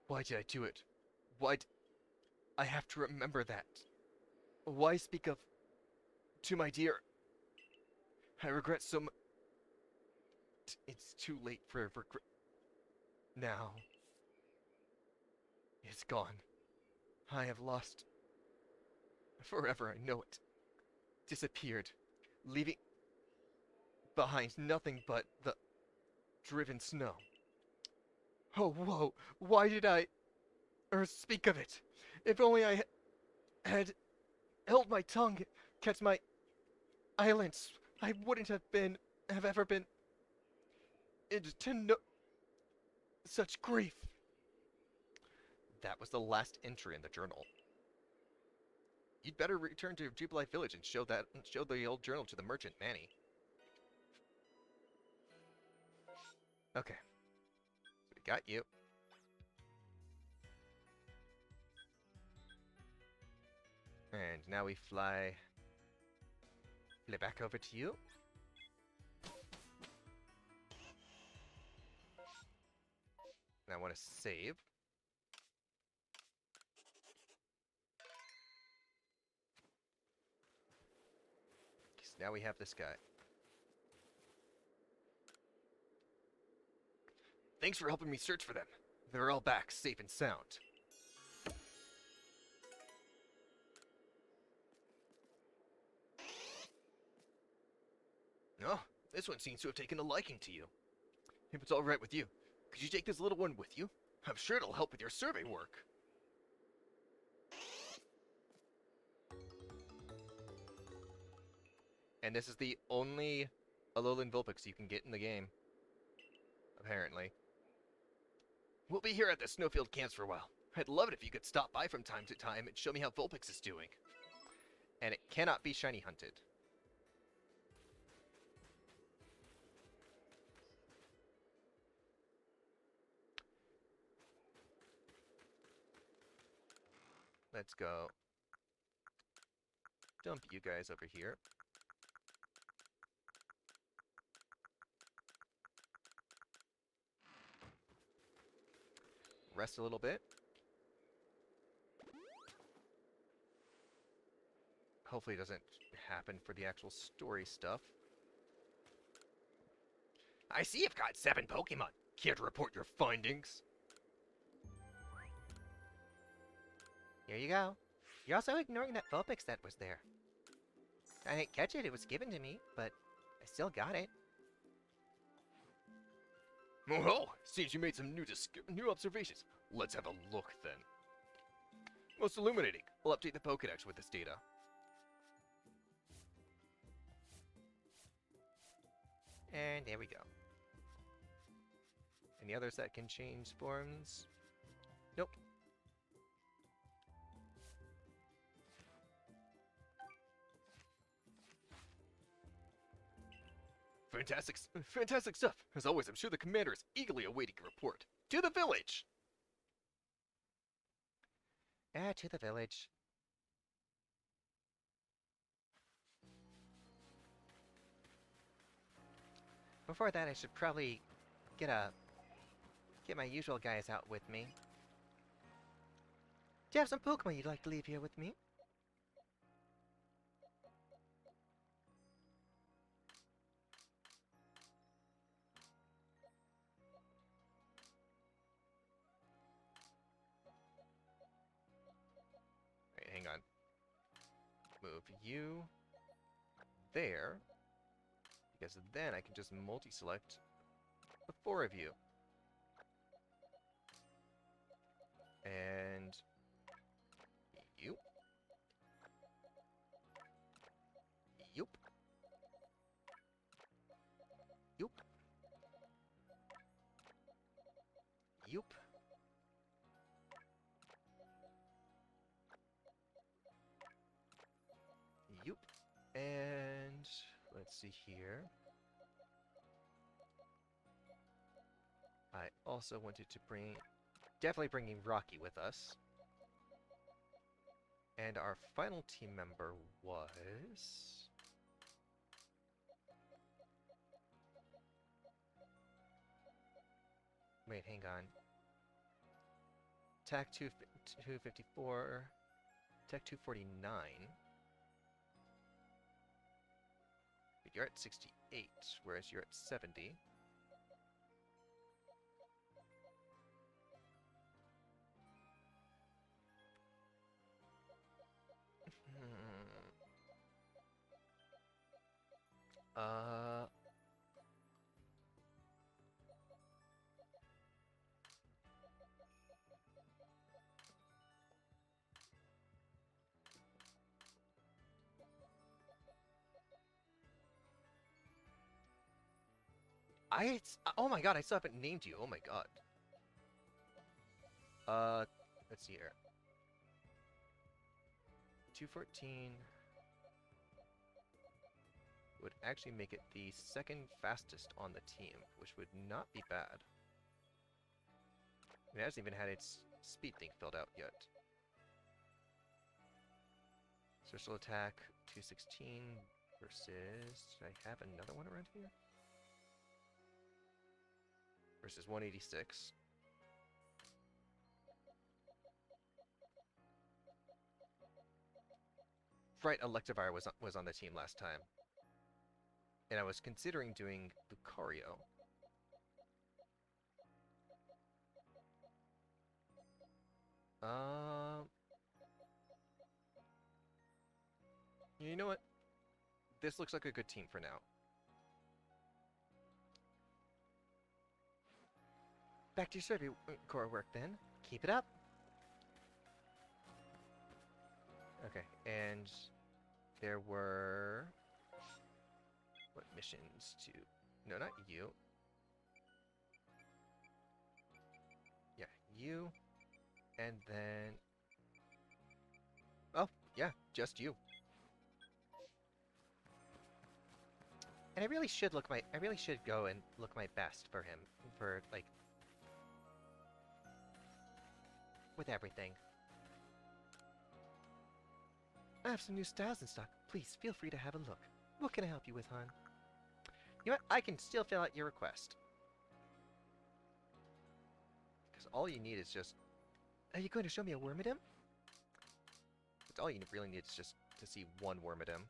Why did I do it? Why I have to remember that? Why speak of to my dear? I regret so much. It's too late for regret. Now. It's gone. I have lost. Forever, I know it. Disappeared. Leaving behind nothing but the driven snow. Oh, whoa. Why did I speak of it? If only I had held my tongue, kept my eyelids, I wouldn't have ever been to know such grief. That was the last entry in the journal. You'd better return to Jubilife Village and show the old journal to the merchant, Manny. Okay. So we got you. And now we fly back over to you. And I want to save. So now we have this guy. Thanks for helping me search for them. They're all back, safe and sound. Oh, this one seems to have taken a liking to you. If it's all right with you, could you take this little one with you? I'm sure it'll help with your survey work. And this is the only Alolan Vulpix you can get in the game. Apparently. We'll be here at the Snowfield camps for a while. I'd love it if you could stop by from time to time and show me how Vulpix is doing. And it cannot be shiny hunted. Let's go dump you guys over here. Rest a little bit. Hopefully it doesn't happen for the actual story stuff. I see you've got 7 Pokemon. Care to report your findings? Here you go. You're also ignoring that Vulpix that was there. I didn't catch it, it was given to me, but I still got it. Oh, seems you made some new observations. Let's have a look then. Most illuminating. I'll update the Pokedex with this data. And there we go. Any others that can change forms? Nope. Fantastic stuff. As always, I'm sure the commander is eagerly awaiting a report. To the village! To the village. Before that, I should probably get my usual guys out with me. Do you have some Pokemon you'd like to leave here with me? Wait, hang on. Move you there, because then I can just multi-select the 4 of you. And you. Yup. Yup. Yup. Yup. And let's see here. I also wanted to definitely bringing Rocky with us. And our final team member was... Wait, hang on. Attack 254, Attack 249. But you're at 68, whereas you're at 70. Uh... oh my god, I still haven't named you. Oh my god. Let's see here. 214 would actually make it the second fastest on the team, which would not be bad. It hasn't even had its speed thing filled out yet. Special attack 216 versus... Did I have another one around here? Versus 186. Right, Electivire was on the team last time. And I was considering doing Lucario. You know what? This looks like a good team for now. Back to your survey core work then. Keep it up. Okay, and there were... What missions to... No, not you. Yeah, you. And then... Oh, yeah, just you. And I really should go and look my best for him. For, like... with everything. I have some new styles in stock. Please, feel free to have a look. What can I help you with, hon? You know what? I can still fill out your request. Because all you need is just... Are you going to show me a Wormadam? That's all you really need is just to see one Wormadam.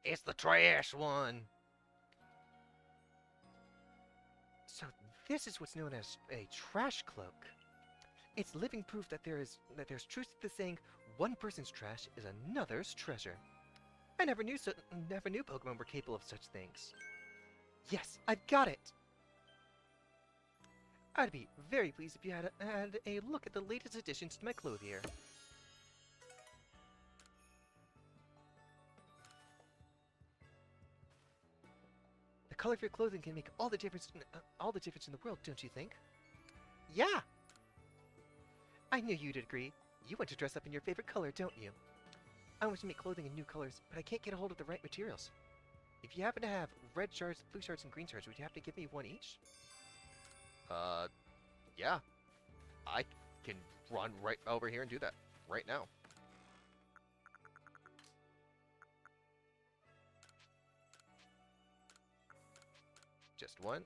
It's the trash one! So this is what's known as a trash cloak. It's living proof that there's truth to the saying, one person's trash is another's treasure. I never knew Pokemon were capable of such things. Yes, I've got it! I'd be very pleased if you had a look at the latest additions to my clothier. The color of your clothing can make all the difference in the world, don't you think? Yeah! I knew you'd agree. You want to dress up in your favorite color, don't you? I want to make clothing in new colors, but I can't get a hold of the right materials. If you happen to have red shards, blue shards, and green shards, would you have to give me one each? Yeah. I can run right over here and do that right now. Just one.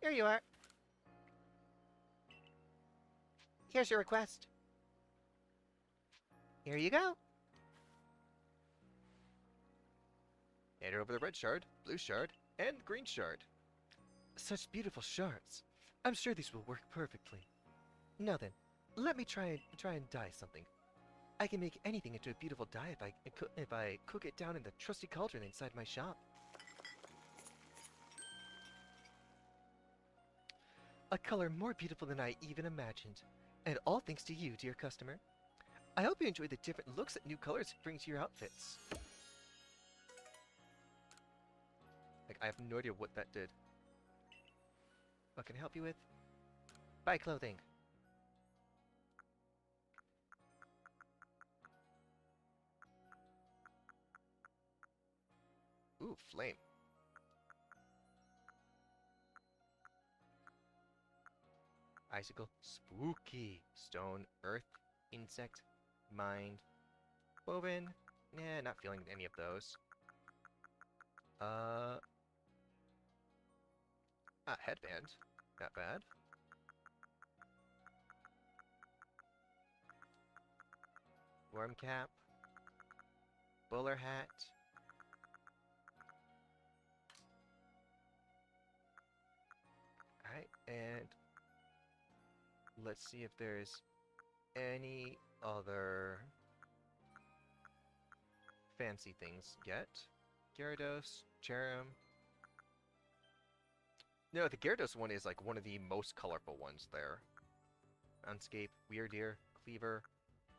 Here you are. Here's your request. Here you go. Hand over the red shard, blue shard, and green shard. Such beautiful shards. I'm sure these will work perfectly. Now then, let me try and dye something. I can make anything into a beautiful dye if I cook it down in the trusty cauldron inside my shop. A color more beautiful than I even imagined. And all thanks to you, dear customer. I hope you enjoy the different looks that new colors bring to your outfits. Like, I have no idea what that did. What can I help you with? Buy clothing. Ooh, flame. Icicle. Spooky. Stone. Earth. Insect. Mind. Woven. Nah, not feeling any of those. Headband. Not bad. Worm cap. Bowler hat. Alright, and let's see if there's any other fancy things yet. Gyarados, Cherim. No, the Gyarados one is like one of the most colorful ones there. Unscape, Weirdeer, Cleaver,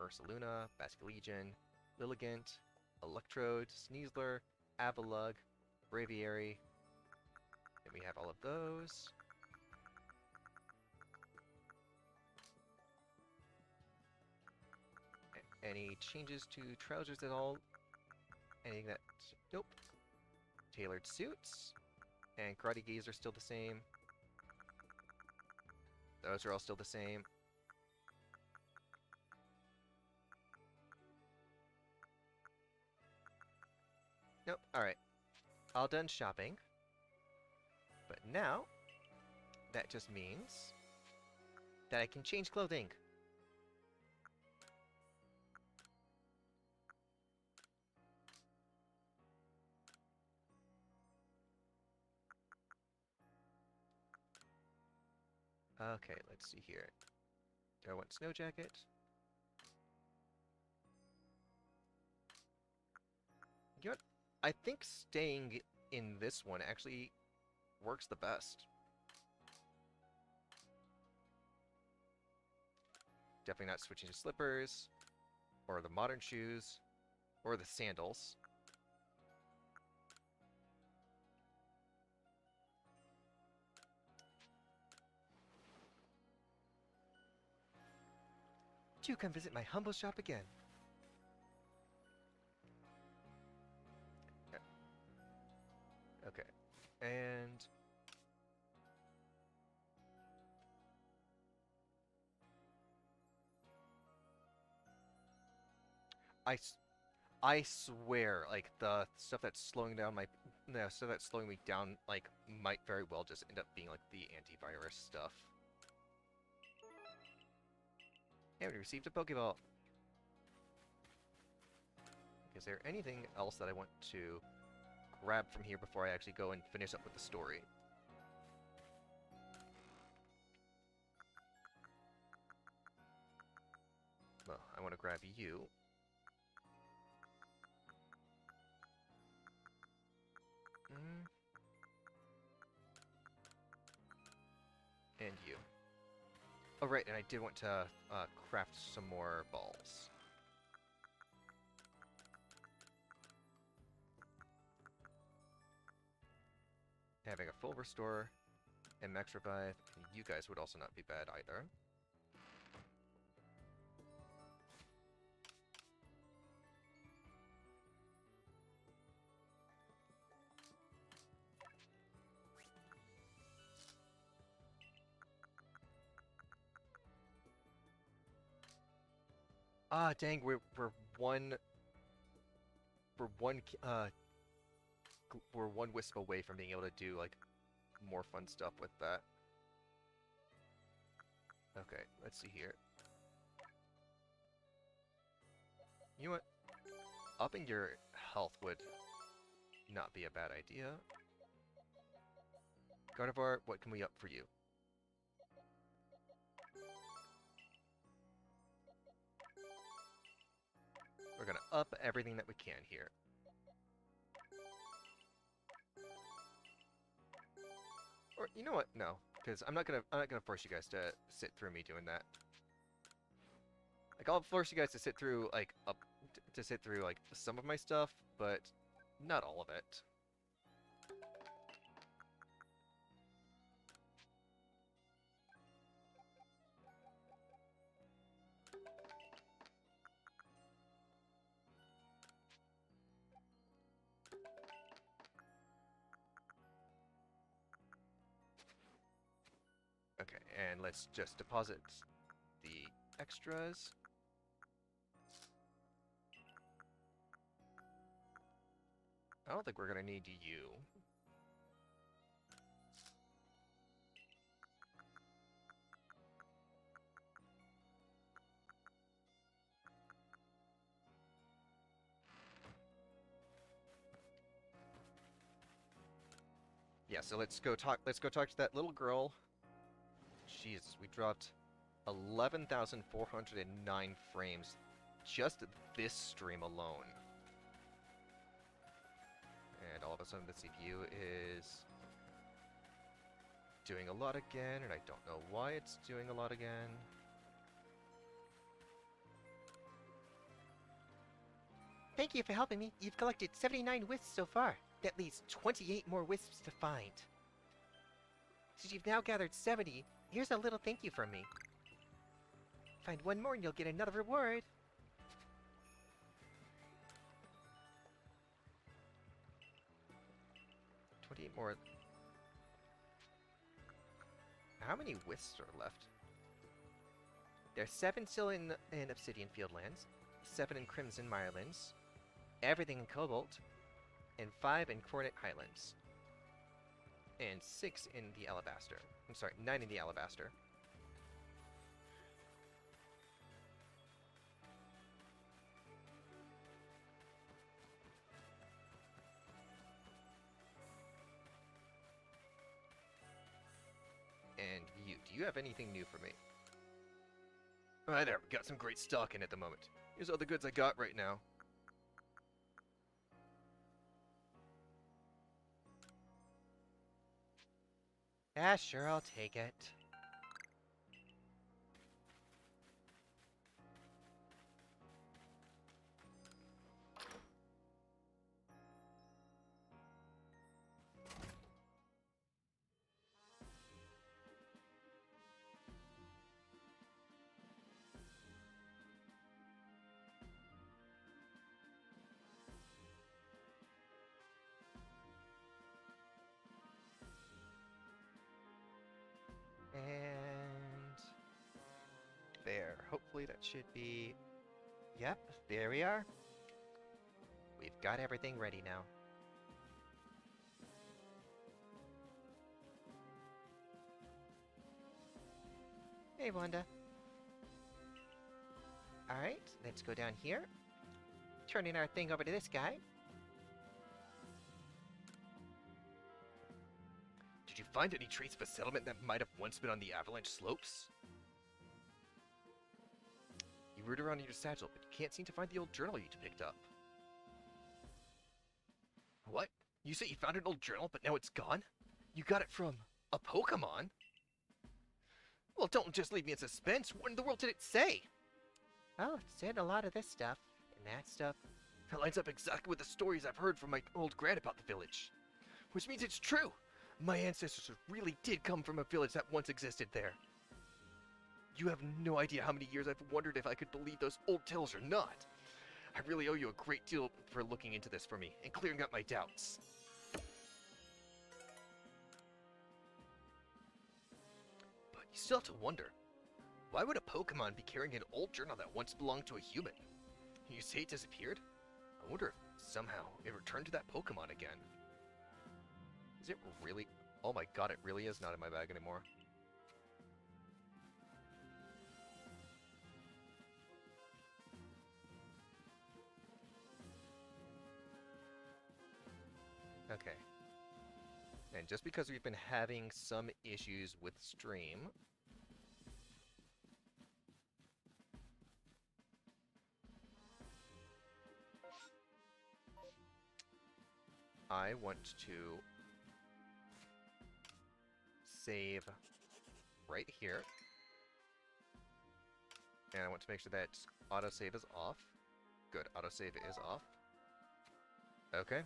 Ursaluna, Basculegion, Lilligant, Electrode, Sneasler, Avalugg, Braviary. And we have all of those. Any changes to trousers at all? Anything that... Nope. Tailored suits. And karate gis are still the same. Those are all still the same. Nope. Alright. All done shopping. But now, that just means that I can change clothing. Okay, let's see here. Do I want snow jacket? You know what? I think staying in this one actually works the best. Definitely not switching to slippers, or the modern shoes, or the sandals. Do come visit my humble shop again. Okay, and I swear, like, the stuff that's slowing down the stuff that's slowing me down, like, might very well just end up being, like, the antivirus stuff. And we received a Pokeball. Is there anything else that I want to grab from here before I actually go and finish up with the story? Well, I want to grab you. And you. Oh, right, and I did want to craft some more balls. Having a full restore and max revive, you guys would also not be bad either. Ah, dang, we're one wisp away from being able to do like more fun stuff with that. Okay, let's see here. You know what? Upping your health would not be a bad idea. Gardevoir, what can we up for you? We're gonna up everything that we can here. Or you know what? No, because I'm not gonna force you guys to sit through me doing that. Like I'll force you guys to sit through like some of my stuff, but not all of it. Okay, and let's just deposit the extras. I don't think we're gonna need you. Yeah, so let's go talk to that little girl. Jesus, we dropped 11,409 frames just this stream alone. And all of a sudden the CPU is doing a lot again, and I don't know why it's doing a lot again. Thank you for helping me. You've collected 79 wisps so far. That leaves 28 more wisps to find. Since you've now gathered 70, here's a little thank you from me. Find one more and you'll get another reward. More. How many wisps are left? There's 7 still in Obsidian Fieldlands, 7 in Crimson Mirelands, everything in Cobalt, and 5 in Coronet Highlands. And 6 in the Alabaster. I'm sorry, 9 in the Alabaster. And you, do you have anything new for me? Right there, we got some great stock in at the moment. Here's all the goods I got right now. Yeah, sure, I'll take it. And there. Hopefully that should be... Yep, there we are. We've got everything ready now. Hey, Wanda. Alright, let's go down here. Turning our thing over to this guy. Did you find any trace of a settlement that might have once been on the Avalanche slopes? You root around in your satchel, but you can't seem to find the old journal you picked up. What? You say you found an old journal, but now it's gone? You got it from a Pokémon? Well, don't just leave me in suspense. What in the world did it say? Oh, it said a lot of this stuff, and that stuff. That lines up exactly with the stories I've heard from my old Grand about the village. Which means it's true! My ancestors really did come from a village that once existed there. You have no idea how many years I've wondered if I could believe those old tales or not. I really owe you a great deal for looking into this for me and clearing up my doubts. But you still have to wonder, why would a Pokemon be carrying an old journal that once belonged to a human? You say it disappeared? I wonder if somehow it returned to that Pokemon again. Is it really? Oh my god, it really is not in my bag anymore. Okay. And just because we've been having some issues with stream, I want to save right here. And I want to make sure that autosave is off. Good, autosave is off. Okay.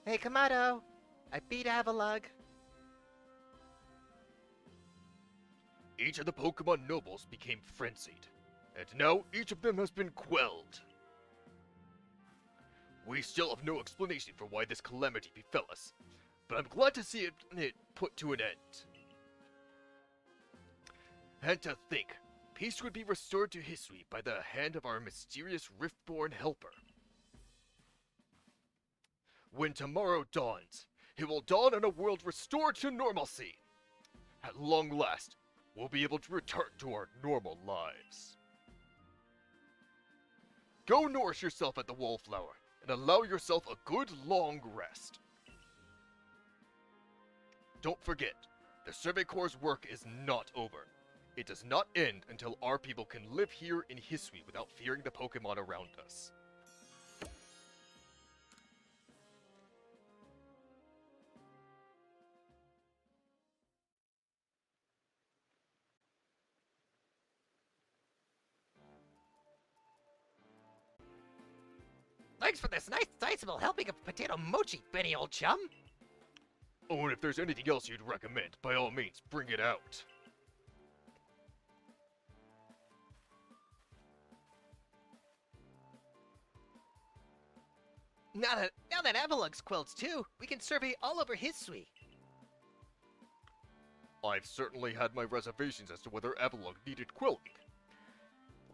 Hey, Kamado! I beat Avalugg. Each of the Pokemon nobles became frenzied, and now each of them has been quelled. We still have no explanation for why this calamity befell us, but I'm glad to see it put to an end. And to think, peace would be restored to Hisui by the hand of our mysterious Riftborn helper. When tomorrow dawns, it will dawn on a world restored to normalcy. At long last, we'll be able to return to our normal lives. Go nourish yourself at the Wallflower, and allow yourself a good long rest. Don't forget, the Survey Corps' work is not over. It does not end until our people can live here in Hisui without fearing the Pokemon around us. Thanks for this nice, sizable helping of potato mochi, Benny, old chum. Oh, and if there's anything else you'd recommend, by all means, bring it out. Now that Avalugg's quilts too, we can survey all over Hisui. I've certainly had my reservations as to whether Avalugg needed quelling.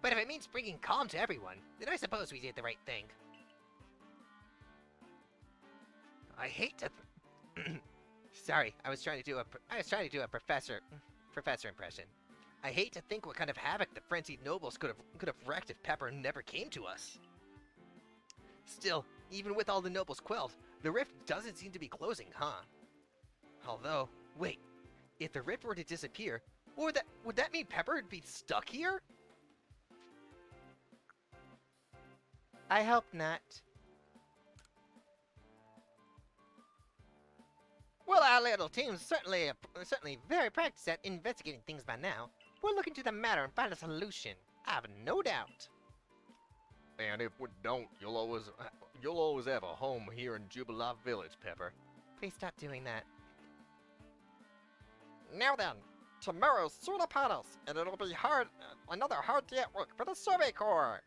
But if it means bringing calm to everyone, then I suppose we did the right thing. I hate to. Sorry, I was trying to do a professor impression. I hate to think what kind of havoc the frenzied nobles could have wreaked if Pepper never came to us. Still, even with all the nobles quelled, the rift doesn't seem to be closing, huh? Although, wait, if the rift were to disappear, would that mean Pepper would be stuck here? I hope not. Well, our little team's certainly very practiced at investigating things by now. We'll look into the matter and find a solution. I have no doubt. And if we don't, you'll always have a home here in Jubilife Village, Pepper. Please stop doing that. Now then, tomorrow's soon upon us, and it'll be another hard day at work for the Survey Corps.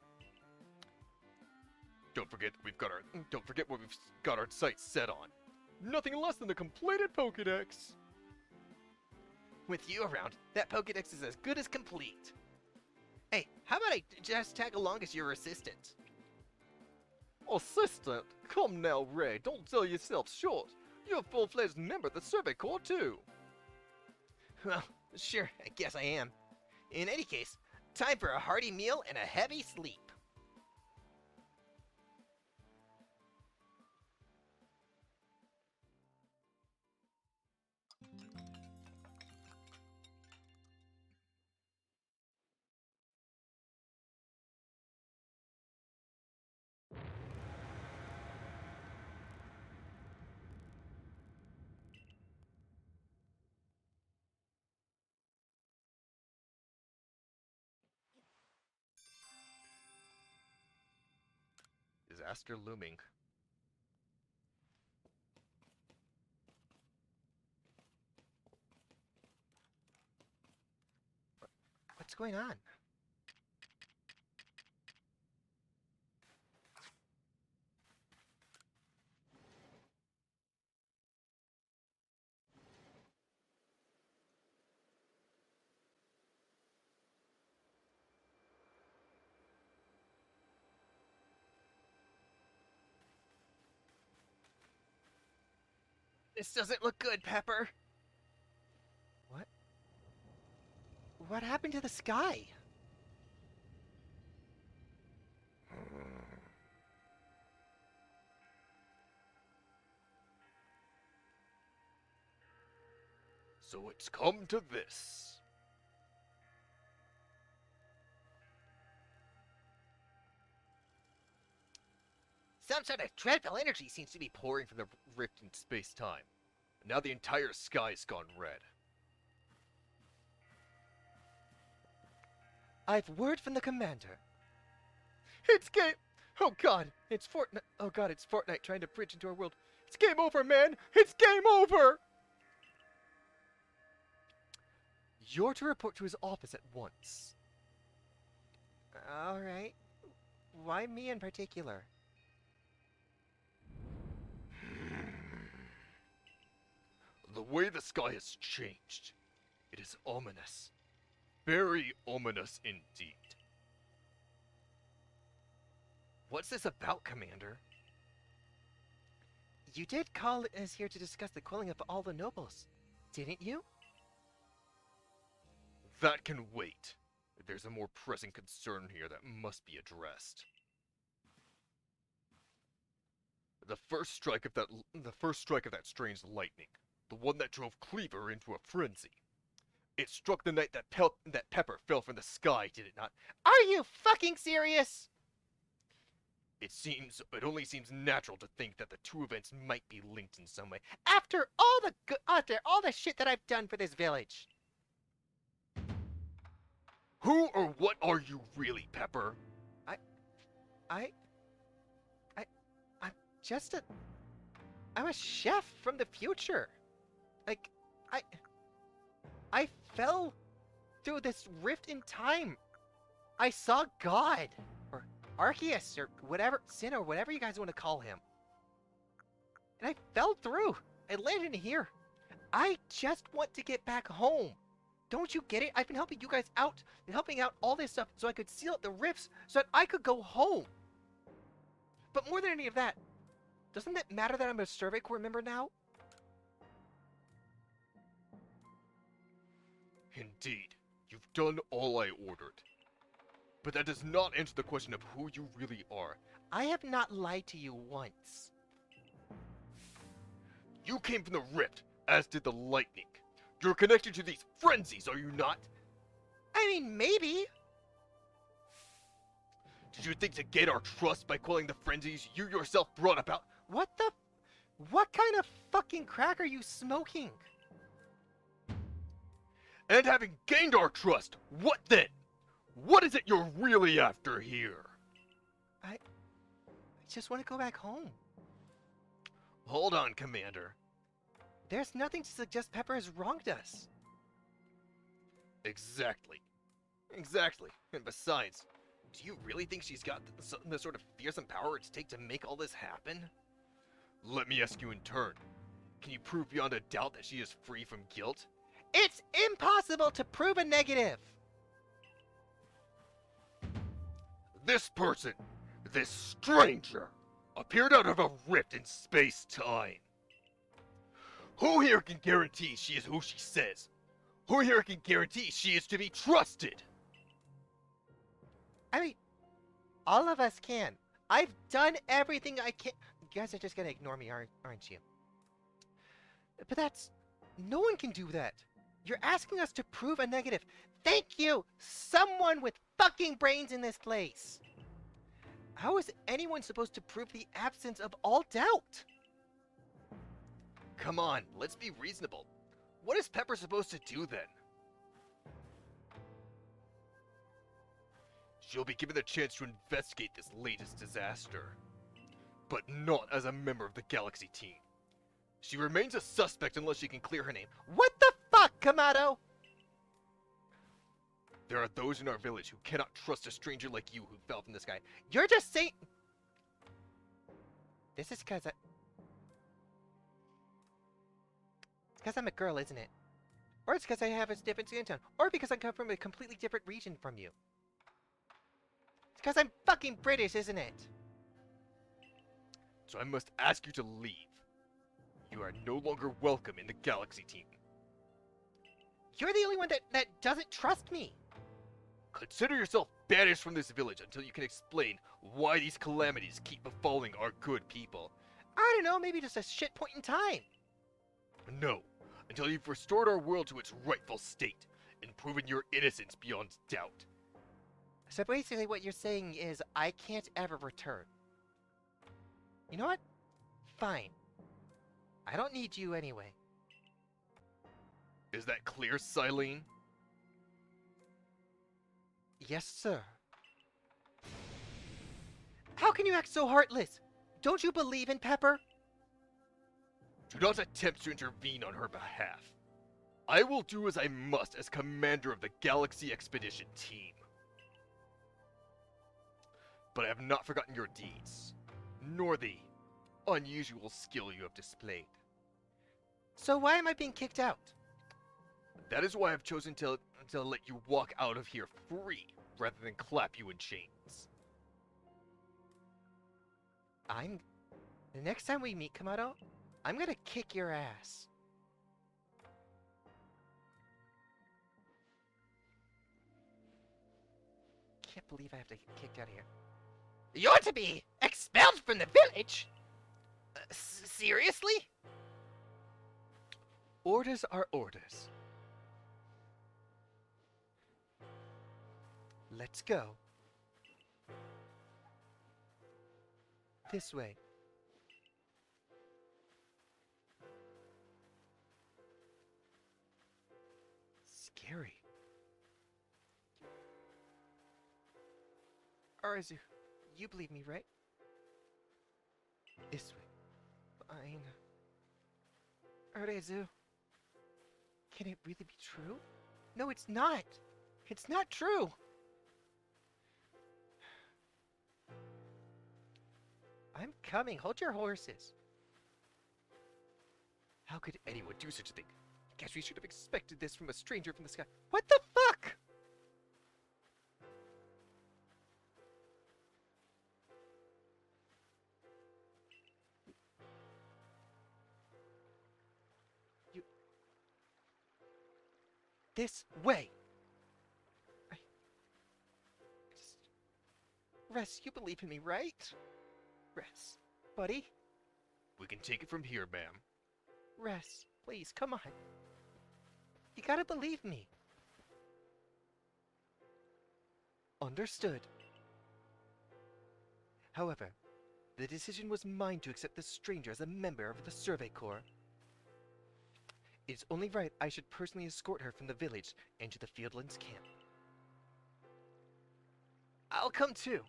Don't forget what we've got our sights set on. Nothing less than the completed Pokedex. With you around, that Pokedex is as good as complete. Hey, how about I just tag along as your assistant? Assistant? Come now, Ray, don't sell yourself short. You're a full-fledged member of the Survey Corps, too. Well, sure, I guess I am. In any case, time for a hearty meal and a heavy sleep. disaster looming. What's going on? This doesn't look good, Pepper. What? What happened to the sky? So it's come to this. Some sort of dreadful energy seems to be Pouring from the rift in space-time. Now the entire sky's gone red. I've word from the commander. It's game. Oh God, it's Fortnite. Oh God, it's Fortnite trying to bridge into our world. It's game over, man. It's game over. You're to report to his office at once. All right. Why me in particular? The way the sky has changed. It is ominous. Very ominous indeed. What's this about, Commander? You did call us here to discuss the quelling of all the nobles, didn't you? That can wait. There's a more pressing concern here that must be addressed. The first strike of that strange lightning, the one that drove Cleaver into a frenzy. It struck the night that Pepper fell from the sky, did it not? Are you fucking serious? It only seems natural to think that the two events might be linked in some way. After all the shit that I've done for this village. Who or what are you really, Pepper? I'm a chef from the future. Like, I fell through this rift in time. I saw God, or Arceus, or whatever, Sin, or whatever you guys want to call him. And I fell through. I landed in here. I just want to get back home. Don't you get it? I've been helping you guys out, and helping out all this stuff so I could seal up the rifts so that I could go home. But more than any of that, doesn't it matter that I'm a Survey Corps member now? Indeed, you've done all I ordered. But that does not answer the question of who you really are. I have not lied to you once. You came from the rift, as did the lightning. You're connected to these frenzies, are you not? I mean, maybe. Did you think to gain our trust by quelling the frenzies you yourself brought about? What kind of fucking crack are you smoking? And having gained our trust, what then? What is it you're really after here? I just want to go back home. Hold on, Commander. There's nothing to suggest Pepper has wronged us. Exactly. And besides, do you really think she's got the sort of fearsome power it's take to make all this happen? Let me ask you in turn. Can you prove beyond a doubt that she is free from guilt? It's impossible to prove a negative. This person, this stranger, appeared out of a rift in space-time. Who here can guarantee she is who she says? Who here can guarantee she is to be trusted? I mean, all of us can. I've done everything I can. You guys are just gonna ignore me, aren't you? But no one can do that. You're asking us to prove a negative. Thank you, someone with fucking brains in this place. How is anyone supposed to prove the absence of all doubt? Come on, let's be reasonable. What is Pepper supposed to do then? She'll be given the chance to investigate this latest disaster. but not as a member of the Galaxy team. She remains a suspect unless she can clear her name. What the fuck, Kamado? There are those in our village who cannot trust a stranger like you who fell from the sky. You're just saying... This is because It's because I'm a girl, isn't it? Or it's because I have a different skin tone. Or because I come from a completely different region from you. It's because I'm fucking British, isn't it? So I must ask you to leave. You are no longer welcome in the Galaxy team. You're the only one that doesn't trust me. Consider yourself banished from this village until you can explain why these calamities keep befalling our good people. I don't know, maybe just a shit point in time. No, until you've restored our world to its rightful state and proven your innocence beyond doubt. So basically what you're saying is I can't ever return. You know what? Fine. I don't need you anyway. Is that clear, Silene? Yes, sir. How can you act so heartless? Don't you believe in Pepper? Do not attempt to intervene on her behalf. I will do as I must as commander of the Galaxy Expedition team. But I have not forgotten your deeds, nor the unusual skill you have displayed. So why am I being kicked out? That is why I've chosen to let you walk out of here free, rather than clap you in chains. The next time we meet, Kamado, I'm gonna kick your ass. Can't believe I have to get kicked out of here. You're to be expelled from the village? Seriously? Orders are orders. Let's go. This way. Scary. Arceus, you believe me, right? This way. Fine. Arceus, can it really be true? No, it's not. It's not true. I'm coming. Hold your horses. How could anyone do such a thing? Guess we should have expected this from a stranger from the sky. What the fuck? This way. Ress, you believe in me, right? Ress, buddy. We can take it from here, ma'am. Ress, please, come on. You gotta believe me. Understood. However, the decision was mine to accept this stranger as a member of the Survey Corps. It's only right I should personally escort her from the village into the Fieldlands camp. I'll come too.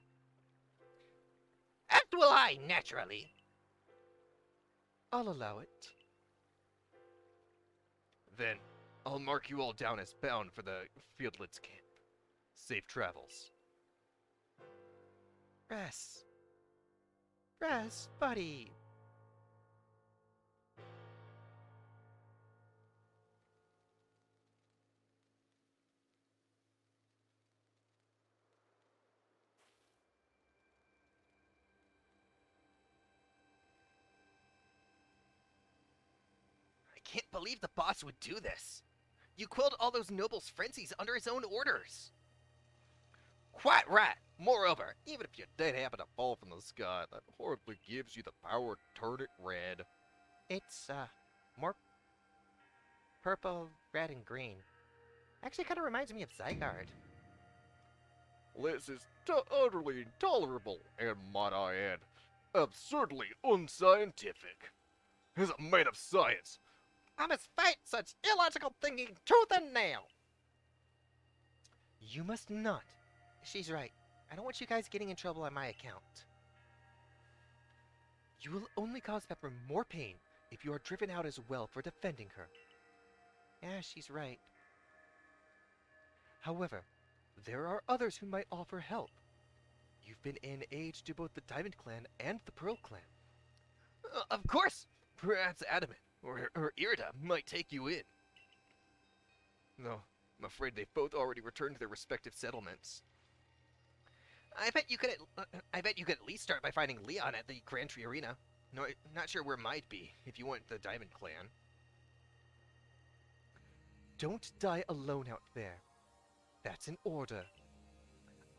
As will I, naturally. I'll allow it. Then, I'll mark you all down as bound for the Fieldlands camp. Safe travels. Ress. Ress, buddy. I can't believe the boss would do this. You quelled all those nobles' frenzies under his own orders. Quite right. Moreover, even if you did happen to fall from the sky, that hardly gives you the power to turn it red. It's, more purple, red, and green. Actually, kind of reminds me of Zygarde. This is utterly intolerable, and might I add, absurdly unscientific. As a man of science, I must fight such illogical thinking tooth and nail. You must not. She's right. I don't want you guys getting in trouble on my account. You will only cause Pepper more pain if you are driven out as well for defending her. Yeah, she's right. However, there are others who might offer help. You've been in aid to both the Diamond Clan and the Pearl Clan. Of course! Perhaps Adamant or Irida might take you in. No, I'm afraid they've both already returned to their respective settlements. I bet you could at least start by finding Leon at the Grand Tree Arena. No, not sure where might be, if you want the Diamond Clan. Don't die alone out there. That's an order.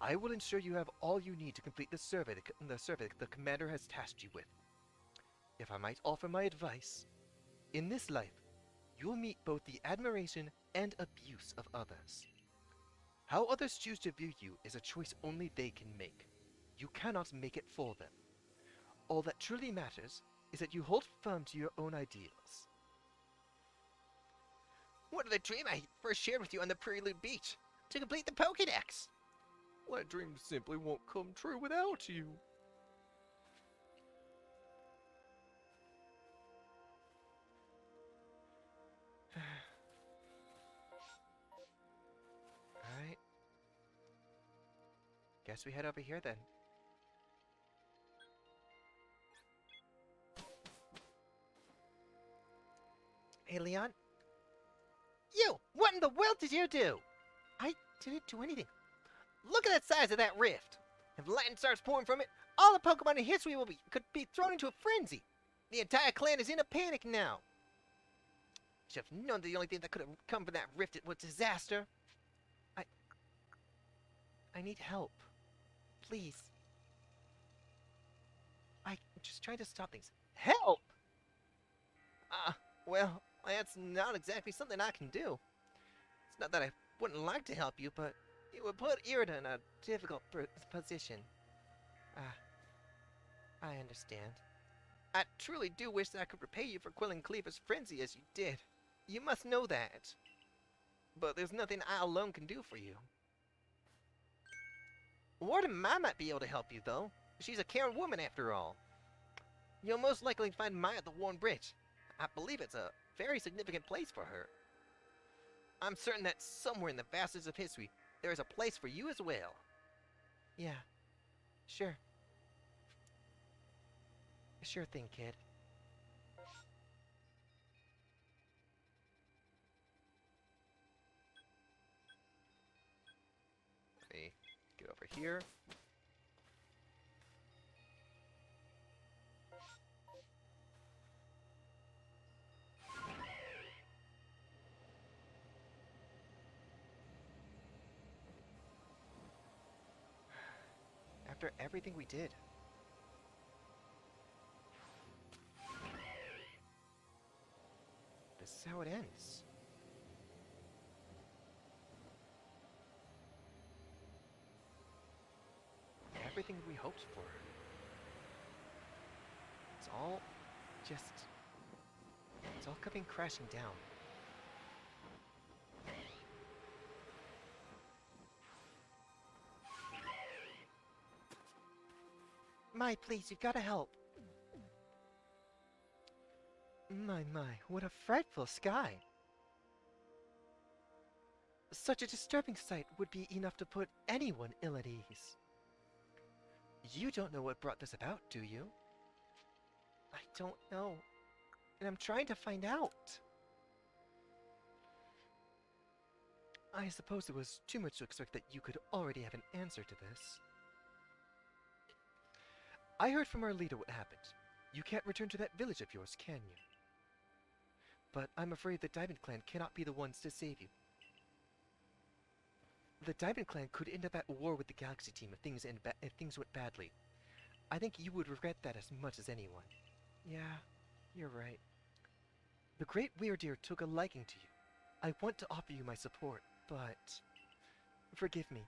I will ensure you have all you need to complete the survey the commander has tasked you with. If I might offer my advice, in this life, you will meet both the admiration and abuse of others. How others choose to view you is a choice only they can make. You cannot make it for them. All that truly matters is that you hold firm to your own ideals. What of the dream I first shared with you on the Prelude Beach? To complete the Pokedex! Well, that dream simply won't come true without you. Alright. Guess we head over here then. Hey, Leon? You! What in the world did you do? I didn't do anything. Look at the size of that rift! If lightning starts pouring from it, all the Pokemon in history could be thrown into a frenzy. The entire clan is in a panic now. Should have known the only thing that could have come from that rift was disaster. I need help. Please. I'm just trying to stop things. Help! Well, that's not exactly something I can do. It's not that I wouldn't like to help you, but it would put Irida in a difficult position. I understand. I truly do wish that I could repay you for quelling Cleaver's frenzy as you did. You must know that. But there's nothing I alone can do for you. Warden Ma might be able to help you, though. She's a caring woman, after all. You'll most likely find Ma at the Worn Bridge. I believe it's a very significant place for her. I'm certain that somewhere in the vastness of history, there is a place for you as well. Yeah. Sure. Sure thing, kid. Let me get over here. After everything we did. This is how it ends. Everything we hoped for. It's all coming crashing down. My, please, you've got to help. My, what a frightful sky. Such a disturbing sight would be enough to put anyone ill at ease. You don't know what brought this about, do you? I don't know, and I'm trying to find out. I suppose it was too much to expect that you could already have an answer to this. I heard from our leader what happened. You can't return to that village of yours, can you? But I'm afraid the Diamond Clan cannot be the ones to save you. The Diamond Clan could end up at war with the Galaxy Team if things went badly. I think you would regret that as much as anyone. Yeah, you're right. The Great Weirdeer took a liking to you. I want to offer you my support, but... Forgive me.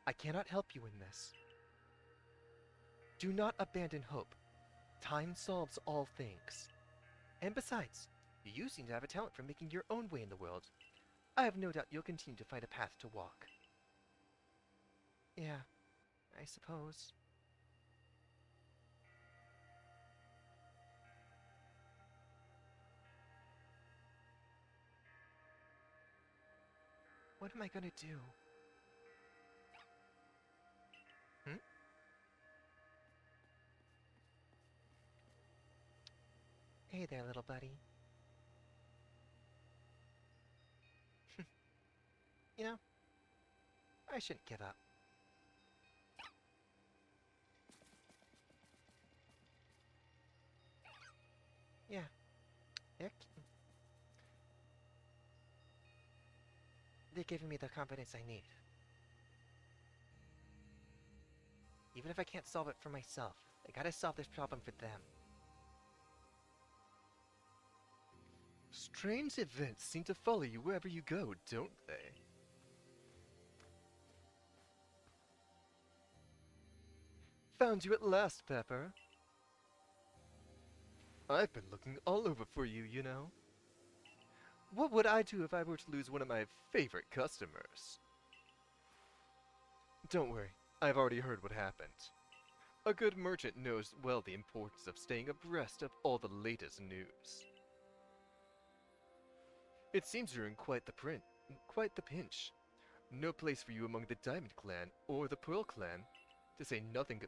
I cannot help you in this. Do not abandon hope. Time solves all things. And besides, you seem to have a talent for making your own way in the world. I have no doubt you'll continue to find a path to walk. Yeah, I suppose. What am I gonna do? Hey there, little buddy. You know, I shouldn't give up. Yeah, they're giving me the confidence I need. Even if I can't solve it for myself, I gotta solve this problem for them. Strange events seem to follow you wherever you go, don't they? Found you at last, Pepper. I've been looking all over for you, you know. What would I do if I were to lose one of my favorite customers? Don't worry, I've already heard what happened. A good merchant knows well the importance of staying abreast of all the latest news. It seems you're in quite the pinch. No place for you among the Diamond Clan or the Pearl Clan, to say nothing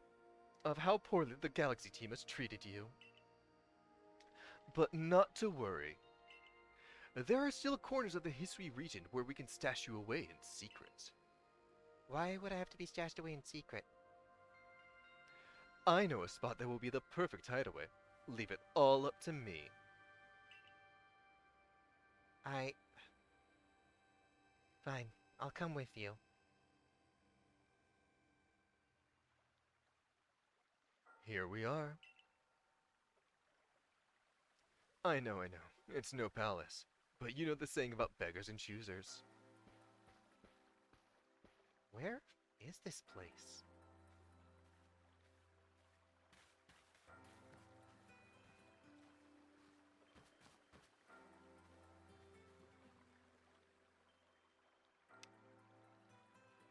of how poorly the Galaxy team has treated you. But not to worry. There are still corners of the Hisui region where we can stash you away in secret. Why would I have to be stashed away in secret? I know a spot that will be the perfect hideaway. Leave it all up to me. Fine, I'll come with you. Here we are. I know. It's no palace. But you know the saying about beggars and choosers. Where is this place?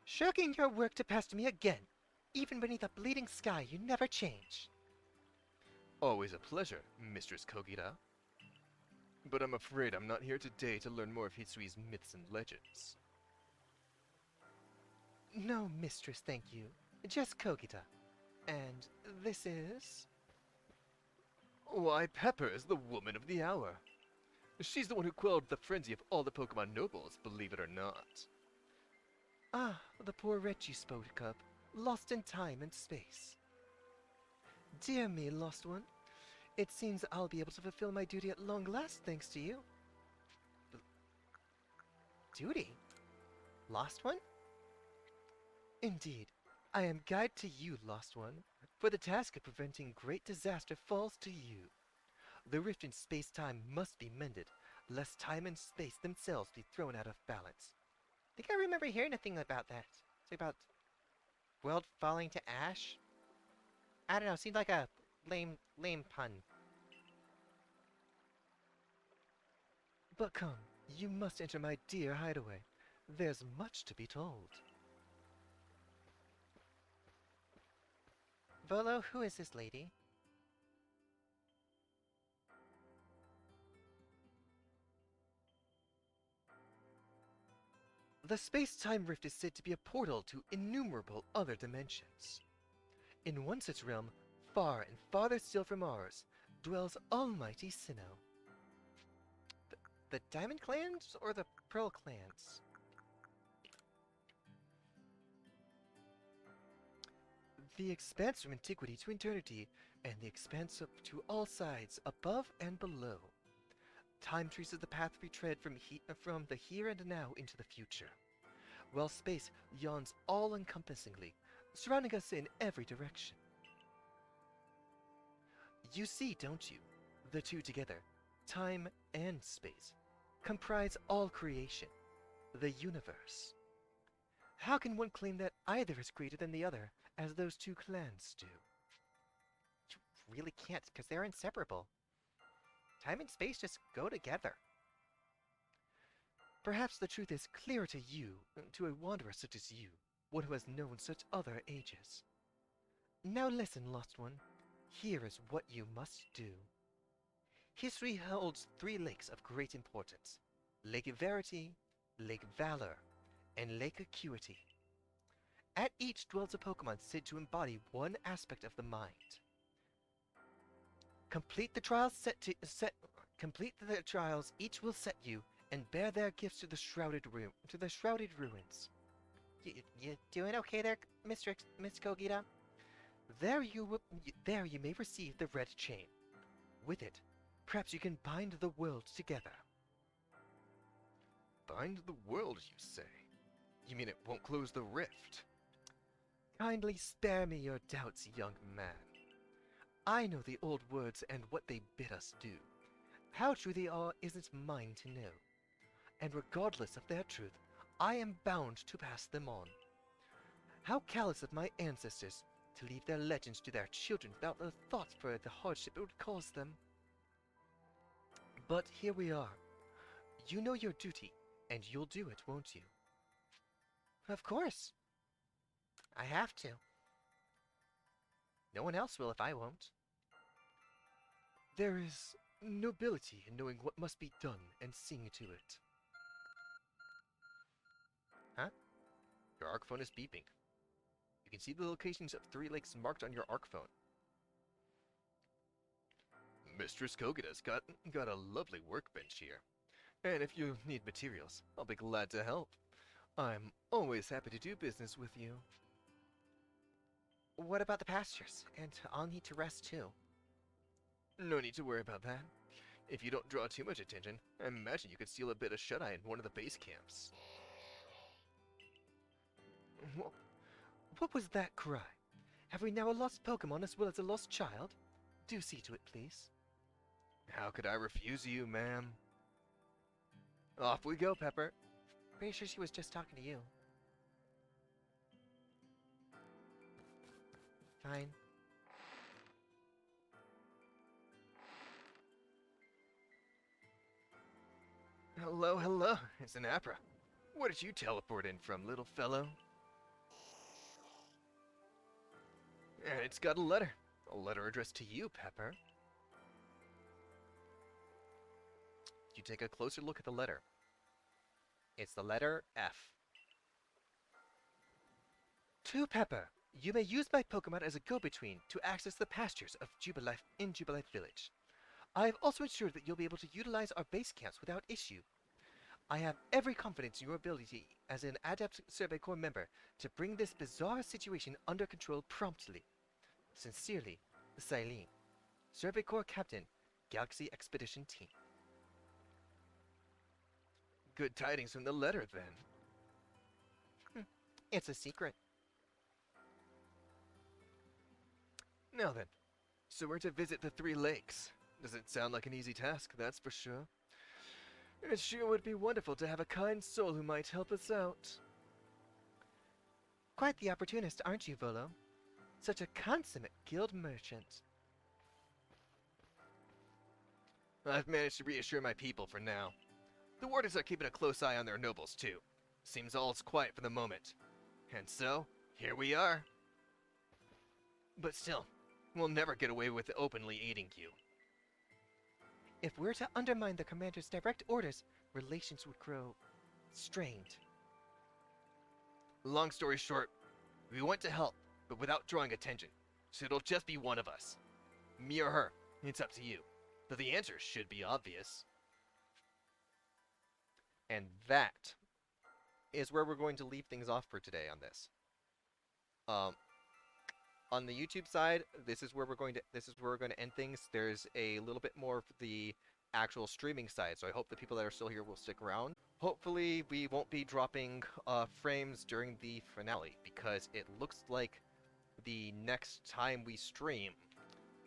Shirking your work to pester me again. Even beneath a bleeding sky, you never change. Always a pleasure, Mistress Kogita. But I'm afraid I'm not here today to learn more of Hisui's myths and legends. No, mistress, thank you. Just Kogita. And this is... Why, Pepper is the woman of the hour. She's the one who quelled the frenzy of all the Pokemon nobles, believe it or not. Ah, the poor wretch you spoke of, lost in time and space. Dear me, lost one. It seems I'll be able to fulfill my duty at long last, thanks to you. Duty? Lost one? Indeed, I am guide to you, lost one, for the task of preventing great disaster falls to you. The rift in space-time must be mended, lest time and space themselves be thrown out of balance. I think I remember hearing a thing about that. It's about world falling to ash? I don't know, seemed like a lame pun. But come, you must enter my dear hideaway. There's much to be told. Volo, who is this lady? The space-time rift is said to be a portal to innumerable other dimensions. In one such realm, far and farther still from ours, dwells Almighty Sinnoh. The Diamond Clans or the Pearl Clans? The expanse from antiquity to eternity, and the expanse up to all sides, above and below. Time traces the path we tread from the here and now into the future, while space yawns all-encompassingly, surrounding us in every direction. You see, don't you? The two together, time and space, comprise all creation, the universe. How can one claim that either is greater than the other, as those two clans do? You really can't, because they're inseparable. Time and space just go together. Perhaps the truth is clearer to you, to a wanderer such as you, one who has known such other ages. Now listen, Lost One. Here is what you must do. History holds 3 lakes of great importance. Lake Verity, Lake Valor, and Lake Acuity. At each dwells a Pokemon said to embody one aspect of the mind. Complete the trials each will set you, and bear their gifts to the shrouded ruins. You doing okay there, Miss Kogita? There you may receive the red chain. With it, perhaps you can bind the world together. Bind the world, you say? You mean it won't close the rift? Kindly spare me your doubts, young man. I know the old words and what they bid us do. How true they are isn't mine to know. And regardless of their truth, I am bound to pass them on. How callous of my ancestors to leave their legends to their children without a thought for the hardship it would cause them. But here we are. You know your duty, and you'll do it, won't you? Of course. I have to. No one else will if I won't. There is nobility in knowing what must be done and seeing to it. Huh? Your ARC phone is beeping. You can see the locations of 3 lakes marked on your ARC phone. Mistress Kogita's got a lovely workbench here. And if you need materials, I'll be glad to help. I'm always happy to do business with you. What about the pastures? And I'll need to rest too. No need to worry about that. If you don't draw too much attention, I imagine you could steal a bit of shut-eye in one of the base camps. What was that cry? Have we now a lost Pokemon as well as a lost child? Do see to it, please. How could I refuse you, ma'am? Off we go, Pepper. Pretty sure she was just talking to you. Fine. Hello, hello. It's an Apra. Where did you teleport in from, little fellow? And it's got a letter. A letter addressed to you, Pepper. You take a closer look at the letter. It's the letter F. To Pepper, you may use my Pokemon as a go-between to access the pastures of Jubilife Village. I have also ensured that you'll be able to utilize our base camps without issue. I have every confidence in your ability as an Adept Survey Corps member to bring this bizarre situation under control promptly. Sincerely, Silene, Survey Corps Captain, Galaxy Expedition Team. Good tidings from the letter, then. It's a secret. Now then, so we're to visit the 3 lakes. Doesn't sound like an easy task, that's for sure. It sure would be wonderful to have a kind soul who might help us out. Quite the opportunist, aren't you, Volo? Such a consummate guild merchant. I've managed to reassure my people for now. The wardens are keeping a close eye on their nobles, too. Seems all is quiet for the moment. And so, here we are. But still, we'll never get away with openly aiding you. If we're to undermine the commander's direct orders, relations would grow strained. Long story short, we went to help, but without drawing attention. So it'll just be one of us. Me or her. It's up to you. But the answer should be obvious. And that is where we're going to leave things off for today on this. On the YouTube side, this is where we're going to end things. There's a little bit more for the actual streaming side, so I hope the people that are still here will stick around. Hopefully, we won't be dropping frames during the finale, because it looks like the next time we stream,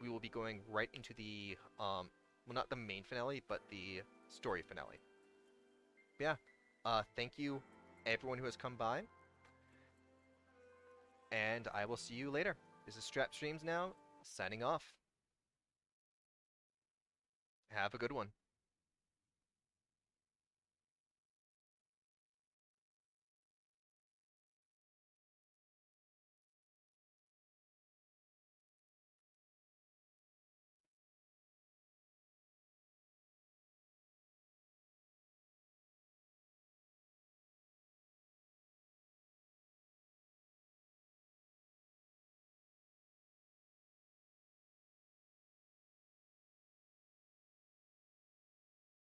we will be going right into the well, not the main finale, but the story finale. But yeah, thank you everyone who has come by, and I will see you later. This is Strap Streams now, signing off. Have a good one.